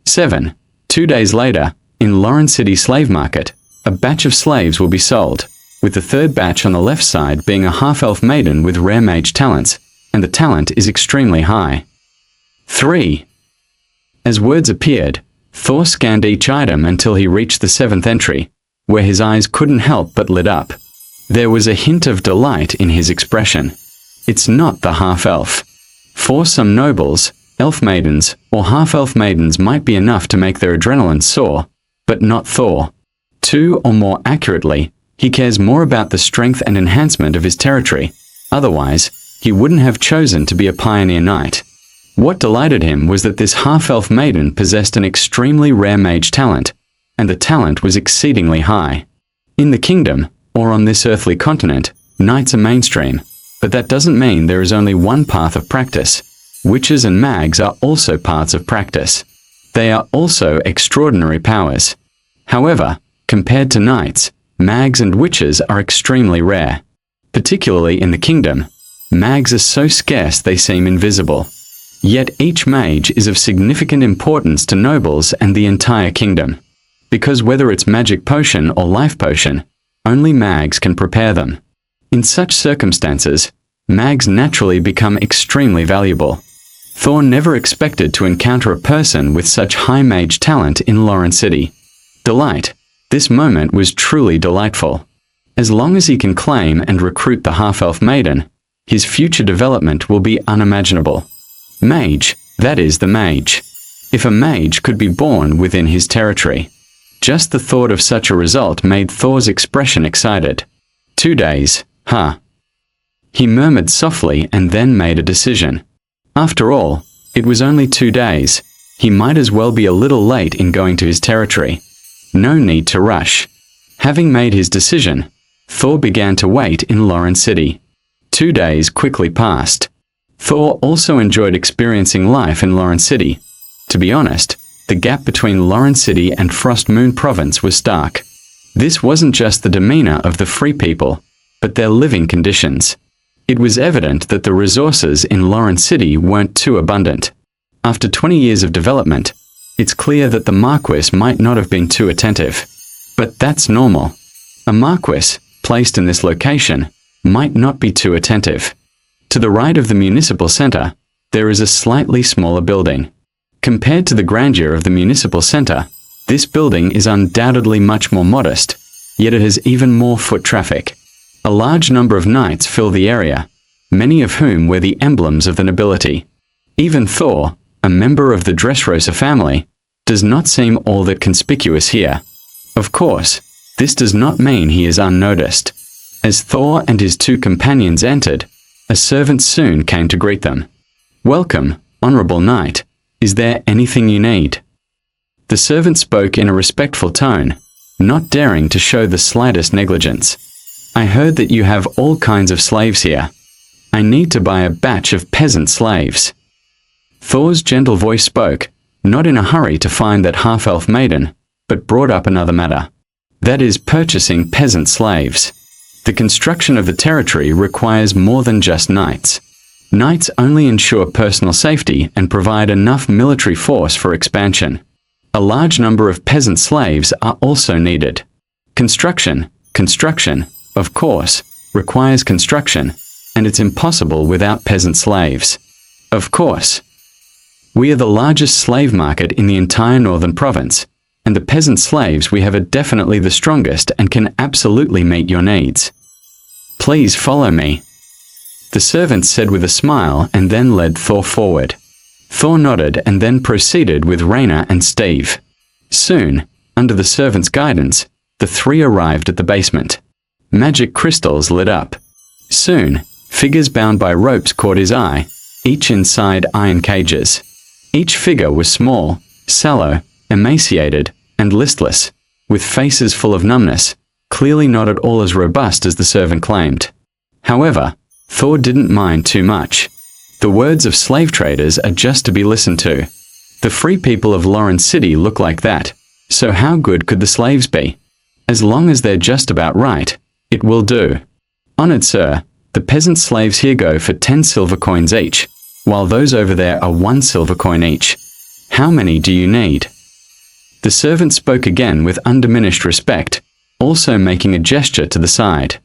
7. 2 days later, in Lauren City Slave Market, a batch of slaves will be sold, with the third batch on the left side being a half-elf maiden with rare mage talents, and the talent is extremely high. 3. As words appeared, Thor scanned each item until he reached the 7th entry, where his eyes couldn't help but lit up. There was a hint of delight in his expression. It's not the half-elf. For some nobles, elf maidens or half-elf maidens might be enough to make their adrenaline soar, but not Thor. Or more accurately, he cares more about the strength and enhancement of his territory. Otherwise, he wouldn't have chosen to be a pioneer knight. What delighted him was that this half-elf maiden possessed an extremely rare mage talent, and the talent was exceedingly high. In the kingdom, or on this earthly continent, knights are mainstream, but that doesn't mean there is only one path of practice. Witches and mags are also parts of practice. They are also extraordinary powers. However, compared to knights, mags and witches are extremely rare. Particularly in the kingdom, mags are so scarce they seem invisible. Yet each mage is of significant importance to nobles and the entire kingdom. Because whether it's magic potion or life potion, only mags can prepare them. In such circumstances, mags naturally become extremely valuable. Thor never expected to encounter a person with such high mage talent in Lauren City. Delight. This moment was truly delightful. As long as he can claim and recruit the half-elf maiden, his future development will be unimaginable. Mage, that is the mage. If a mage could be born within his territory. Just the thought of such a result made Thor's expression excited. 2 days, huh? He murmured softly and then made a decision. After all, it was only 2 days. He might as well be a little late in going to his territory. No need to rush. Having made his decision, Thor began to wait in Lauren City. 2 days quickly passed. Thor also enjoyed experiencing life in Lauren City. To be honest, the gap between Lauren City and Frost Moon Province was stark. This wasn't just the demeanor of the free people, but their living conditions. It was evident that the resources in Lauren City weren't too abundant. After 20 years of development, it's clear that the Marquis might not have been too attentive. But that's normal. A Marquis, placed in this location, might not be too attentive. To the right of the municipal center, there is a slightly smaller building. Compared to the grandeur of the municipal center, this building is undoubtedly much more modest, yet it has even more foot traffic. A large number of knights fill the area, many of whom wear the emblems of the nobility. Even Thor, a member of the Dressrosa family, does not seem all that conspicuous here. Of course, this does not mean he is unnoticed. As Thor and his 2 companions entered, a servant soon came to greet them. "Welcome, honorable knight. Is there anything you need?" The servant spoke in a respectful tone, not daring to show the slightest negligence. "I heard that you have all kinds of slaves here. I need to buy a batch of peasant slaves." Thor's gentle voice spoke, not in a hurry to find that half-elf maiden, but brought up another matter. That is purchasing peasant slaves. The construction of the territory requires more than just knights. Knights only ensure personal safety and provide enough military force for expansion. A large number of peasant slaves are also needed. Construction, of course, requires construction, and it's impossible without peasant slaves. Of course. We are the largest slave market in the entire northern province, and the peasant slaves we have are definitely the strongest and can absolutely meet your needs. Please follow me. The servant said with a smile and then led Thor forward. Thor nodded and then proceeded with Raina and Steve. Soon, under the servant's guidance, the 3 arrived at the basement. Magic crystals lit up. Soon, figures bound by ropes caught his eye, each inside iron cages. Each figure was small, sallow, emaciated, and listless, with faces full of numbness, clearly not at all as robust as the servant claimed. However, Thor didn't mind too much. The words of slave traders are just to be listened to. The free people of Lauren City look like that, so how good could the slaves be? As long as they're just about right, it will do. Honored sir, the peasant slaves here go for 10 silver coins each, while those over there are 1 silver coin each. How many do you need? The servant spoke again with undiminished respect, also making a gesture to the side.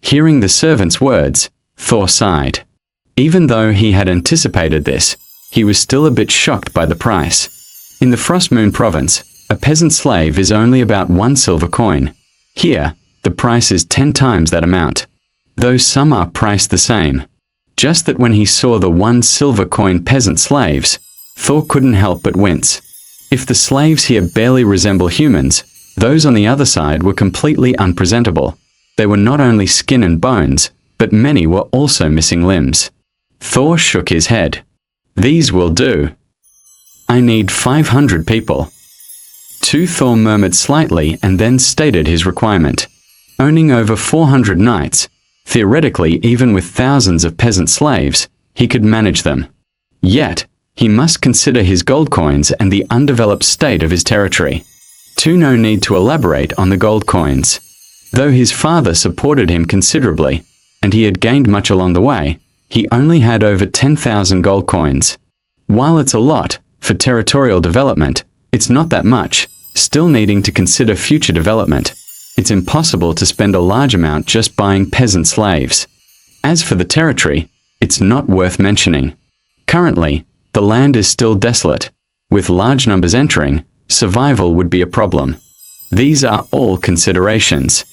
Hearing the servant's words, Thor sighed. Even though he had anticipated this, he was still a bit shocked by the price. In the Frostmoon province, a peasant slave is only about 1 silver coin. Here, the price is 10 times that amount. Though some are priced the same. Just that when he saw the 1 silver coin peasant slaves, Thor couldn't help but wince. If the slaves here barely resemble humans, those on the other side were completely unpresentable. They were not only skin and bones, but many were also missing limbs. Thor shook his head. These will do. I need 500 people. Thor murmured slightly and then stated his requirement. Owning over 400 knights, theoretically even with thousands of peasant slaves, he could manage them. Yet, he must consider his gold coins and the undeveloped state of his territory. No need to elaborate on the gold coins. Though his father supported him considerably, and he had gained much along the way, he only had over 10,000 gold coins. While it's a lot, for territorial development, it's not that much, still needing to consider future development. It's impossible to spend a large amount just buying peasant slaves. As for the territory, it's not worth mentioning. Currently, the land is still desolate. With large numbers entering, survival would be a problem. These are all considerations.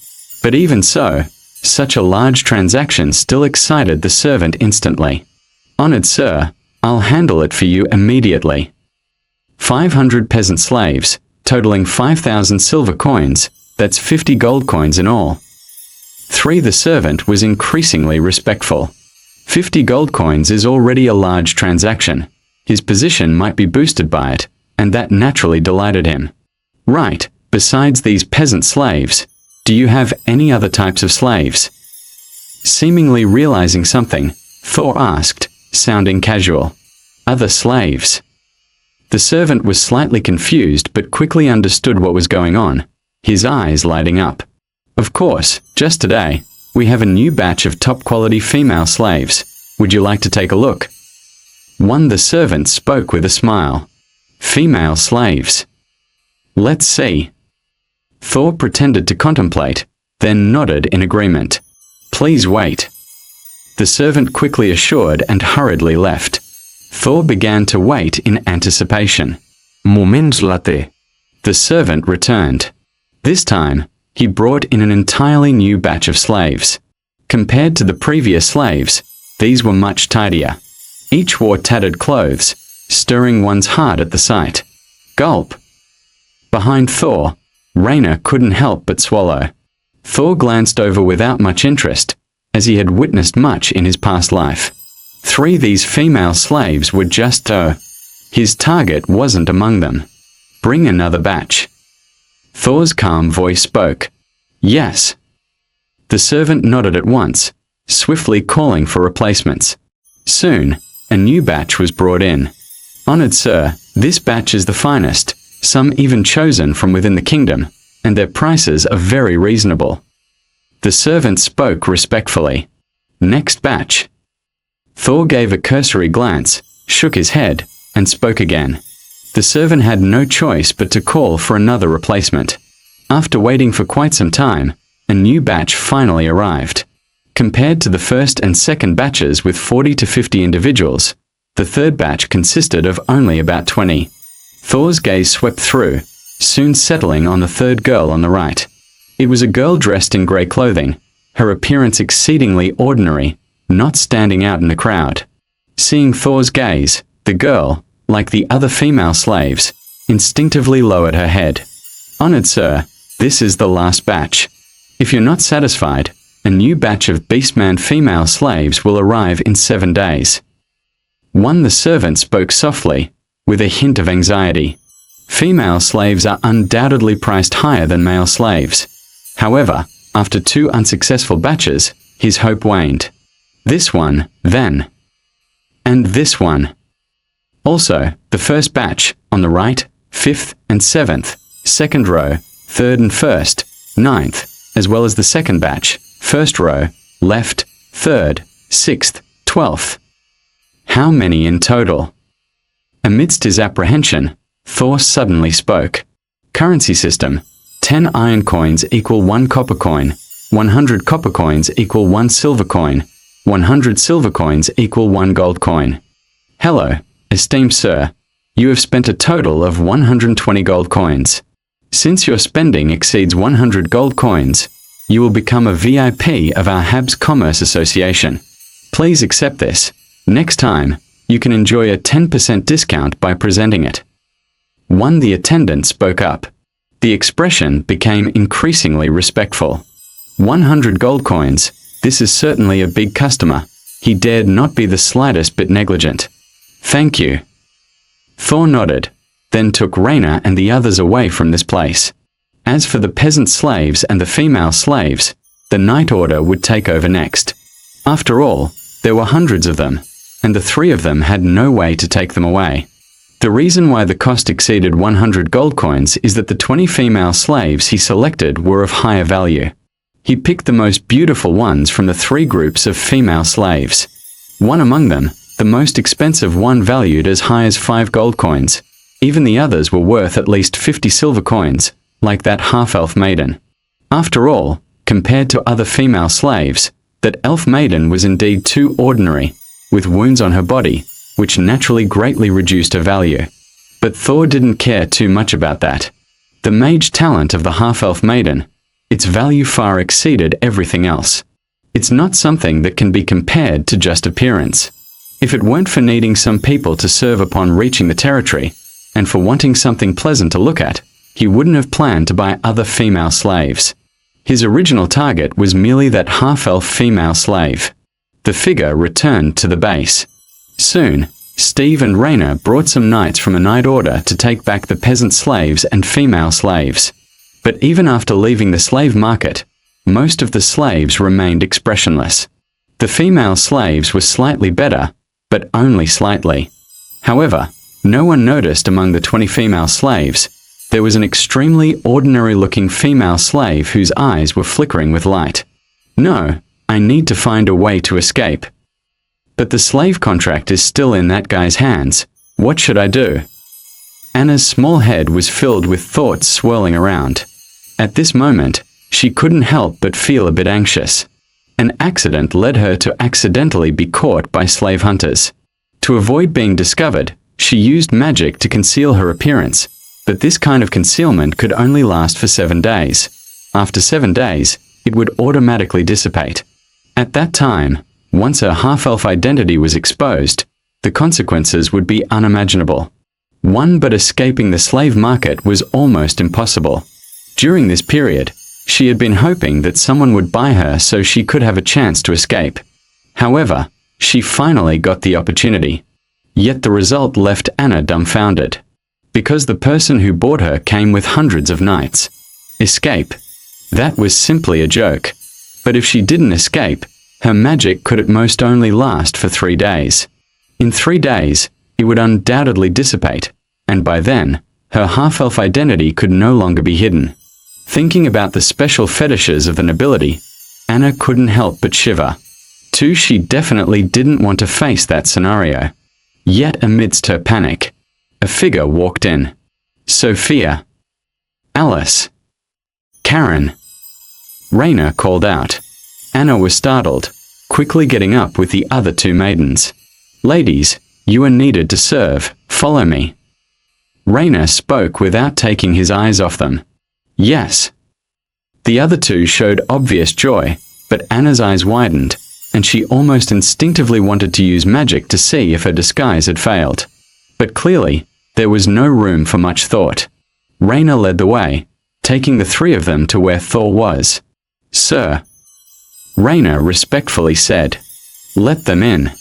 But even so, such a large transaction still excited the servant instantly. Honored sir, I'll handle it for you immediately. 500 peasant slaves, totaling 5,000 silver coins, that's 50 gold coins in all. 3. The servant was increasingly respectful. 50 gold coins is already a large transaction. His position might be boosted by it, and that naturally delighted him. Right, besides these peasant slaves, do you have any other types of slaves? Seemingly realizing something, Thor asked, sounding casual. Other slaves? The servant was slightly confused but quickly understood what was going on, his eyes lighting up. Of course, just today, we have a new batch of top-quality female slaves. Would you like to take a look? The servant spoke with a smile. Female slaves. Let's see. Thor pretended to contemplate, then nodded in agreement. Please wait. The servant quickly assured and hurriedly left. Thor began to wait in anticipation. Moments later. The servant returned. This time, he brought in an entirely new batch of slaves. Compared to the previous slaves, these were much tidier. Each wore tattered clothes, stirring one's heart at the sight. Gulp. Behind Thor, Raina couldn't help but swallow. Thor glanced over without much interest, as he had witnessed much in his past life. 3 these female slaves were just his target wasn't among them. Bring another batch. Thor's calm voice spoke. Yes. The servant nodded at once, swiftly calling for replacements. Soon, a new batch was brought in. Honored sir, this batch is the finest, some even chosen from within the kingdom, and their prices are very reasonable. The servant spoke respectfully. Next batch. Thor gave a cursory glance, shook his head, and spoke again. The servant had no choice but to call for another replacement. After waiting for quite some time, a new batch finally arrived. Compared to the first and second batches with 40 to 50 individuals, the third batch consisted of only about 20. Thor's gaze swept through, soon settling on the third girl on the right. It was a girl dressed in grey clothing, her appearance exceedingly ordinary, not standing out in the crowd. Seeing Thor's gaze, the girl, like the other female slaves, instinctively lowered her head. Honored sir, this is the last batch. If you're not satisfied, a new batch of Beastman female slaves will arrive in 7 days. The servant spoke softly, with a hint of anxiety. Female slaves are undoubtedly priced higher than male slaves. However, after 2 unsuccessful batches, his hope waned. This one, then. And this one. Also, the first batch, on the right, 5th and 7th, second row, 3rd and 1st, 9th, as well as the second batch, first row, left, 3rd, 6th, 12th. How many in total? Amidst his apprehension, Thor suddenly spoke. Currency system. 10 iron coins equal 1 copper coin, 100 copper coins equal 1 silver coin, 100 silver coins equal 1 gold coin. Hello, esteemed sir. You have spent a total of 120 gold coins. Since your spending exceeds 100 gold coins, you will become a VIP of our Habs Commerce Association. Please accept this. Next time, you can enjoy a 10% discount by presenting it." One the attendant spoke up. The expression became increasingly respectful. 100 gold coins, this is certainly a big customer. He dared not be the slightest bit negligent. "Thank you." Thor nodded, then took Raina and the others away from this place. As for the peasant slaves and the female slaves, the Night Order would take over next. After all, there were hundreds of them, and the three of them had no way to take them away. The reason why the cost exceeded 100 gold coins is that the 20 female slaves he selected were of higher value. He picked the most beautiful ones from the three groups of female slaves. One among them, the most expensive one, valued as high as 5 gold coins. Even the others were worth at least 50 silver coins, like that half-elf maiden. After all, compared to other female slaves, that elf maiden was indeed too ordinary, with wounds on her body, which naturally greatly reduced her value. But Thor didn't care too much about that. The mage talent of the half-elf maiden, its value far exceeded everything else. It's not something that can be compared to just appearance. If it weren't for needing some people to serve upon reaching the territory, and for wanting something pleasant to look at, he wouldn't have planned to buy other female slaves. His original target was merely that half-elf female slave. The figure returned to the base. Soon, Steve and Raina brought some knights from a Night Order to take back the peasant slaves and female slaves. But even after leaving the slave market, most of the slaves remained expressionless. The female slaves were slightly better, but only slightly. However, no one noticed among the 20 female slaves, there was an extremely ordinary-looking female slave whose eyes were flickering with light. "No, I need to find a way to escape. But the slave contract is still in that guy's hands. What should I do?" Anna's small head was filled with thoughts swirling around. At this moment, she couldn't help but feel a bit anxious. An accident led her to accidentally be caught by slave hunters. To avoid being discovered, she used magic to conceal her appearance, but this kind of concealment could only last for 7 days. After 7 days, it would automatically dissipate. At that time, once her half-elf identity was exposed, the consequences would be unimaginable. One but escaping the slave market was almost impossible. During this period, she had been hoping that someone would buy her so she could have a chance to escape. However, she finally got the opportunity. Yet the result left Anna dumbfounded. Because the person who bought her came with hundreds of knights. Escape. That was simply a joke. But if she didn't escape, her magic could at most only last for 3 days. In 3 days, it would undoubtedly dissipate, and by then, her half-elf identity could no longer be hidden. Thinking about the special fetishes of the nobility, Anna couldn't help but shiver. Too, she definitely didn't want to face that scenario. Yet amidst her panic, a figure walked in. Sophia. Alice. Karen. Raina called out. Anna was startled, quickly getting up with the other 2 maidens. "Ladies, you are needed to serve. Follow me." Raina spoke without taking his eyes off them. "Yes." The other 2 showed obvious joy, but Anna's eyes widened, and she almost instinctively wanted to use magic to see if her disguise had failed. But clearly, there was no room for much thought. Raina led the way, taking the 3 of them to where Thor was. "Sir." Raina respectfully said, "Let them in."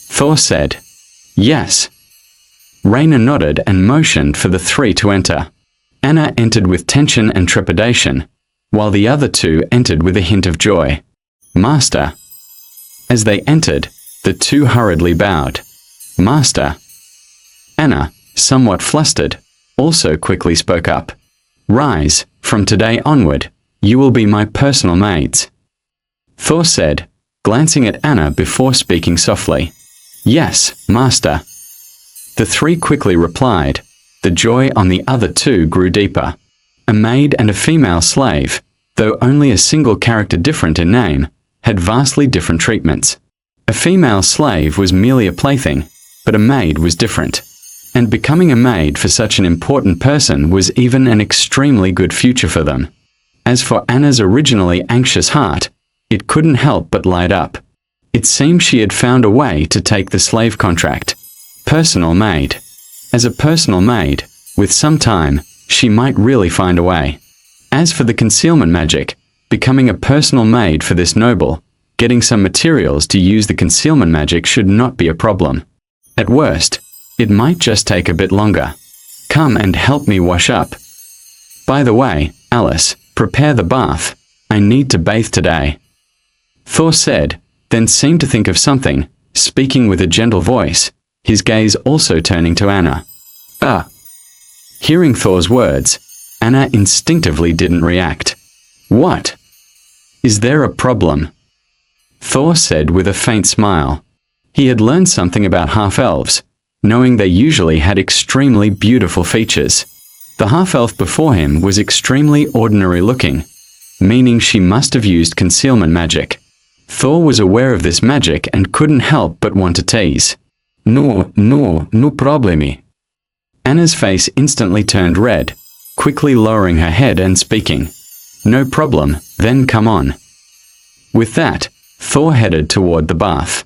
Thor said, "Yes." Raina nodded and motioned for the 3 to enter. Anna entered with tension and trepidation, while the other 2 entered with a hint of joy. "Master." As they entered, the 2 hurriedly bowed. "Master." Anna, somewhat flustered, also quickly spoke up. "Rise, from today onward, you will be my personal maids." Thor said, glancing at Anna before speaking softly. "Yes, master." The 3 quickly replied. The joy on the other 2 grew deeper. A maid and a female slave, though only a single character different in name, had vastly different treatments. A female slave was merely a plaything, but a maid was different. And becoming a maid for such an important person was even an extremely good future for them. As for Anna's originally anxious heart, it couldn't help but light up. It seemed she had found a way to take the slave contract. Personal maid. As a personal maid, with some time, she might really find a way. As for the concealment magic, becoming a personal maid for this noble, getting some materials to use the concealment magic should not be a problem. At worst, it might just take a bit longer. Come and help me wash up. By the way, Alice, prepare the bath. I need to bathe today. Thor said, then seemed to think of something, speaking with a gentle voice, his gaze also turning to Anna. Hearing Thor's words, Anna instinctively didn't react. What? Is there a problem? Thor said with a faint smile. He had learned something about half-elves, knowing they usually had extremely beautiful features. The half-elf before him was extremely ordinary-looking, meaning she must have used concealment magic. Thor was aware of this magic and couldn't help but want to tease. No problemi. Anna's face instantly turned red, quickly lowering her head and speaking. No problem, then come on. With that, Thor headed toward the bath.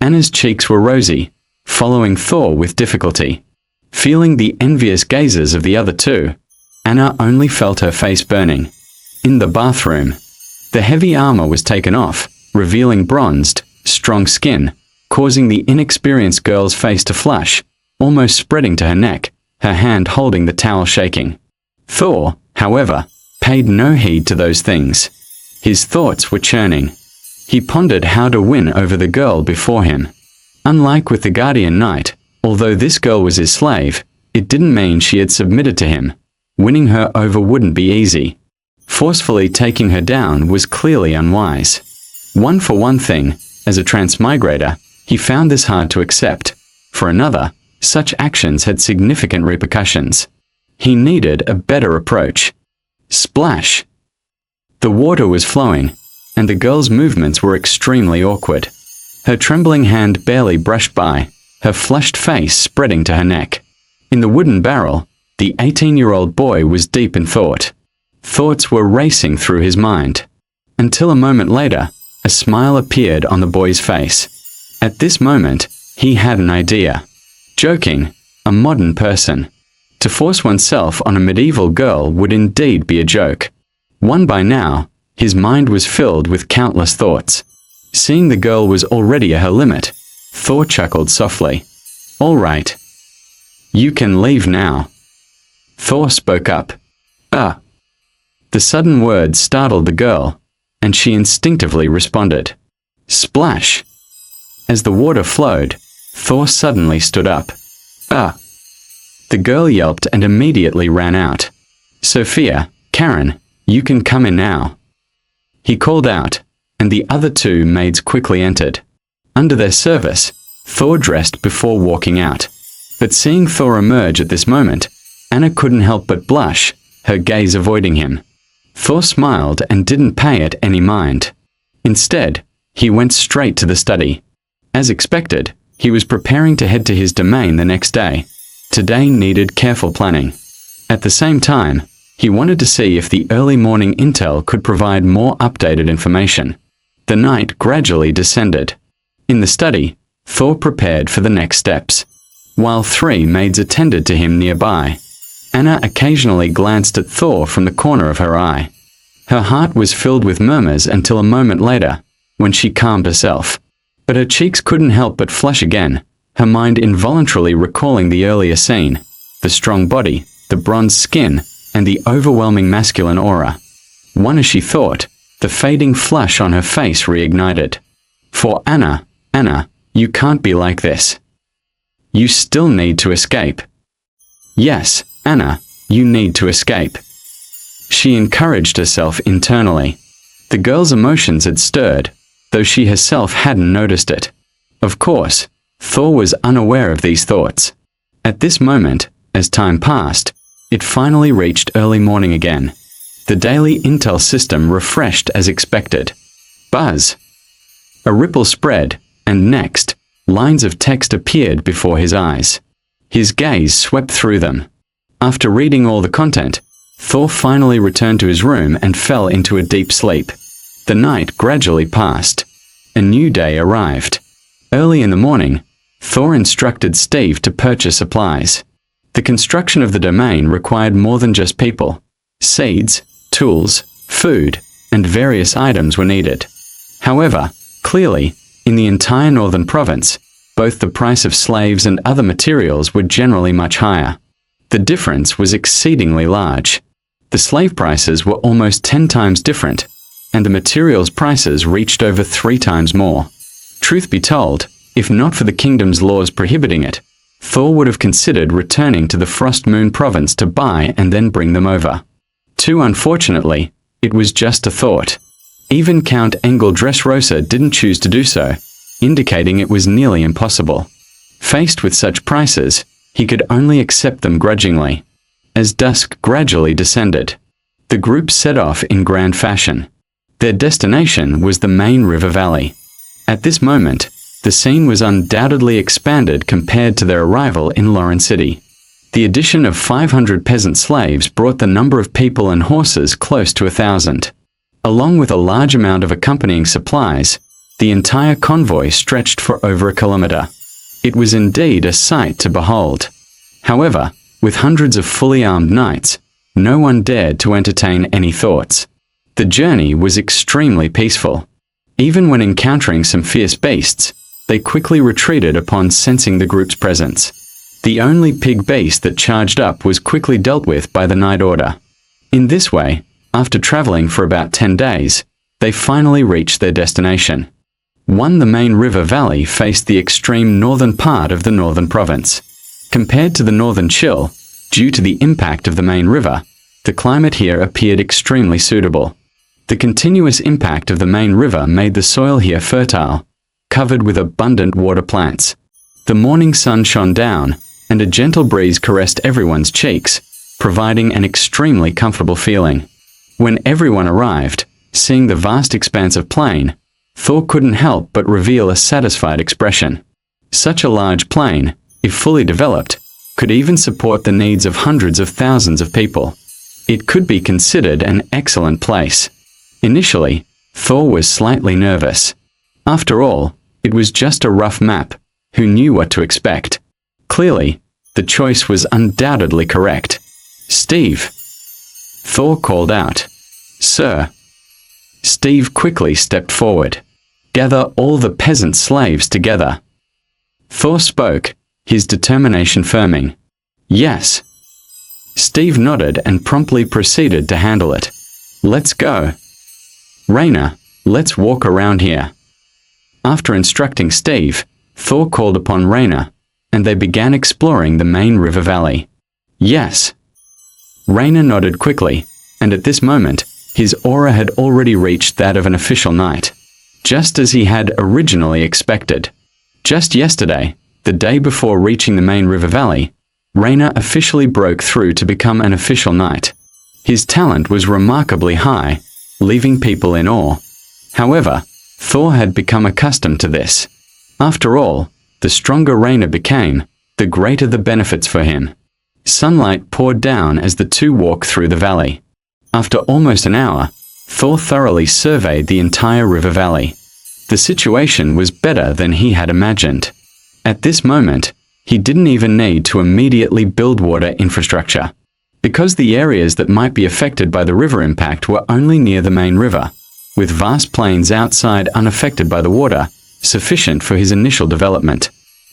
Anna's cheeks were rosy, following Thor with difficulty. Feeling the envious gazes of the other two, Anna only felt her face burning. In the bathroom, the heavy armor was taken off, revealing bronzed, strong skin, causing the inexperienced girl's face to flush, almost spreading to her neck, her hand holding the towel shaking. Thor, however, paid no heed to those things. His thoughts were churning. He pondered how to win over the girl before him. Unlike with the Guardian Knight, although this girl was his slave, it didn't mean she had submitted to him. Winning her over wouldn't be easy. Forcefully taking her down was clearly unwise. For one thing, as a transmigrator, he found this hard to accept. For another, such actions had significant repercussions. He needed a better approach. Splash! The water was flowing, and the girl's movements were extremely awkward. Her trembling hand barely brushed by, her flushed face spreading to her neck. In the wooden barrel, the 18-year-old boy was deep in thought. Thoughts were racing through his mind. Until a moment later, a smile appeared on the boy's face. At this moment, he had an idea. Joking, a modern person. To force oneself on a medieval girl would indeed be a joke. Won by now, his mind was filled with countless thoughts. Seeing the girl was already at her limit, Thor chuckled softly. All right. You can leave now. Thor spoke up. The sudden words startled the girl, and she instinctively responded. Splash! As the water flowed, Thor suddenly stood up. The girl yelped and immediately ran out. Sophia, Karen, you can come in now. He called out, and the other two maids quickly entered. Under their service, Thor dressed before walking out. But seeing Thor emerge at this moment, Anna couldn't help but blush, her gaze avoiding him. Thor smiled and didn't pay it any mind. Instead, he went straight to the study. As expected, he was preparing to head to his domain the next day. Today needed careful planning. At the same time, he wanted to see if the early morning intel could provide more updated information. The night gradually descended. In the study, Thor prepared for the next steps. While 3 maids attended to him nearby, Anna occasionally glanced at Thor from the corner of her eye. Her heart was filled with murmurs until a moment later, when she calmed herself. But her cheeks couldn't help but flush again, her mind involuntarily recalling the earlier scene, the strong body, the bronzed skin, and the overwhelming masculine aura. As she thought, the fading flush on her face reignited. For Anna, you can't be like this. You still need to escape. Yes, Anna, you need to escape. She encouraged herself internally. The girl's emotions had stirred, though she herself hadn't noticed it. Of course, Thor was unaware of these thoughts. At this moment, as time passed, it finally reached early morning again. The daily intel system refreshed as expected. Buzz! A ripple spread, and next, lines of text appeared before his eyes. His gaze swept through them. After reading all the content, Thor finally returned to his room and fell into a deep sleep. The night gradually passed. a new day arrived. Early in the morning, Thor instructed Steve to purchase supplies. The construction of the domain required more than just people. Seeds, tools, food, and various items were needed. However, clearly, in the entire northern province, both the price of slaves and other materials were generally much higher. The difference was exceedingly large. The slave prices were almost 10 times different, and the materials prices reached over 3 times more. Truth be told, if not for the kingdom's laws prohibiting it, Thor would have considered returning to the Frost Moon province to buy and then bring them over. Too unfortunately, it was just a thought. Even Count Engel Dressrosa didn't choose to do so, indicating it was nearly impossible. Faced with such prices, he could only accept them grudgingly. As dusk gradually descended, the group set off in grand fashion. Their destination was the main river valley. At this moment, the scene was undoubtedly expanded compared to their arrival in Lauren City. The addition of 500 peasant slaves brought the number of people and horses close to 1,000. Along with a large amount of accompanying supplies, the entire convoy stretched for over a kilometer. It was indeed a sight to behold. However, with hundreds of fully armed knights, no one dared to entertain any thoughts. The journey was extremely peaceful. Even when encountering some fierce beasts, they quickly retreated upon sensing the group's presence. The only pig beast that charged up was quickly dealt with by the Night Order. In this way, after traveling for about 10 days, they finally reached their destination. The main river valley faced the extreme northern part of the northern province. Compared to the northern chill, due to the impact of the main river, the climate here appeared extremely suitable. The continuous impact of the main river made the soil here fertile, covered with abundant water plants. The morning sun shone down, and a gentle breeze caressed everyone's cheeks, providing an extremely comfortable feeling. When everyone arrived, seeing the vast expanse of plain, Thor couldn't help but reveal a satisfied expression. Such a large plain, if fully developed, could even support the needs of hundreds of thousands of people. It could be considered an excellent place. Initially, Thor was slightly nervous. After all, it was just a rough map. Who knew what to expect? Clearly, the choice was undoubtedly correct. "Steve!" Thor called out. "Sir!" Steve quickly stepped forward. "Gather all the peasant slaves together." Thor spoke, his determination firming. "Yes." Steve nodded and promptly proceeded to handle it. "Let's go. Raina, let's walk around here." After instructing Steve, Thor called upon Raina, and they began exploring the main river valley. "Yes." Raina nodded quickly, and at this moment, his aura had already reached that of an official knight, just as he had originally expected. Just yesterday, the day before reaching the main river valley, Raina officially broke through to become an official knight. His talent was remarkably high, leaving people in awe. However, Thor had become accustomed to this. After all, the stronger Raina became, the greater the benefits for him. Sunlight poured down as the two walked through the valley. After almost an hour, Thor thoroughly surveyed the entire river valley. The situation was better than he had imagined. At this moment, he didn't even need to immediately build water infrastructure, because the areas that might be affected by the river impact were only near the main river, with vast plains outside unaffected by the water, sufficient for his initial development.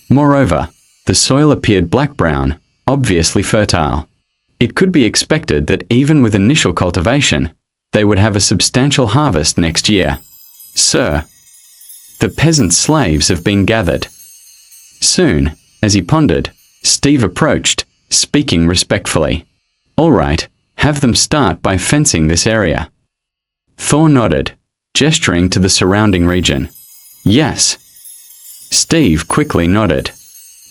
Moreover, the soil appeared black-brown, obviously fertile. It could be expected that even with initial cultivation, they would have a substantial harvest next year. "Sir, the peasant slaves have been gathered." Soon, as he pondered, Steve approached, speaking respectfully. "All right, have them start by fencing this area." Thor nodded, gesturing to the surrounding region. "Yes." Steve quickly nodded.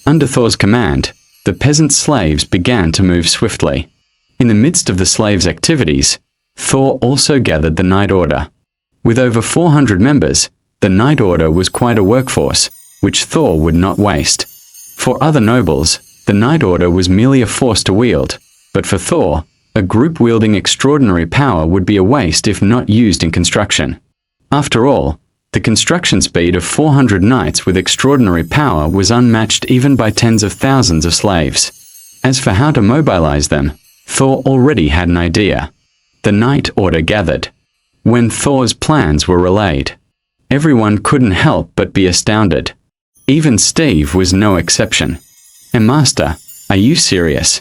Under Thor's command, the peasant slaves began to move swiftly. In the midst of the slaves' activities, Thor also gathered the Night Order. With over 400 members, the Night Order was quite a workforce, which Thor would not waste. For other nobles, the Night Order was merely a force to wield, but for Thor, a group wielding extraordinary power would be a waste if not used in construction. After all, The construction speed of 400 knights with extraordinary power was unmatched even by tens of thousands of slaves. As for how to mobilize them, Thor already had an idea. The Knight Order gathered. When Thor's plans were relayed, everyone couldn't help but be astounded. Even Steve was no exception. Master, are you serious?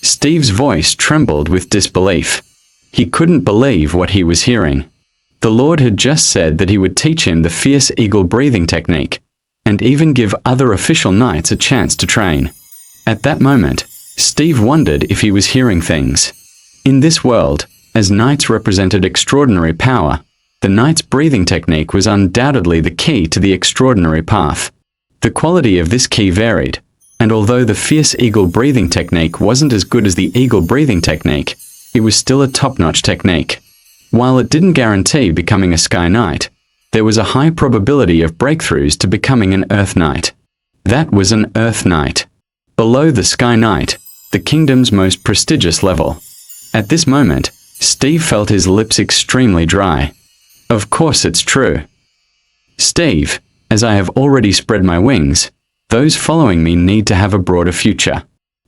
Steve's voice trembled with disbelief. He couldn't believe what he was hearing. The Lord had just said that he would teach him the fierce eagle breathing technique, and even give other official knights a chance to train. At that moment, Steve wondered if he was hearing things. In this world, as knights represented extraordinary power, the knight's breathing technique was undoubtedly the key to the extraordinary path. The quality of this key varied, and although the fierce eagle breathing technique wasn't as good as the eagle breathing technique, it was still a top-notch technique. While it didn't guarantee becoming a Sky Knight, there was a high probability of breakthroughs to becoming an Earth Knight. That was an Earth Knight. Below the Sky Knight, the kingdom's most prestigious level. At this moment, Steve felt his lips extremely dry. Of course it's true. Steve, as I have already spread my wings, those following me need to have a broader future.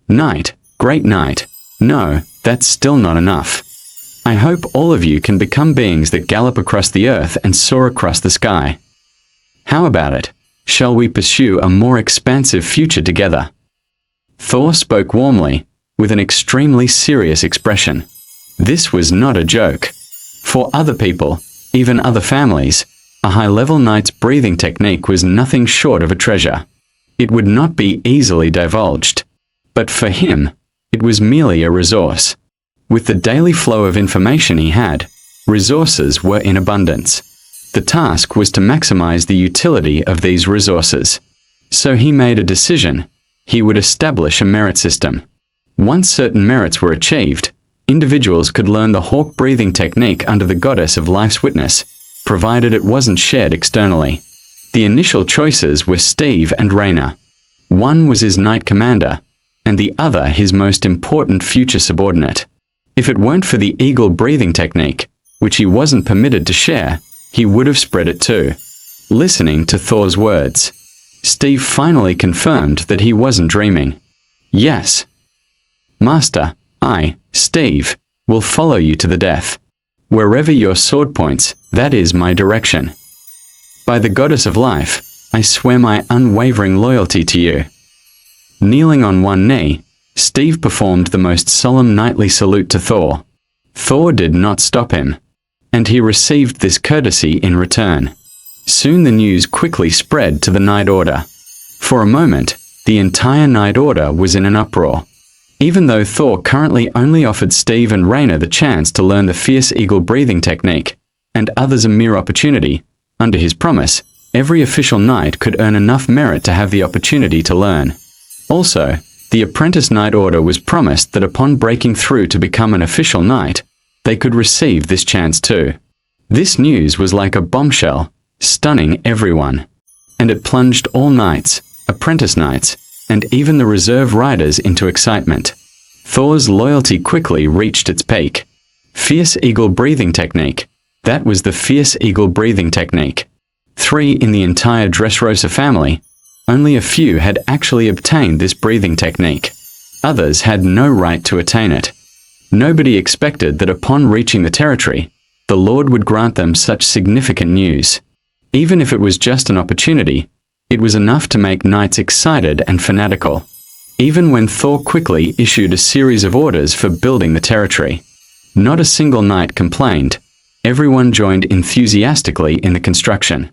Knight, great knight. No, that's still not enough. I hope all of you can become beings that gallop across the earth and soar across the sky. How about it? Shall we pursue a more expansive future together? Thor spoke warmly, with an extremely serious expression. This was not a joke. For other people, even other families, a high-level knight's breathing technique was nothing short of a treasure. It would not be easily divulged. But for him, it was merely a resource. With the daily flow of information he had, resources were in abundance. The task was to maximize the utility of these resources. So he made a decision. He would establish a merit system. Once certain merits were achieved, individuals could learn the hawk breathing technique under the goddess of life's witness, provided it wasn't shared externally. The initial choices were Steve and Raina. One was his knight commander, and the other his most important future subordinate. If it weren't for the eagle breathing technique, which he wasn't permitted to share, he would have spread it too. Listening to Thor's words, Steve finally confirmed that he wasn't dreaming. Yes. Master, I, Steve, will follow you to the death. Wherever your sword points, that is my direction. By the goddess of life, I swear my unwavering loyalty to you. Kneeling on one knee, Steve performed the most solemn knightly salute to Thor. Thor did not stop him, and he received this courtesy in return. Soon the news quickly spread to the Knight Order. For a moment, the entire Knight Order was in an uproar. Even though Thor currently only offered Steve and Raina the chance to learn the fierce eagle breathing technique, and others a mere opportunity, under his promise, every official knight could earn enough merit to have the opportunity to learn. Also, the apprentice Knight Order was promised that upon breaking through to become an official knight, they could receive this chance too. This news was like a bombshell, stunning everyone. And it plunged all knights, apprentice knights, and even the reserve riders into excitement. Thor's loyalty quickly reached its peak. Fierce eagle breathing technique. That was the fierce eagle breathing technique. 3 in the entire Dressrosa family. Only a few had actually obtained this breathing technique. Others had no right to attain it. Nobody expected that upon reaching the territory, the Lord would grant them such significant news. Even if it was just an opportunity, it was enough to make knights excited and fanatical. Even when Thor quickly issued a series of orders for building the territory, not a single knight complained. Everyone joined enthusiastically in the construction.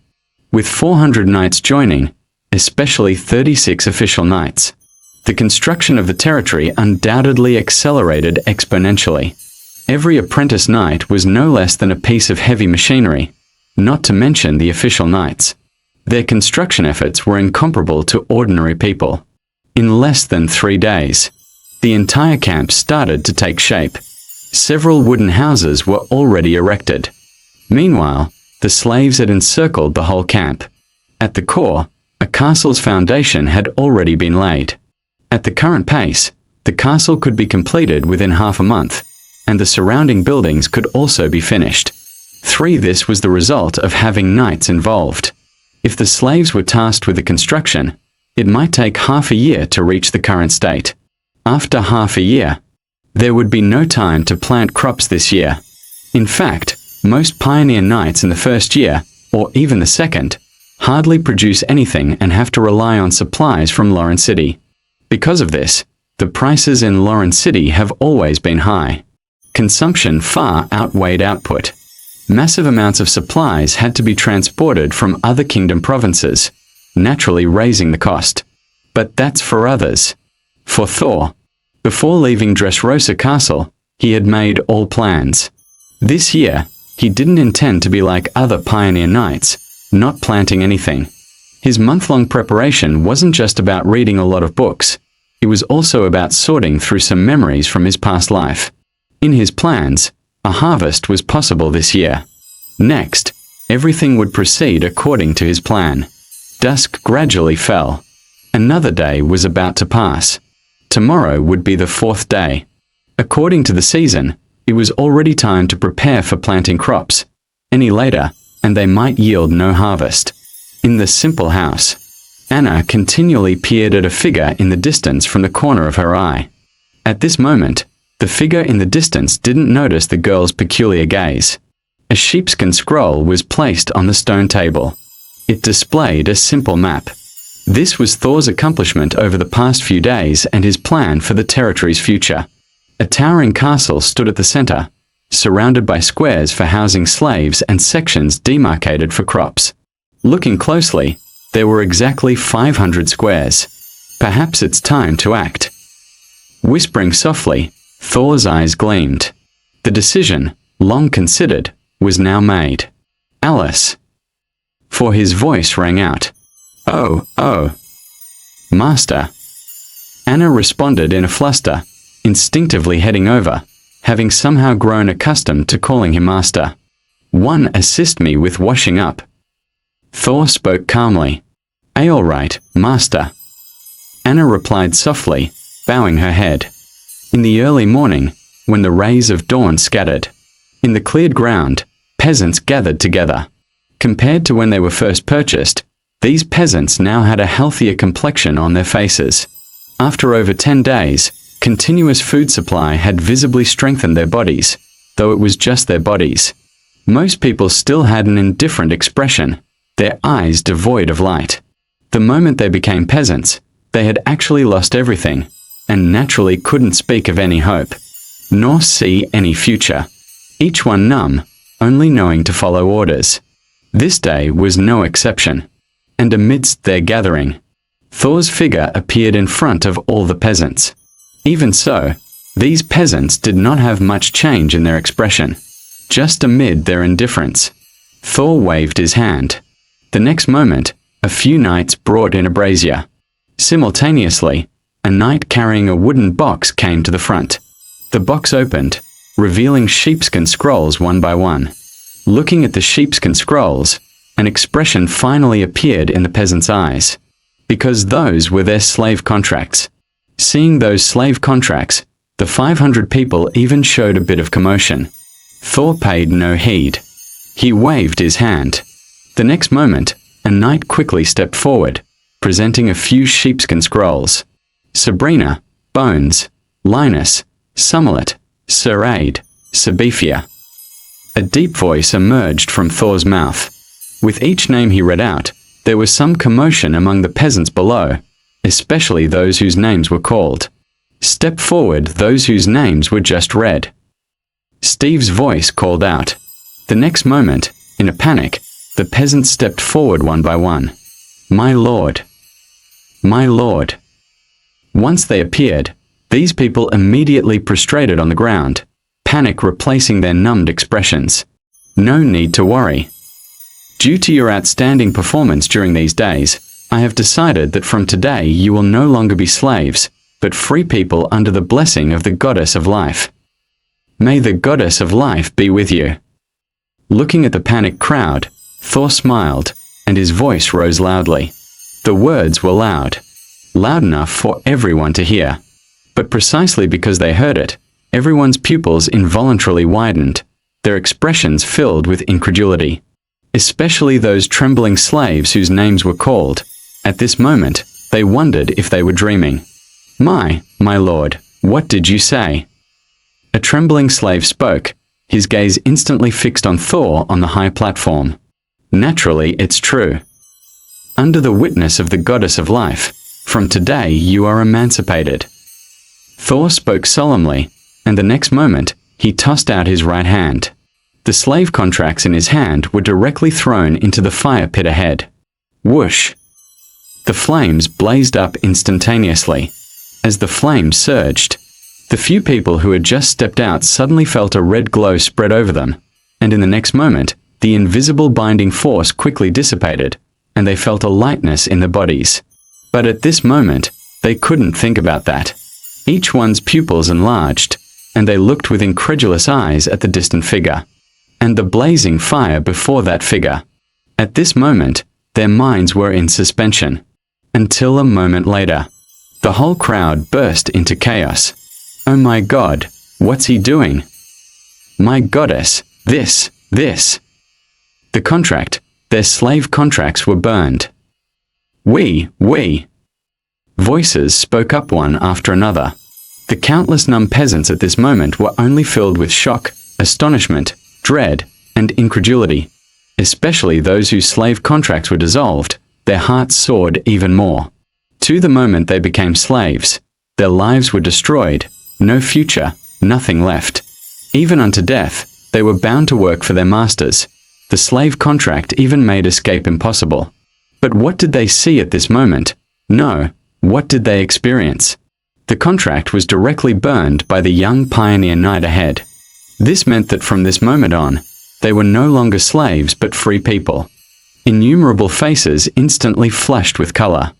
With 400 knights joining, especially 36 official knights, the construction of the territory undoubtedly accelerated exponentially. Every apprentice knight was no less than a piece of heavy machinery, not to mention the official knights. Their construction efforts were incomparable to ordinary people. In less than 3 days, the entire camp started to take shape. Several wooden houses were already erected. Meanwhile, the slaves had encircled the whole camp. At the core, a castle's foundation had already been laid. At the current pace, the castle could be completed within half a month, and the surrounding buildings could also be finished. 3. This was the result of having knights involved. If the slaves were tasked with the construction, it might take half a year to reach the current state. After half a year, there would be no time to plant crops this year. In fact, most pioneer knights in the first year, or even the second, hardly produce anything and have to rely on supplies from Lauren City. Because of this, the prices in Lauren City have always been high. Consumption far outweighed output. Massive amounts of supplies had to be transported from other kingdom provinces, naturally raising the cost. But that's for others. For Thor, before leaving Dressrosa Castle, he had made all plans. This year, he didn't intend to be like other pioneer knights, not planting anything. His month-long preparation wasn't just about reading a lot of books. It was also about sorting through some memories from his past life. In his plans, a harvest was possible this year. Next, everything would proceed according to his plan. Dusk gradually fell. Another day was about to pass. Tomorrow would be the 4th day. According to the season, it was already time to prepare for planting crops. Any later, and they might yield no harvest. In the simple house, Anna continually peered at a figure in the distance from the corner of her eye. At this moment, the figure in the distance didn't notice the girl's peculiar gaze. A sheepskin scroll was placed on the stone table. It displayed a simple map. This was Thor's accomplishment over the past few days and his plan for the territory's future. A towering castle stood at the center, surrounded by squares for housing slaves and sections demarcated for crops. Looking closely, there were exactly 500 squares. Perhaps it's time to act. Whispering softly, Thor's eyes gleamed. The decision, long considered, was now made. Alice. For his voice rang out. Oh. Master. Anna responded in a fluster, instinctively heading over, having somehow grown accustomed to calling him master. One, assist me with washing up. Thor spoke calmly. All right, master. Anna replied softly, bowing her head. In the early morning, when the rays of dawn scattered, in the cleared ground, peasants gathered together. Compared to when they were first purchased, these peasants now had a healthier complexion on their faces. After over 10 days, continuous food supply had visibly strengthened their bodies, though it was just their bodies. Most people still had an indifferent expression, their eyes devoid of light. The moment they became peasants, they had actually lost everything, and naturally couldn't speak of any hope, nor see any future. Each one numb, only knowing to follow orders. This day was no exception. And amidst their gathering, Thor's figure appeared in front of all the peasants. Even so, these peasants did not have much change in their expression. Just amid their indifference, Thor waved his hand. The next moment, a few knights brought in a brazier. Simultaneously, a knight carrying a wooden box came to the front. The box opened, revealing sheepskin scrolls one by one. Looking at the sheepskin scrolls, an expression finally appeared in the peasants' eyes. Because those were their slave contracts. Seeing those slave contracts, the 500 people even showed a bit of commotion. Thor paid no heed. He waved his hand. The next moment, a knight quickly stepped forward, presenting a few sheepskin scrolls. Sabrina, Bones, Linus, Summerlet, Sir Aid, Sabifia. A deep voice emerged from Thor's mouth. With each name he read out, there was some commotion among the peasants below, especially those whose names were called. Step forward those whose names were just read. Steve's voice called out. The next moment, in a panic, the peasants stepped forward one by one. My lord. My lord. Once they appeared, these people immediately prostrated on the ground, panic replacing their numbed expressions. No need to worry. Due to your outstanding performance during these days, I have decided that from today you will no longer be slaves, but free people under the blessing of the Goddess of Life. May the Goddess of Life be with you. Looking at the panicked crowd, Thor smiled, and his voice rose loudly. The words were loud enough for everyone to hear. But precisely because they heard it, everyone's pupils involuntarily widened, their expressions filled with incredulity. Especially those trembling slaves whose names were called. At this moment, they wondered if they were dreaming. My lord, what did you say?" A trembling slave spoke, his gaze instantly fixed on Thor on the high platform. "Naturally, it's true. Under the witness of the goddess of life, from today you are emancipated." Thor spoke solemnly, and the next moment, he tossed out his right hand. The slave contracts in his hand were directly thrown into the fire pit ahead. Whoosh! The flames blazed up instantaneously. As the flames surged, the few people who had just stepped out suddenly felt a red glow spread over them, and in the next moment, the invisible binding force quickly dissipated, and they felt a lightness in their bodies. But at this moment, they couldn't think about that. Each one's pupils enlarged, and they looked with incredulous eyes at the distant figure, and the blazing fire before that figure. At this moment, their minds were in suspension. Until a moment later, the whole crowd burst into chaos. "Oh my God, what's he doing? My goddess, this. The contract, their slave contracts were burned. We. Voices spoke up one after another. The countless numb peasants at this moment were only filled with shock, astonishment, dread, and incredulity. Especially those whose slave contracts were dissolved, their hearts soared even more. To the moment they became slaves, their lives were destroyed, no future, nothing left. Even unto death, they were bound to work for their masters. The slave contract even made escape impossible. But what did they see at this moment? No, what did they experience? The contract was directly burned by the young pioneer knight ahead. This meant that from this moment on, they were no longer slaves but free people. Innumerable faces instantly flushed with color.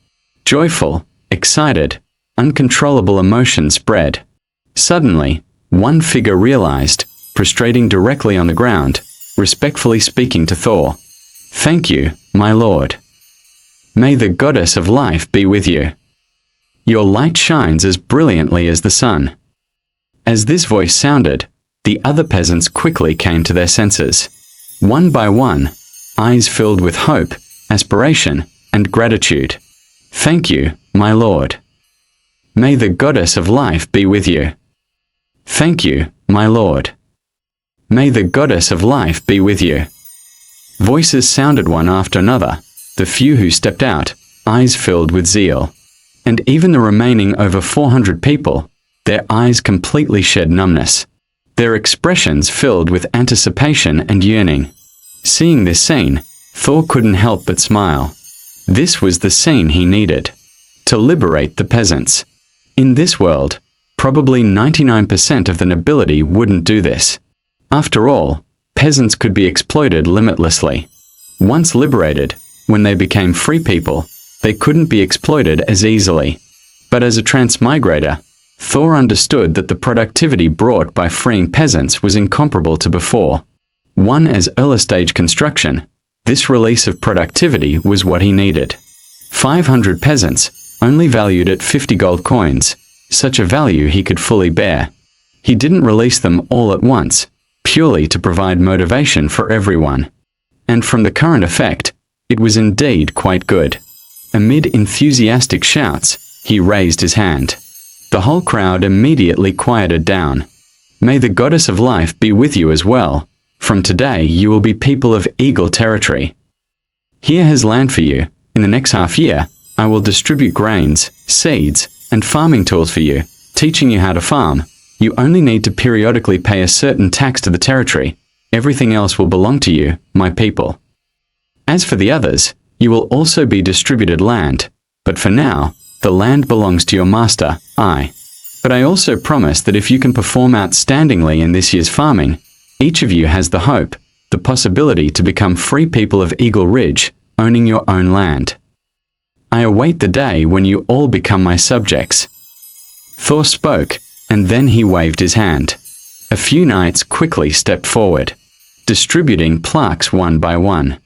Joyful, excited, uncontrollable emotion spread. Suddenly, one figure realized, prostrating directly on the ground, respectfully speaking to Thor, "Thank you, my lord. May the goddess of life be with you. Your light shines as brilliantly as the sun." As this voice sounded, the other peasants quickly came to their senses. One by one, eyes filled with hope, aspiration, and gratitude. "Thank you, my lord. May the goddess of life be with you. Thank you, my lord. May the goddess of life be with you." Voices sounded one after another, the few who stepped out, eyes filled with zeal. And even the remaining over 400 people, their eyes completely shed numbness. Their expressions filled with anticipation and yearning. Seeing this scene, Thor couldn't help but smile. This was the scene he needed. To liberate the peasants. In this world, probably 99% of the nobility wouldn't do this. After all, peasants could be exploited limitlessly. Once liberated, when they became free people, they couldn't be exploited as easily. But as a transmigrator, Thor understood that the productivity brought by freeing peasants was incomparable to before. One as early-stage construction, this release of productivity was what he needed. 500 peasants, only valued at 50 gold coins, such a value he could fully bear. He didn't release them all at once, purely to provide motivation for everyone. And from the current effect, it was indeed quite good. Amid enthusiastic shouts, he raised his hand. The whole crowd immediately quieted down. "May the goddess of life be with you as well. From today you will be people of Eagle territory. Here has land for you. In the next half year, I will distribute grains, seeds, and farming tools for you, teaching you how to farm. You only need to periodically pay a certain tax to the territory. Everything else will belong to you, my people. As for the others, you will also be distributed land, but for now, the land belongs to your master, I. But I also promise that if you can perform outstandingly in this year's farming, each of you has the hope, the possibility to become free people of Eagle Ridge, owning your own land. I await the day when you all become my subjects." Thor spoke, and then he waved his hand. A few knights quickly stepped forward, distributing plaques one by one.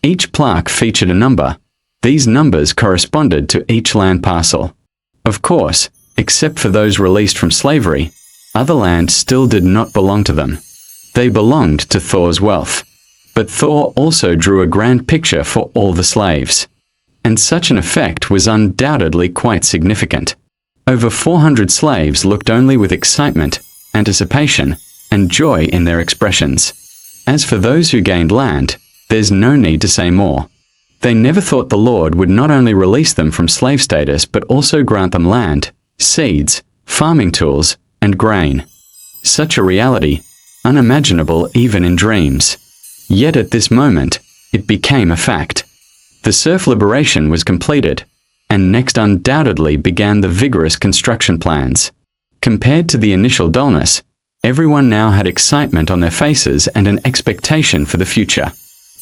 Each plaque featured a number. These numbers corresponded to each land parcel. Of course, except for those released from slavery, other land still did not belong to them. They belonged to Thor's wealth. But Thor also drew a grand picture for all the slaves. And such an effect was undoubtedly quite significant. Over 400 slaves looked only with excitement, anticipation, and joy in their expressions. As for those who gained land, there's no need to say more. They never thought the Lord would not only release them from slave status but also grant them land, seeds, farming tools, and grain. Such a reality, unimaginable even in dreams. Yet at this moment, it became a fact. The serf liberation was completed, and next undoubtedly began the vigorous construction plans. Compared to the initial dullness, everyone now had excitement on their faces and an expectation for the future.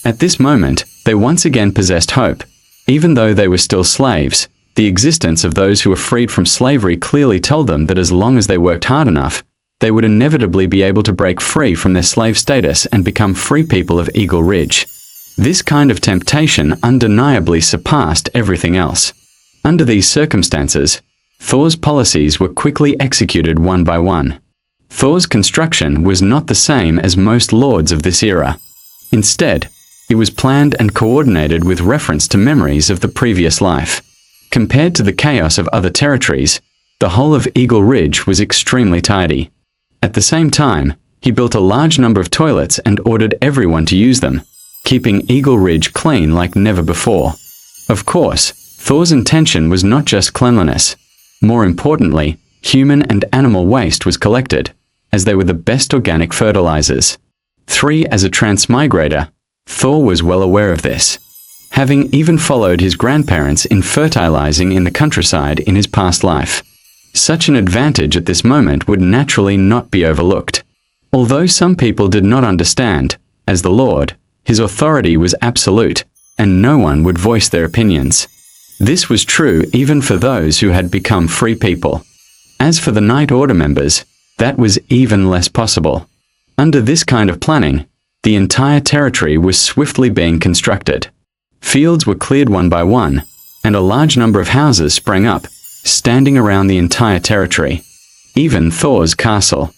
At this moment, they once again possessed hope. Even though they were still slaves, the existence of those who were freed from slavery clearly told them that as long as they worked hard enough, they would inevitably be able to break free from their slave status and become free people of Eagle Ridge. This kind of temptation undeniably surpassed everything else. Under these circumstances, Thor's policies were quickly executed one by one. Thor's construction was not the same as most lords of this era. Instead, it was planned and coordinated with reference to memories of the previous life. Compared to the chaos of other territories, the whole of Eagle Ridge was extremely tidy. At the same time, he built a large number of toilets and ordered everyone to use them, keeping Eagle Ridge clean like never before. Of course, Thor's intention was not just cleanliness. More importantly, human and animal waste was collected, as they were the best organic fertilizers. As a transmigrator, Thor was well aware of this, having even followed his grandparents in fertilizing in the countryside in his past life. Such an advantage at this moment would naturally not be overlooked. Although some people did not understand, as the Lord, his authority was absolute, and no one would voice their opinions. This was true even for those who had become free people. As for the Night Order members, that was even less possible. Under this kind of planning, the entire territory was swiftly being constructed. Fields were cleared one by one, and a large number of houses sprang up, standing around the entire territory. Even Thor's castle.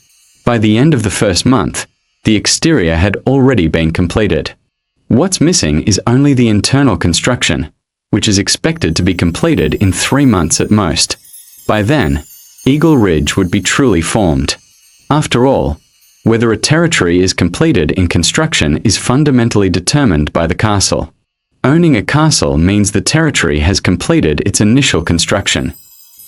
By the end of the first month, the exterior had already been completed. What's missing is only the internal construction, which is expected to be completed in 3 months at most. By then, Eagle Ridge would be truly formed. After all, whether a territory is completed in construction is fundamentally determined by the castle. Owning a castle means the territory has completed its initial construction.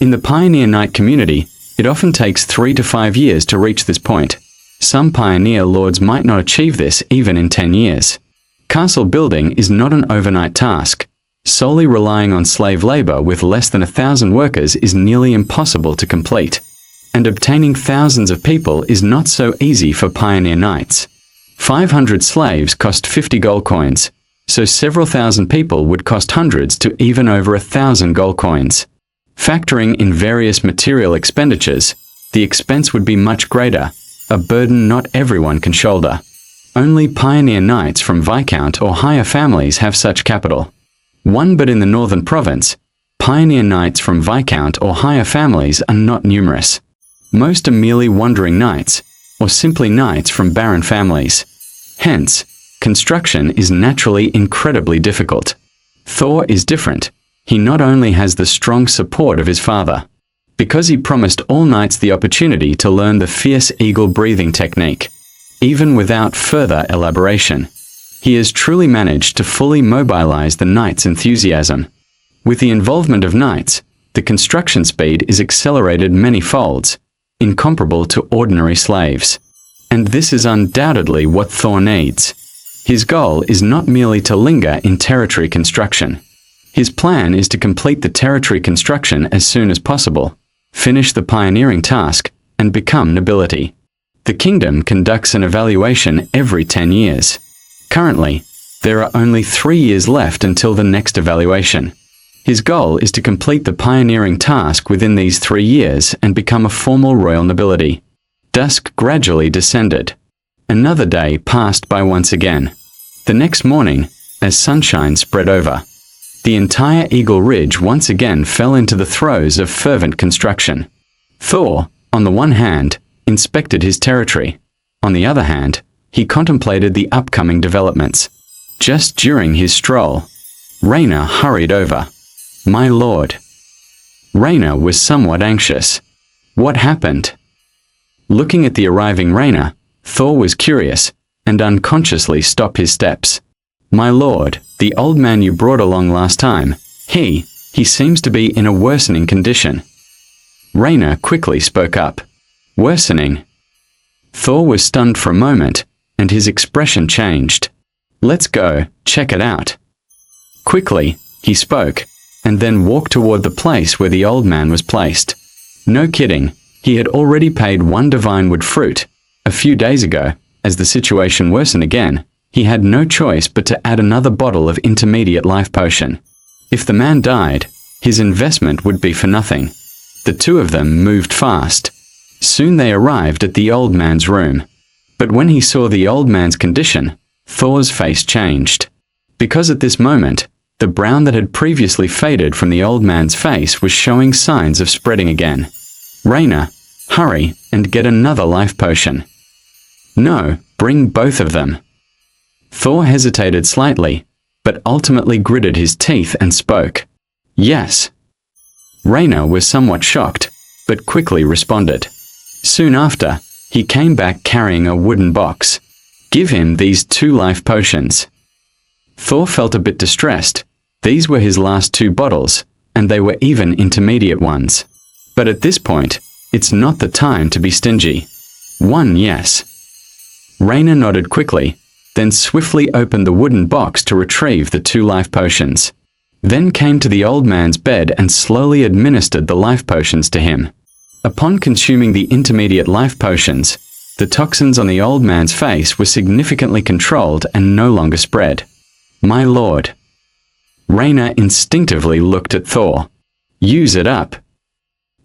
In the Pioneer Knight community, it often takes 3 to 5 years to reach this point. Some Pioneer Lords might not achieve this even in 10 years. Castle building is not an overnight task. Solely relying on slave labor with less than 1,000 workers is nearly impossible to complete. And obtaining thousands of people is not so easy for Pioneer Knights. 500 slaves cost 50 gold coins, so several thousand people would cost hundreds to even over 1,000 gold coins. Factoring in various material expenditures, the expense would be much greater, a burden not everyone can shoulder. Only Pioneer Knights from Viscount or higher families have such capital. But in the northern province, Pioneer Knights from Viscount or higher families are not numerous. Most are merely wandering knights, or simply knights from barren families. Hence, construction is naturally incredibly difficult. Thor is different. He not only has the strong support of his father, because he promised all knights the opportunity to learn the fierce eagle breathing technique, even without further elaboration. He has truly managed to fully mobilize the knights' enthusiasm. With the involvement of knights, the construction speed is accelerated many folds, incomparable to ordinary slaves. And this is undoubtedly what Thor needs. His goal is not merely to linger in territory construction. His plan is to complete the territory construction as soon as possible, finish the pioneering task, and become nobility. The kingdom conducts an evaluation every 10 years. Currently, there are only 3 years left until the next evaluation. His goal is to complete the pioneering task within these 3 years and become a formal royal nobility. Dusk gradually descended. Another day passed by once again. The next morning, as sunshine spread over, the entire Eagle Ridge once again fell into the throes of fervent construction. Thor, on the one hand, inspected his territory. On the other hand, he contemplated the upcoming developments. Just during his stroll, Rayna hurried over. "My lord." Rayna was somewhat anxious. What happened? Looking at the arriving Rayna, Thor was curious, and unconsciously stopped his steps. "My lord, the old man you brought along last time, he seems to be in a worsening condition." Rayna quickly spoke up. "Worsening?" Thor was stunned for a moment, and his expression changed. "Let's go, check it out." Quickly, he spoke, and then walked toward the place where the old man was placed. No kidding, he had already paid 1 divine wood fruit. A few days ago, as the situation worsened again, he had no choice but to add another bottle of intermediate life potion. If the man died, his investment would be for nothing. The two of them moved fast. Soon they arrived at the old man's room. But when he saw the old man's condition, Thor's face changed. Because at this moment, the brown that had previously faded from the old man's face was showing signs of spreading again. "Rayna, hurry and get another life potion." "No, bring both of them." Thor hesitated slightly, but ultimately gritted his teeth and spoke. "Yes." Rayna was somewhat shocked, but quickly responded. Soon after, he came back carrying a wooden box. "Give him these 2 life potions." Thor felt a bit distressed. These were his last 2 bottles, and they were even intermediate ones. But at this point, it's not the time to be stingy. "1, yes." Rayna nodded quickly, then swiftly opened the wooden box to retrieve the 2 life potions. Then came to the old man's bed and slowly administered the life potions to him. Upon consuming the intermediate life potions, the toxins on the old man's face were significantly controlled and no longer spread. "My lord." Rayna instinctively looked at Thor. "Use it up."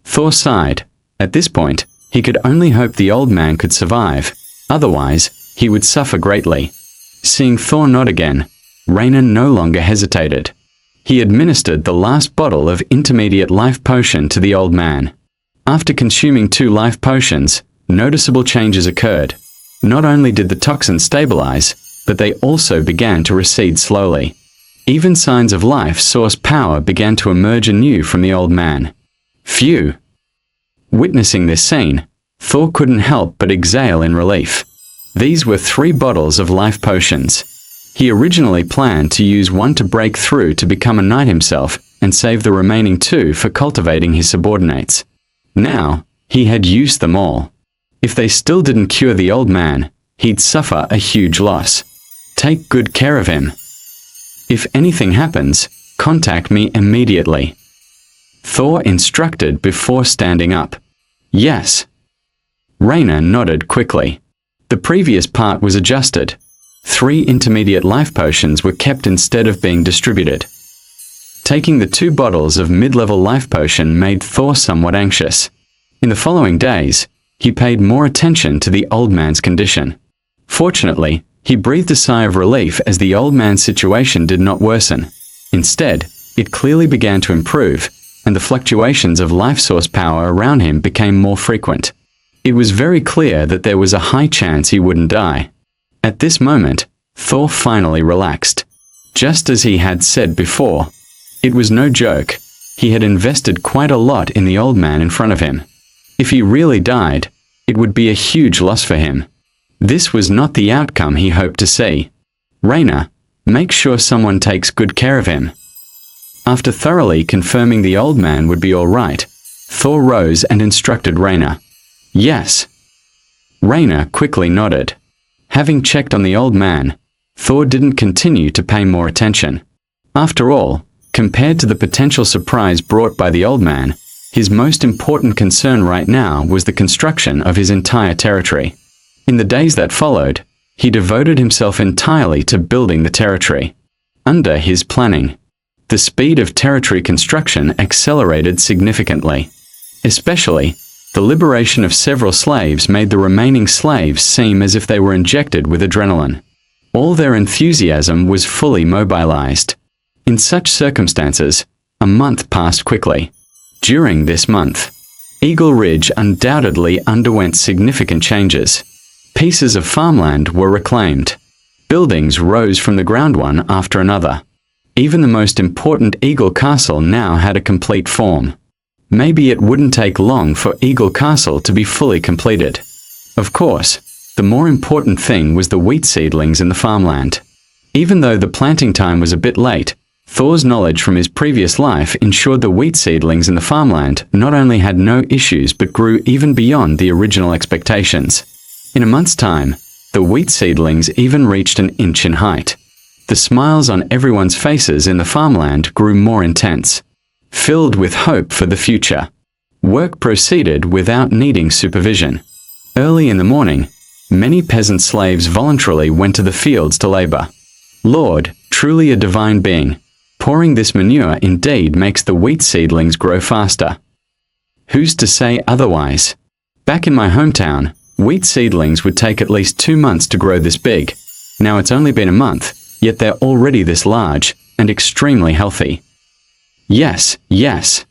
Thor sighed. At this point, he could only hope the old man could survive. Otherwise, he would suffer greatly. Seeing Thor nod again, Rayna no longer hesitated. He administered the last bottle of intermediate life potion to the old man. After consuming 2 life potions, noticeable changes occurred. Not only did the toxins stabilize, but they also began to recede slowly. Even signs of life source power began to emerge anew from the old man. Phew! Witnessing this scene, Thor couldn't help but exhale in relief. These were 3 bottles of life potions. He originally planned to use 1 to break through to become a knight himself and save the remaining 2 for cultivating his subordinates. Now, he had used them all. If they still didn't cure the old man, he'd suffer a huge loss. Take good care of him. If anything happens, contact me immediately. Thor instructed before standing up. Yes. Rayna nodded quickly. The previous part was adjusted. 3 intermediate life potions were kept instead of being distributed. Taking the 2 bottles of mid-level life potion made Thor somewhat anxious. In the following days, he paid more attention to the old man's condition. Fortunately, he breathed a sigh of relief as the old man's situation did not worsen. Instead, it clearly began to improve, and the fluctuations of life source power around him became more frequent. It was very clear that there was a high chance he wouldn't die. At this moment, Thor finally relaxed. Just as he had said before, it was no joke. He had invested quite a lot in the old man in front of him. If he really died, it would be a huge loss for him. This was not the outcome he hoped to see. Rayna, make sure someone takes good care of him. After thoroughly confirming the old man would be all right, Thor rose and instructed Rayna. Yes. Rayna quickly nodded. Having checked on the old man, Thor didn't continue to pay more attention. After all, compared to the potential surprise brought by the old man, his most important concern right now was the construction of his entire territory. In the days that followed, he devoted himself entirely to building the territory. Under his planning, the speed of territory construction accelerated significantly. Especially, the liberation of several slaves made the remaining slaves seem as if they were injected with adrenaline. All their enthusiasm was fully mobilized. In such circumstances, a month passed quickly. During this month, Eagle Ridge undoubtedly underwent significant changes. Pieces of farmland were reclaimed. Buildings rose from the ground one after another. Even the most important Eagle Castle now had a complete form. Maybe it wouldn't take long for Eagle Castle to be fully completed. Of course, the more important thing was the wheat seedlings in the farmland. Even though the planting time was a bit late, Thor's knowledge from his previous life ensured the wheat seedlings in the farmland not only had no issues but grew even beyond the original expectations. In a month's time, the wheat seedlings even reached an inch in height. The smiles on everyone's faces in the farmland grew more intense, filled with hope for the future. Work proceeded without needing supervision. Early in the morning, many peasant slaves voluntarily went to the fields to labor. Lord, truly a divine being, pouring this manure indeed makes the wheat seedlings grow faster. Who's to say otherwise? Back in my hometown, wheat seedlings would take at least 2 months to grow this big. Now it's only been a month, yet they're already this large and extremely healthy. Yes, yes.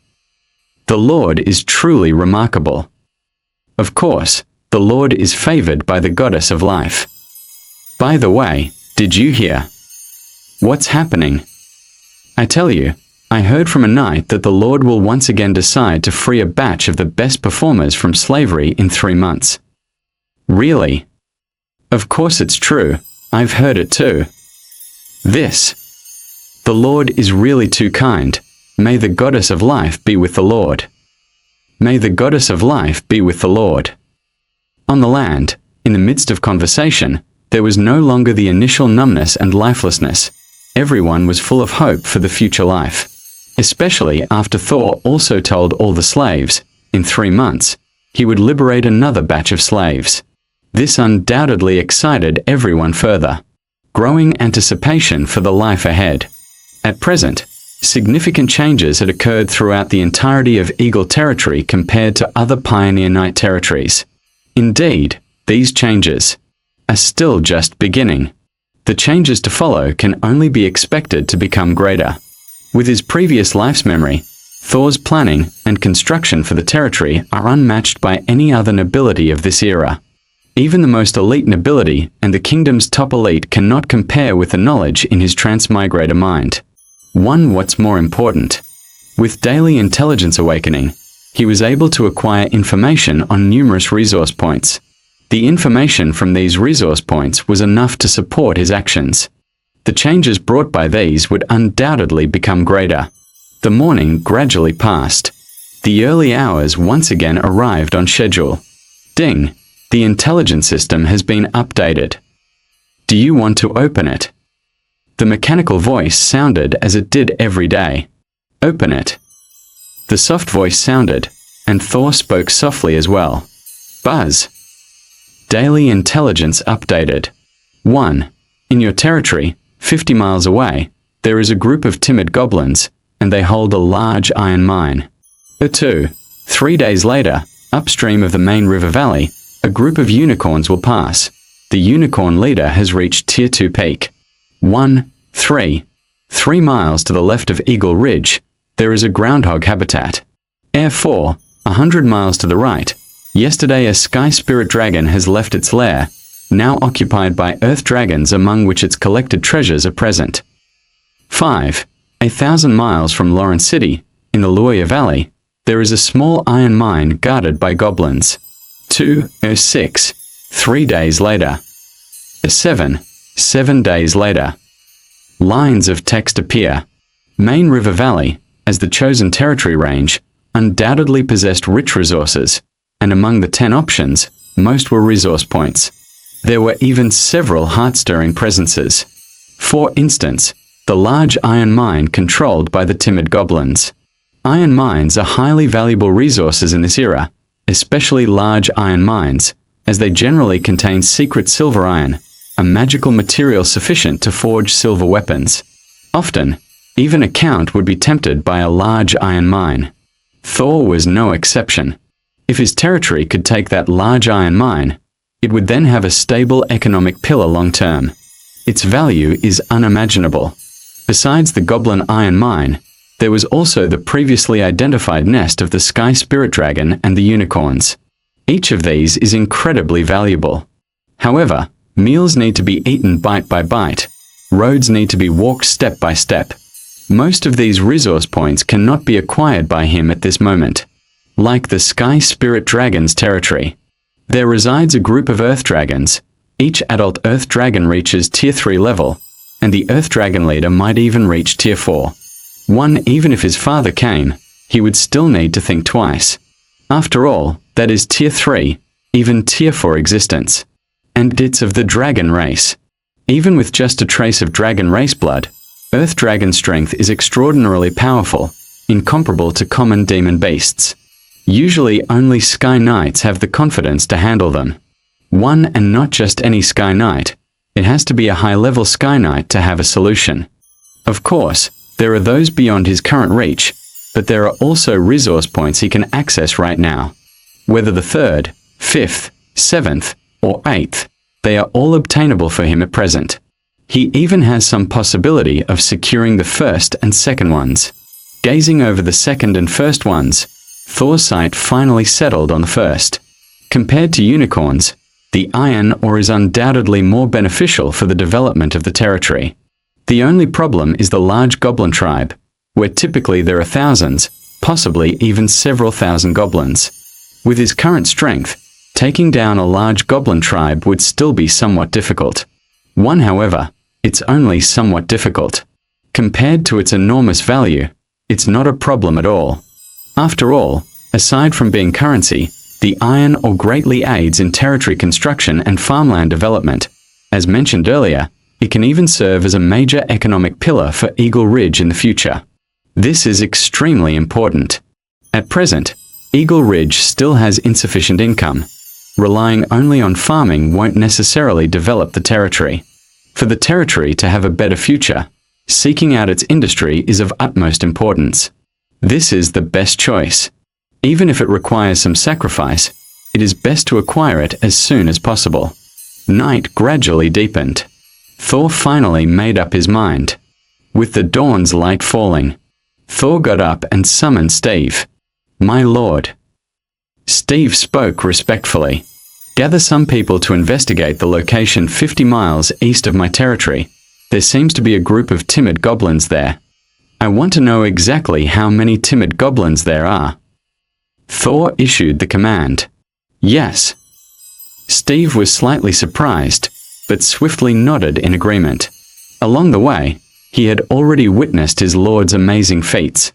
The Lord is truly remarkable. Of course, the Lord is favored by the goddess of life. By the way, did you hear? What's happening? I tell you, I heard from a knight that the Lord will once again decide to free a batch of the best performers from slavery in 3 months. Really? Of course it's true. I've heard it too. This. The Lord is really too kind. May the goddess of life be with the Lord. May the goddess of life be with the Lord. On the land, in the midst of conversation, there was no longer the initial numbness and lifelessness. Everyone was full of hope for the future life. Especially after Thor also told all the slaves, in 3 months, he would liberate another batch of slaves. This undoubtedly excited everyone further. Growing anticipation for the life ahead. At present, significant changes had occurred throughout the entirety of Eagle territory compared to other Pioneer Knight territories. Indeed, these changes are still just beginning. The changes to follow can only be expected to become greater. With his previous life's memory, Thor's planning and construction for the territory are unmatched by any other nobility of this era. Even the most elite nobility and the kingdom's top elite cannot compare with the knowledge in his transmigrator mind. What's more important? With daily intelligence awakening, he was able to acquire information on numerous resource points. The information from these resource points was enough to support his actions. The changes brought by these would undoubtedly become greater. The morning gradually passed. The early hours once again arrived on schedule. Ding! The intelligence system has been updated. Do you want to open it? The mechanical voice sounded as it did every day. Open it. The soft voice sounded, and Thor spoke softly as well. Buzz. Daily intelligence updated. 1. In your territory, 50 miles away, there is a group of timid goblins, and they hold a large iron mine. 2. 3 days later, upstream of the main river valley, a group of unicorns will pass. The unicorn leader has reached Tier 2 peak. 3. 3 miles to the left of Eagle Ridge, there is a groundhog habitat. 4. 100 miles to the right, yesterday a sky spirit dragon has left its lair, now occupied by earth dragons among which its collected treasures are present. 5. 1,000 miles from Lawrence City, in the Luoya Valley, there is a small iron mine guarded by goblins. 6. 3 days later. 7. 7 days later. Lines of text appear. Main River Valley, as the chosen territory range, undoubtedly possessed rich resources, and among the 10 options, most were resource points. There were even several heart-stirring presences. For instance, the large iron mine controlled by the timid goblins. Iron mines are highly valuable resources in this era, especially large iron mines, as they generally contain secret silver iron, a magical material sufficient to forge silver weapons. Often, even a count would be tempted by a large iron mine. Thor was no exception. If his territory could take that large iron mine, it would then have a stable economic pillar long-term. Its value is unimaginable. Besides the goblin iron mine, there was also the previously identified nest of the sky spirit dragon and the unicorns. Each of these is incredibly valuable. However, meals need to be eaten bite by bite. Roads need to be walked step by step. Most of these resource points cannot be acquired by him at this moment. Like the Sky Spirit Dragon's territory, there resides a group of Earth Dragons. Each adult Earth Dragon reaches Tier 3 level, and the Earth Dragon leader might even reach Tier 4. Even if his father came, he would still need to think twice. After all, that is Tier 3, even Tier 4 existence. And it's of the dragon race. Even with just a trace of dragon race blood, Earth Dragon strength is extraordinarily powerful, incomparable to common demon beasts. Usually only Sky Knights have the confidence to handle them. And not just any Sky Knight. It has to be a high-level Sky Knight to have a solution. Of course, there are those beyond his current reach, but there are also resource points he can access right now. Whether the 3rd, 5th, 7th, or 8th, they are all obtainable for him at present. He even has some possibility of securing the 1st and 2nd ones. Gazing over the 2nd and 1st ones, Thor's sight finally settled on the 1st. Compared to unicorns, the iron ore is undoubtedly more beneficial for the development of the territory. The only problem is the large goblin tribe, where typically there are thousands, possibly even several thousand goblins. With his current strength, taking down a large goblin tribe would still be somewhat difficult. However, it's only somewhat difficult. Compared to its enormous value, it's not a problem at all. After all, aside from being currency, the iron ore greatly aids in territory construction and farmland development. As mentioned earlier, it can even serve as a major economic pillar for Eagle Ridge in the future. This is extremely important. At present, Eagle Ridge still has insufficient income. Relying only on farming won't necessarily develop the territory. For the territory to have a better future, seeking out its industry is of utmost importance. This is the best choice. Even if it requires some sacrifice, it is best to acquire it as soon as possible. Night gradually deepened. Thor finally made up his mind. With the dawn's light falling, Thor got up and summoned Steve. "My lord." Steve spoke respectfully. "Gather some people to investigate the location 50 miles east of my territory. There seems to be a group of timid goblins there. I want to know exactly how many timid goblins there are." Thor issued the command. "Yes." Steve was slightly surprised, but swiftly nodded in agreement. Along the way, he had already witnessed his lord's amazing feats.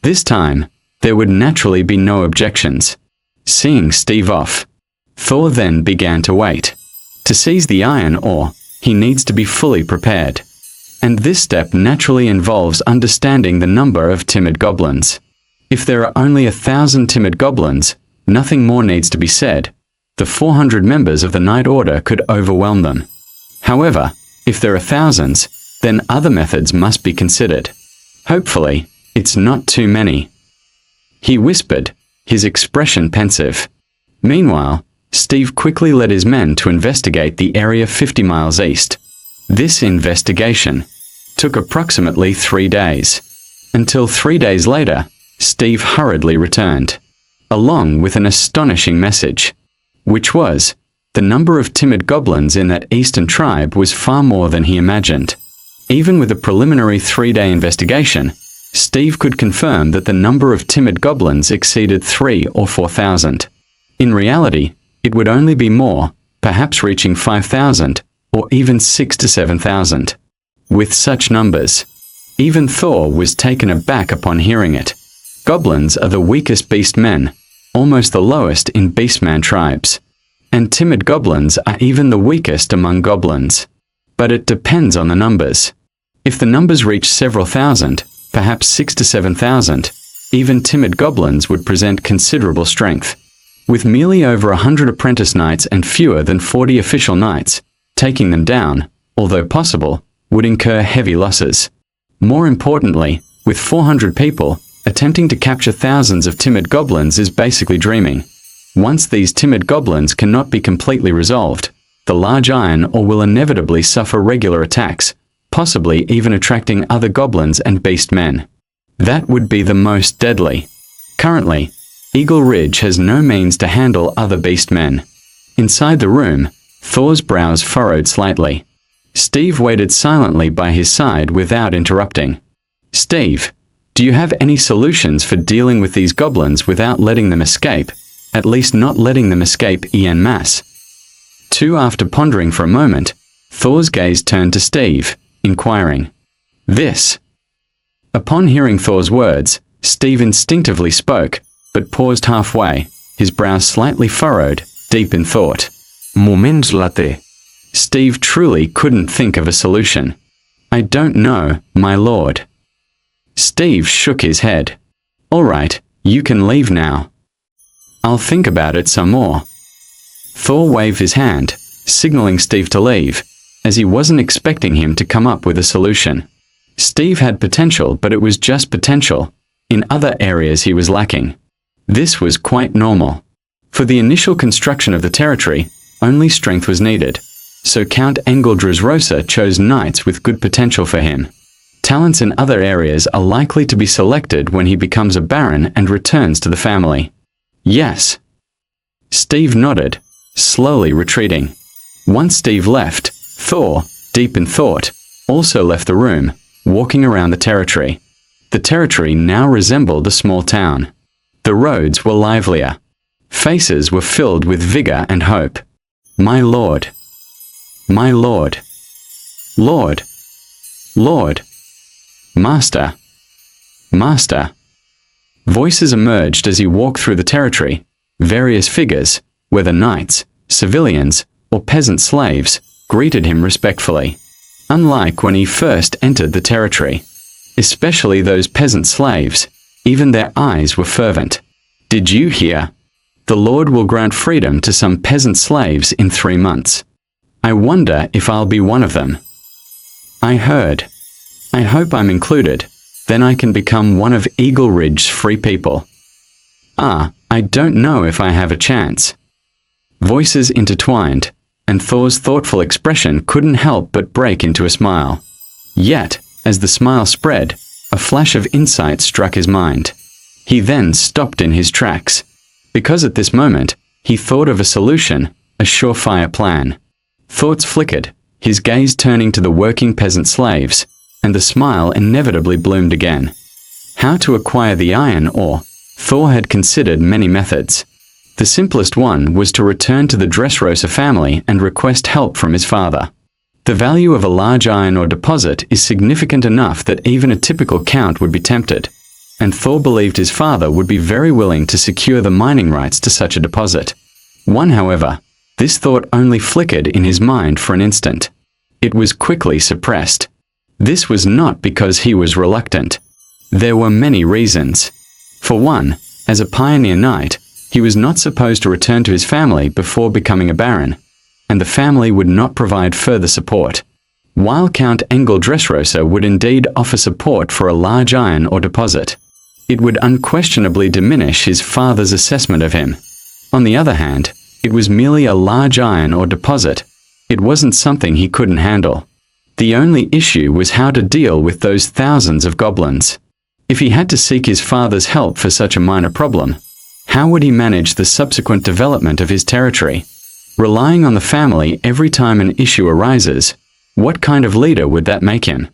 This time, there would naturally be no objections. Seeing Steve off, Thor then began to wait. To seize the iron ore, he needs to be fully prepared. And this step naturally involves understanding the number of timid goblins. If there are only 1,000 timid goblins, nothing more needs to be said. The 400 members of the Night Order could overwhelm them. However, if there are thousands, then other methods must be considered. Hopefully, it's not too many. He whispered, his expression pensive. Meanwhile, Steve quickly led his men to investigate the area 50 miles east. This investigation took approximately 3 days. Until 3 days later, Steve hurriedly returned, along with an astonishing message, which was, the number of timid goblins in that eastern tribe was far more than he imagined. Even with a preliminary 3-day investigation, Steve could confirm that the number of timid goblins exceeded 3,000 or 4,000. In reality, it would only be more, perhaps reaching 5,000, or even 6,000 to 7,000. With such numbers, even Thor was taken aback upon hearing it. Goblins are the weakest beast men, almost the lowest in beastman tribes. And timid goblins are even the weakest among goblins. But it depends on the numbers. If the numbers reach several thousand, perhaps 6,000 to 7,000, even timid goblins would present considerable strength. With merely over 100 apprentice knights and fewer than 40 official knights, taking them down, although possible, would incur heavy losses. More importantly, with 400 people, attempting to capture thousands of timid goblins is basically dreaming. Once these timid goblins cannot be completely resolved, the large iron ore will inevitably suffer regular attacks, possibly even attracting other goblins and beast men. That would be the most deadly. Currently, Eagle Ridge has no means to handle other beast men. Inside the room, Thor's brows furrowed slightly. Steve waited silently by his side without interrupting. "Steve, do you have any solutions for dealing with these goblins without letting them escape? At least not letting them escape en masse?" After pondering for a moment, Thor's gaze turned to Steve, inquiring, "This?" Upon hearing Thor's words, Steve instinctively spoke, but paused halfway, his brows slightly furrowed, deep in thought. Moments later. Steve truly couldn't think of a solution. "I don't know, my lord." Steve shook his head. "All right, you can leave now. I'll think about it some more." Thor waved his hand, signaling Steve to leave, as he wasn't expecting him to come up with a solution. Steve had potential, but it was just potential. In other areas he was lacking. This was quite normal. For the initial construction of the territory, only strength was needed, so Count Engel Dressrosa chose knights with good potential for him. Talents in other areas are likely to be selected when he becomes a baron and returns to the family. "Yes." Steve nodded, slowly retreating. Once Steve left, Thor, deep in thought, also left the room, walking around the territory. The territory now resembled a small town. The roads were livelier. Faces were filled with vigor and hope. "My lord. My lord. Lord. Lord. Master. Master." Voices emerged as he walked through the territory. Various figures, whether knights, civilians, or peasant slaves, greeted him respectfully. Unlike when he first entered the territory, especially those peasant slaves, even their eyes were fervent. "Did you hear? The Lord will grant freedom to some peasant slaves in 3 months. I wonder if I'll be one of them." "I heard. I hope I'm included. Then I can become one of Eagle Ridge's free people." I don't know if I have a chance." Voices intertwined, and Thor's thoughtful expression couldn't help but break into a smile. Yet, as the smile spread, a flash of insight struck his mind. He then stopped in his tracks, because at this moment, he thought of a solution, a surefire plan. Thoughts flickered, his gaze turning to the working peasant slaves, and the smile inevitably bloomed again. How to acquire the iron ore? Thor had considered many methods. The simplest one was to return to the Dressrosa family and request help from his father. The value of a large iron ore deposit is significant enough that even a typical count would be tempted, and Thor believed his father would be very willing to secure the mining rights to such a deposit. However, this thought only flickered in his mind for an instant. It was quickly suppressed. This was not because he was reluctant. There were many reasons. For one, as a pioneer knight, he was not supposed to return to his family before becoming a baron, and the family would not provide further support. While Count Engel Dressrosa would indeed offer support for a large iron ore deposit, it would unquestionably diminish his father's assessment of him. On the other hand, it was merely a large iron ore deposit. It wasn't something he couldn't handle. The only issue was how to deal with those thousands of goblins. If he had to seek his father's help for such a minor problem, how would he manage the subsequent development of his territory? Relying on the family every time an issue arises, what kind of leader would that make him?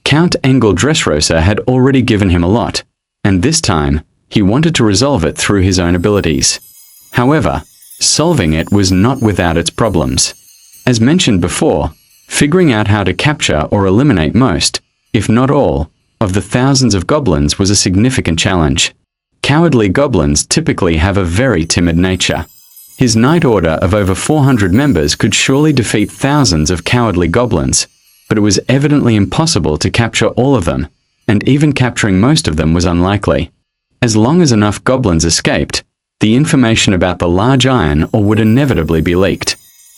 Count Engel Dressrosa had already given him a lot, and this time, he wanted to resolve it through his own abilities. However, solving it was not without its problems. As mentioned before, figuring out how to capture or eliminate most, if not all, of the thousands of goblins was a significant challenge. Cowardly goblins typically have a very timid nature. His knight order of over 400 members could surely defeat thousands of cowardly goblins, but it was evidently impossible to capture all of them, and even capturing most of them was unlikely. As long as enough goblins escaped, the information about the large iron ore would inevitably be leaked.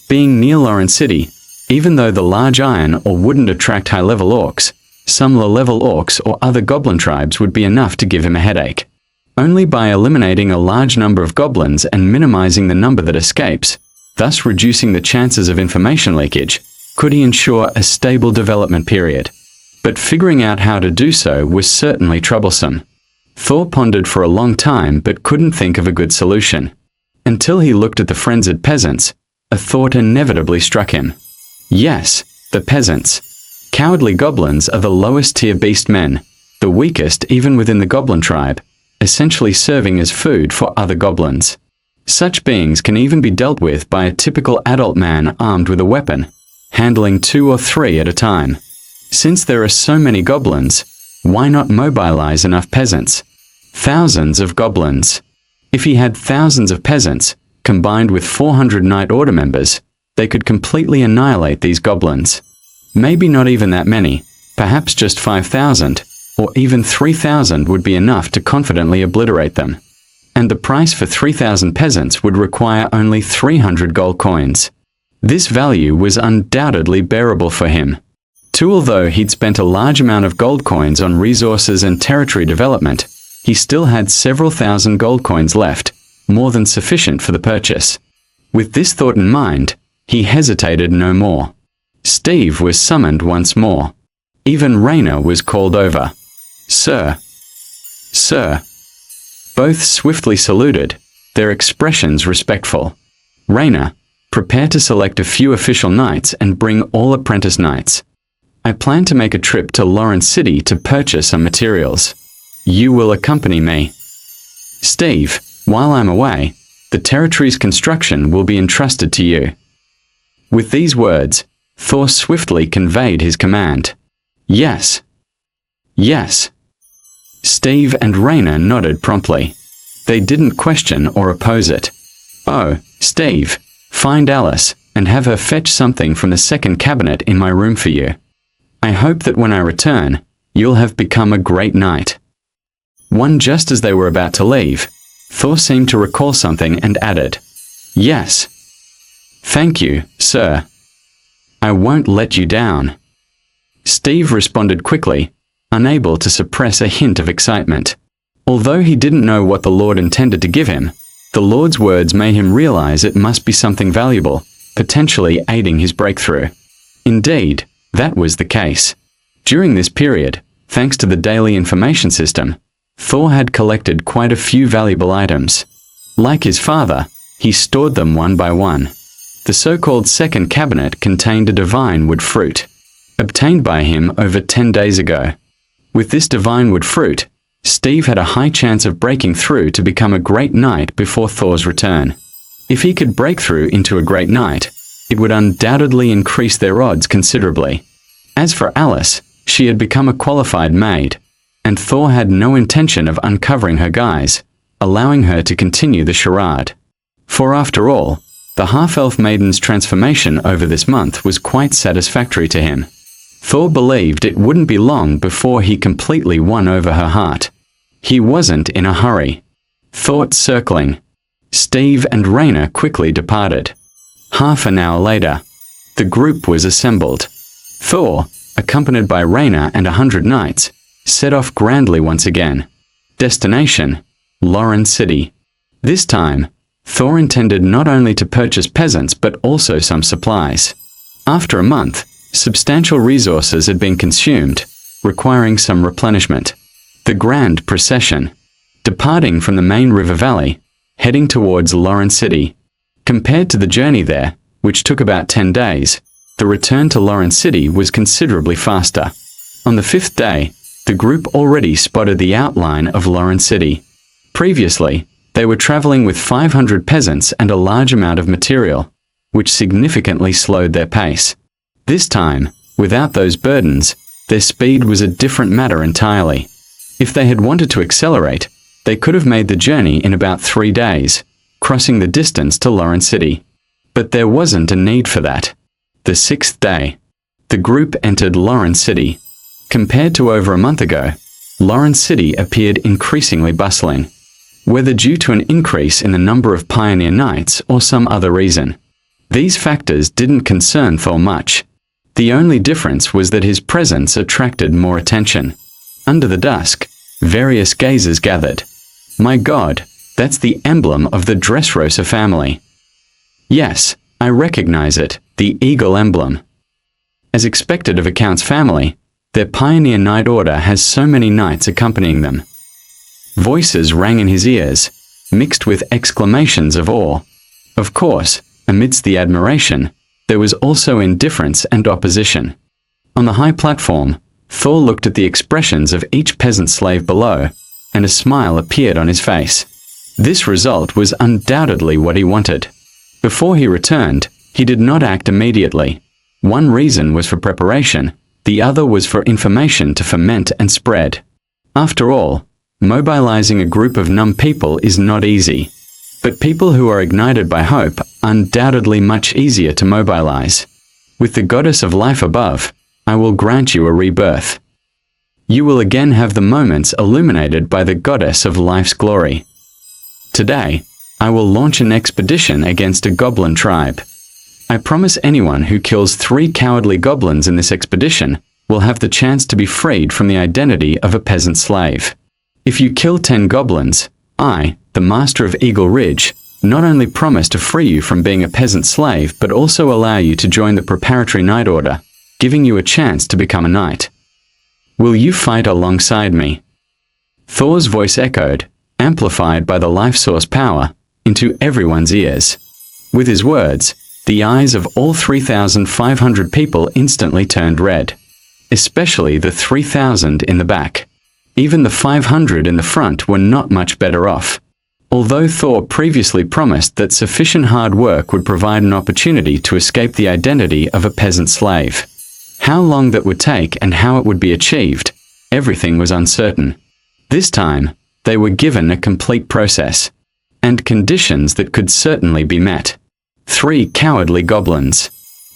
Being near Lawrence City, even though the large iron ore wouldn't attract high-level orcs, some low-level orcs or other goblin tribes would be enough to give him a headache. Only by eliminating a large number of goblins and minimizing the number that escapes, thus reducing the chances of information leakage, could he ensure a stable development period. But figuring out how to do so was certainly troublesome. Thor pondered for a long time but couldn't think of a good solution. Until he looked at the frenzied peasants, a thought inevitably struck him. Yes, the peasants. Cowardly goblins are the lowest tier beast men, the weakest even within the goblin tribe, essentially serving as food for other goblins. Such beings can even be dealt with by a typical adult man armed with a weapon, handling 2 or 3 at a time. Since there are so many goblins, why not mobilize enough peasants? Thousands of goblins. If he had thousands of peasants, combined with 400 Night Order members, they could completely annihilate these goblins. Maybe not even that many, perhaps just 5,000, or even 3,000 would be enough to confidently obliterate them. And the price for 3,000 peasants would require only 300 gold coins. This value was undoubtedly bearable for him. Although he'd spent a large amount of gold coins on resources and territory development, he still had several thousand gold coins left, more than sufficient for the purchase. With this thought in mind, he hesitated no more. Steve was summoned once more. Even Raina was called over. "Sir." "Sir." Both swiftly saluted, their expressions respectful. "Raina, prepare to select a few official knights and bring all apprentice knights. I plan to make a trip to Lawrence City to purchase some materials. You will accompany me. Steve, while I'm away, the territory's construction will be entrusted to you." With these words, Thor swiftly conveyed his command. "Yes. Yes." Steve and Raina nodded promptly. They didn't question or oppose it. "Oh, Steve, find Alice and have her fetch something from the second cabinet in my room for you. I hope that when I return, you'll have become a great knight." Just as they were about to leave, Thor seemed to recall something and added, "Yes. Thank you, sir. I won't let you down." Steve responded quickly, unable to suppress a hint of excitement. Although he didn't know what the Lord intended to give him, the Lord's words made him realize it must be something valuable, potentially aiding his breakthrough. Indeed, that was the case. During this period, thanks to the daily information system, Thor had collected quite a few valuable items. Like his father, he stored them one by one. The so-called second cabinet contained a divine wood fruit, obtained by him over 10 days ago. With this divine wood fruit, Steve had a high chance of breaking through to become a great knight before Thor's return. If he could break through into a great knight, it would undoubtedly increase their odds considerably. As for Alice, she had become a qualified maid, and Thor had no intention of uncovering her guise, allowing her to continue the charade. For after all, the half-elf maiden's transformation over this month was quite satisfactory to him. Thor believed it wouldn't be long before he completely won over her heart. He wasn't in a hurry. Thoughts circling, Steve and Raina quickly departed. Half an hour later, the group was assembled. Thor, accompanied by Raina and 100 knights, set off grandly once again. Destination, Lawrence City. This time, Thor intended not only to purchase peasants but also some supplies. After a month, substantial resources had been consumed, requiring some replenishment. The grand procession, departing from the main river valley, heading towards Lawrence City. Compared to the journey there, which took about 10 days, the return to Lawrence City was considerably faster. On the 5th day, the group already spotted the outline of Lawrence City. Previously, they were traveling with 500 peasants and a large amount of material, which significantly slowed their pace. This time, without those burdens, their speed was a different matter entirely. If they had wanted to accelerate, they could have made the journey in about 3 days, crossing the distance to Lawrence City. But there wasn't a need for that. The 6th day, the group entered Lawrence City. Compared to over a month ago, Lawrence City appeared increasingly bustling, whether due to an increase in the number of pioneer knights or some other reason. These factors didn't concern Thor much. The only difference was that his presence attracted more attention. Under the dusk, various gazes gathered. My God, that's the emblem of the Dressrosa family. Yes, I recognize it, the eagle emblem. As expected of a Count's family, their pioneer knight order has so many knights accompanying them. Voices rang in his ears, mixed with exclamations of awe. Of course, amidst the admiration, there was also indifference and opposition. On the high platform, Thor looked at the expressions of each peasant slave below, and a smile appeared on his face. This result was undoubtedly what he wanted. Before he returned, he did not act immediately. One reason was for preparation, the other was for information to ferment and spread. After all, mobilizing a group of numb people is not easy. But people who are ignited by hope are undoubtedly much easier to mobilize. With the goddess of life above, I will grant you a rebirth. You will again have the moments illuminated by the goddess of life's glory. Today, I will launch an expedition against a goblin tribe. I promise anyone who kills 3 cowardly goblins in this expedition will have the chance to be freed from the identity of a peasant slave. If you kill 10 goblins, I, the Master of Eagle Ridge, not only promise to free you from being a peasant slave, but also allow you to join the Preparatory Knight Order, giving you a chance to become a knight. Will you fight alongside me? Thor's voice echoed, amplified by the life source power, into everyone's ears. With his words, the eyes of all 3,500 people instantly turned red, especially the 3,000 in the back. Even the 500 in the front were not much better off. Although Thor previously promised that sufficient hard work would provide an opportunity to escape the identity of a peasant slave, how long that would take and how it would be achieved, everything was uncertain. This time, they were given a complete process, and conditions that could certainly be met. 3 cowardly goblins.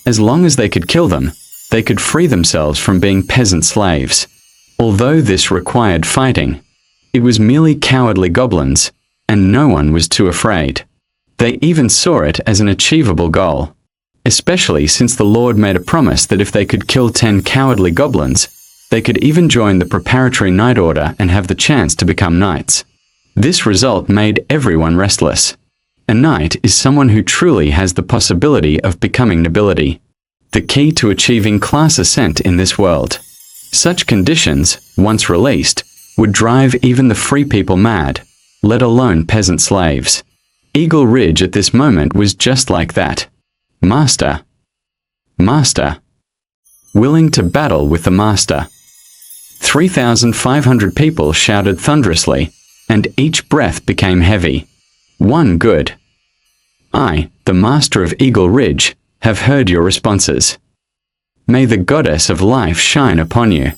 As long as they could kill them, they could free themselves from being peasant slaves. Although this required fighting, it was merely cowardly goblins, and no one was too afraid. They even saw it as an achievable goal, especially since the Lord made a promise that if they could kill 10 cowardly goblins, they could even join the Preparatory Knight Order and have the chance to become knights. This result made everyone restless. A knight is someone who truly has the possibility of becoming nobility, the key to achieving class ascent in this world. Such conditions, once released, would drive even the free people mad, let alone peasant slaves. Eagle Ridge at this moment was just like that. Master. Master. Willing to battle with the Master. 3,500 people shouted thunderously, and each breath became heavy. One good. I, the Master of Eagle Ridge, have heard your responses. May the goddess of life shine upon you.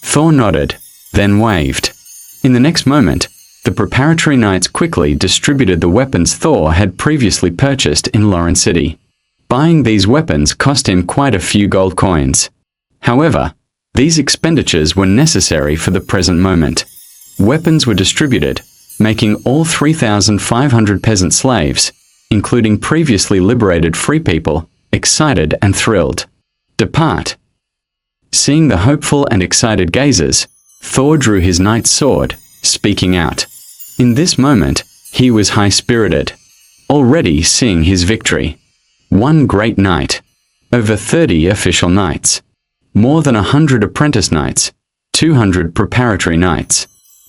Thor nodded, then waved. In the next moment, the preparatory knights quickly distributed the weapons Thor had previously purchased in Lauren City. Buying these weapons cost him quite a few gold coins. However, these expenditures were necessary for the present moment. Weapons were distributed, making all 3,500 peasant slaves, including previously liberated free people, excited and thrilled. Depart. Seeing the hopeful and excited gazes, Thor drew his knight's sword, speaking out. In this moment, he was high-spirited, already seeing his victory. 1 great knight. Over 30 official knights. More than 100 apprentice knights. 200 preparatory knights.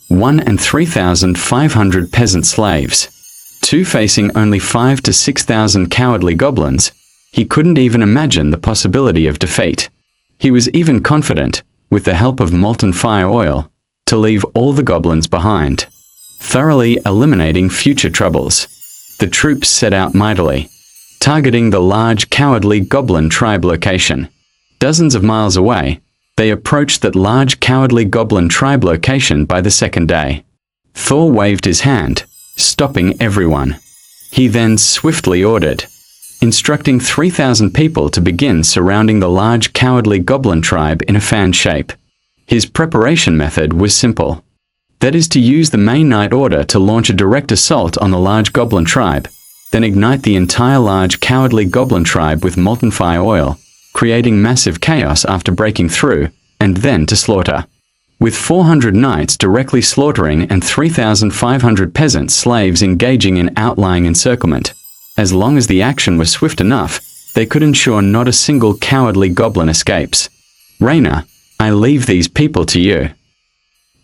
1 and 3,500 peasant slaves. 2 facing only 5 to 6,000 cowardly goblins. He couldn't even imagine the possibility of defeat. He was even confident, with the help of molten fire oil, to leave all the goblins behind, thoroughly eliminating future troubles. The troops set out mightily, targeting the large cowardly goblin tribe location. Dozens of miles away, they approached that large cowardly goblin tribe location by the second day. Thor waved his hand, stopping everyone. He then swiftly ordered, instructing 3,000 people to begin surrounding the large cowardly goblin tribe in a fan shape. His preparation method was simple. That is to use the main knight order to launch a direct assault on the large goblin tribe, then ignite the entire large cowardly goblin tribe with molten fire oil, creating massive chaos after breaking through, and then to slaughter. With 400 knights directly slaughtering and 3,500 peasant slaves engaging in outlying encirclement, as long as the action was swift enough, they could ensure not a single cowardly goblin escapes. Raina, I leave these people to you.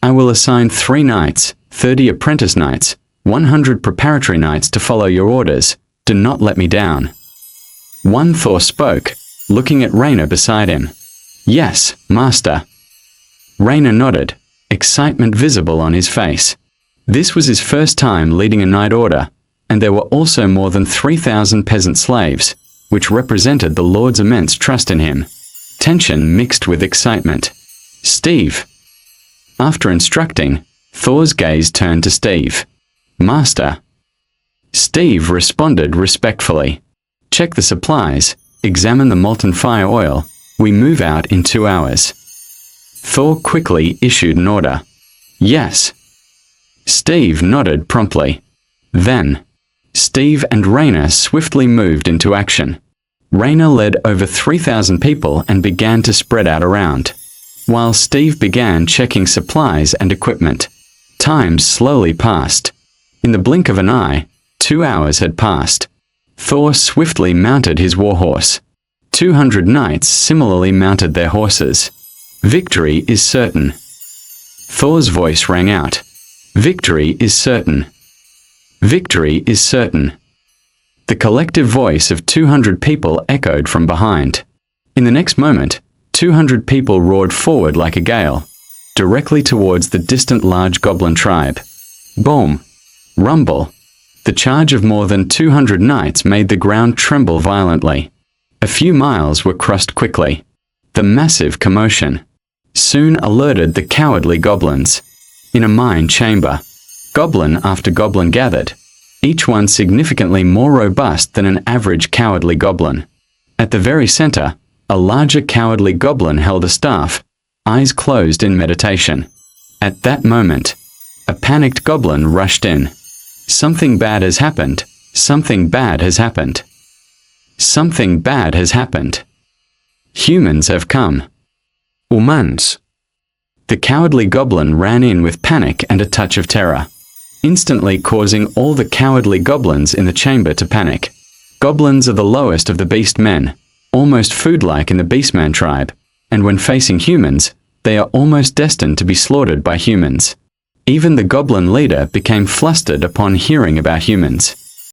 I will assign 3 knights, 30 apprentice knights, 100 preparatory knights to follow your orders, Do not let me down. One Thor spoke, looking at Raina beside him. Yes, master. Raina nodded, excitement visible on his face. This was his first time leading a night order, and there were also more than 3,000 peasant slaves, which represented the Lord's immense trust in him. Tension mixed with excitement. Steve. After instructing, Thor's gaze turned to Steve. Master. Steve responded respectfully. Check the supplies, examine the molten fire oil. We move out in 2 hours. Thor quickly issued an order. Yes. Steve nodded promptly. Then, Steve and Raina swiftly moved into action. Raina led over 3,000 people and began to spread out around, while Steve began checking supplies and equipment. Time slowly passed. In the blink of an eye, 2 hours had passed. Thor swiftly mounted his warhorse. 200 knights similarly mounted their horses. Victory is certain. Thor's voice rang out. Victory is certain. Victory is certain. The collective voice of 200 people echoed from behind. In the next moment, 200 people roared forward like a gale, directly towards the distant large goblin tribe. Boom! Rumble! The charge of more than 200 knights made the ground tremble violently. A few miles were crossed quickly. The massive commotion soon alerted the cowardly goblins. In a mine chamber, goblin after goblin gathered, each one significantly more robust than an average cowardly goblin. At the very center, a larger cowardly goblin held a staff, eyes closed in meditation. At that moment, a panicked goblin rushed in. Something bad has happened. Something bad has happened. Something bad has happened. Humans have come. Humans. The cowardly goblin ran in with panic and a touch of terror, instantly causing all the cowardly goblins in the chamber to panic. Goblins are the lowest of the beast men, almost food-like in the beastman tribe, and when facing humans, they are almost destined to be slaughtered by humans. Even the goblin leader became flustered upon hearing about humans.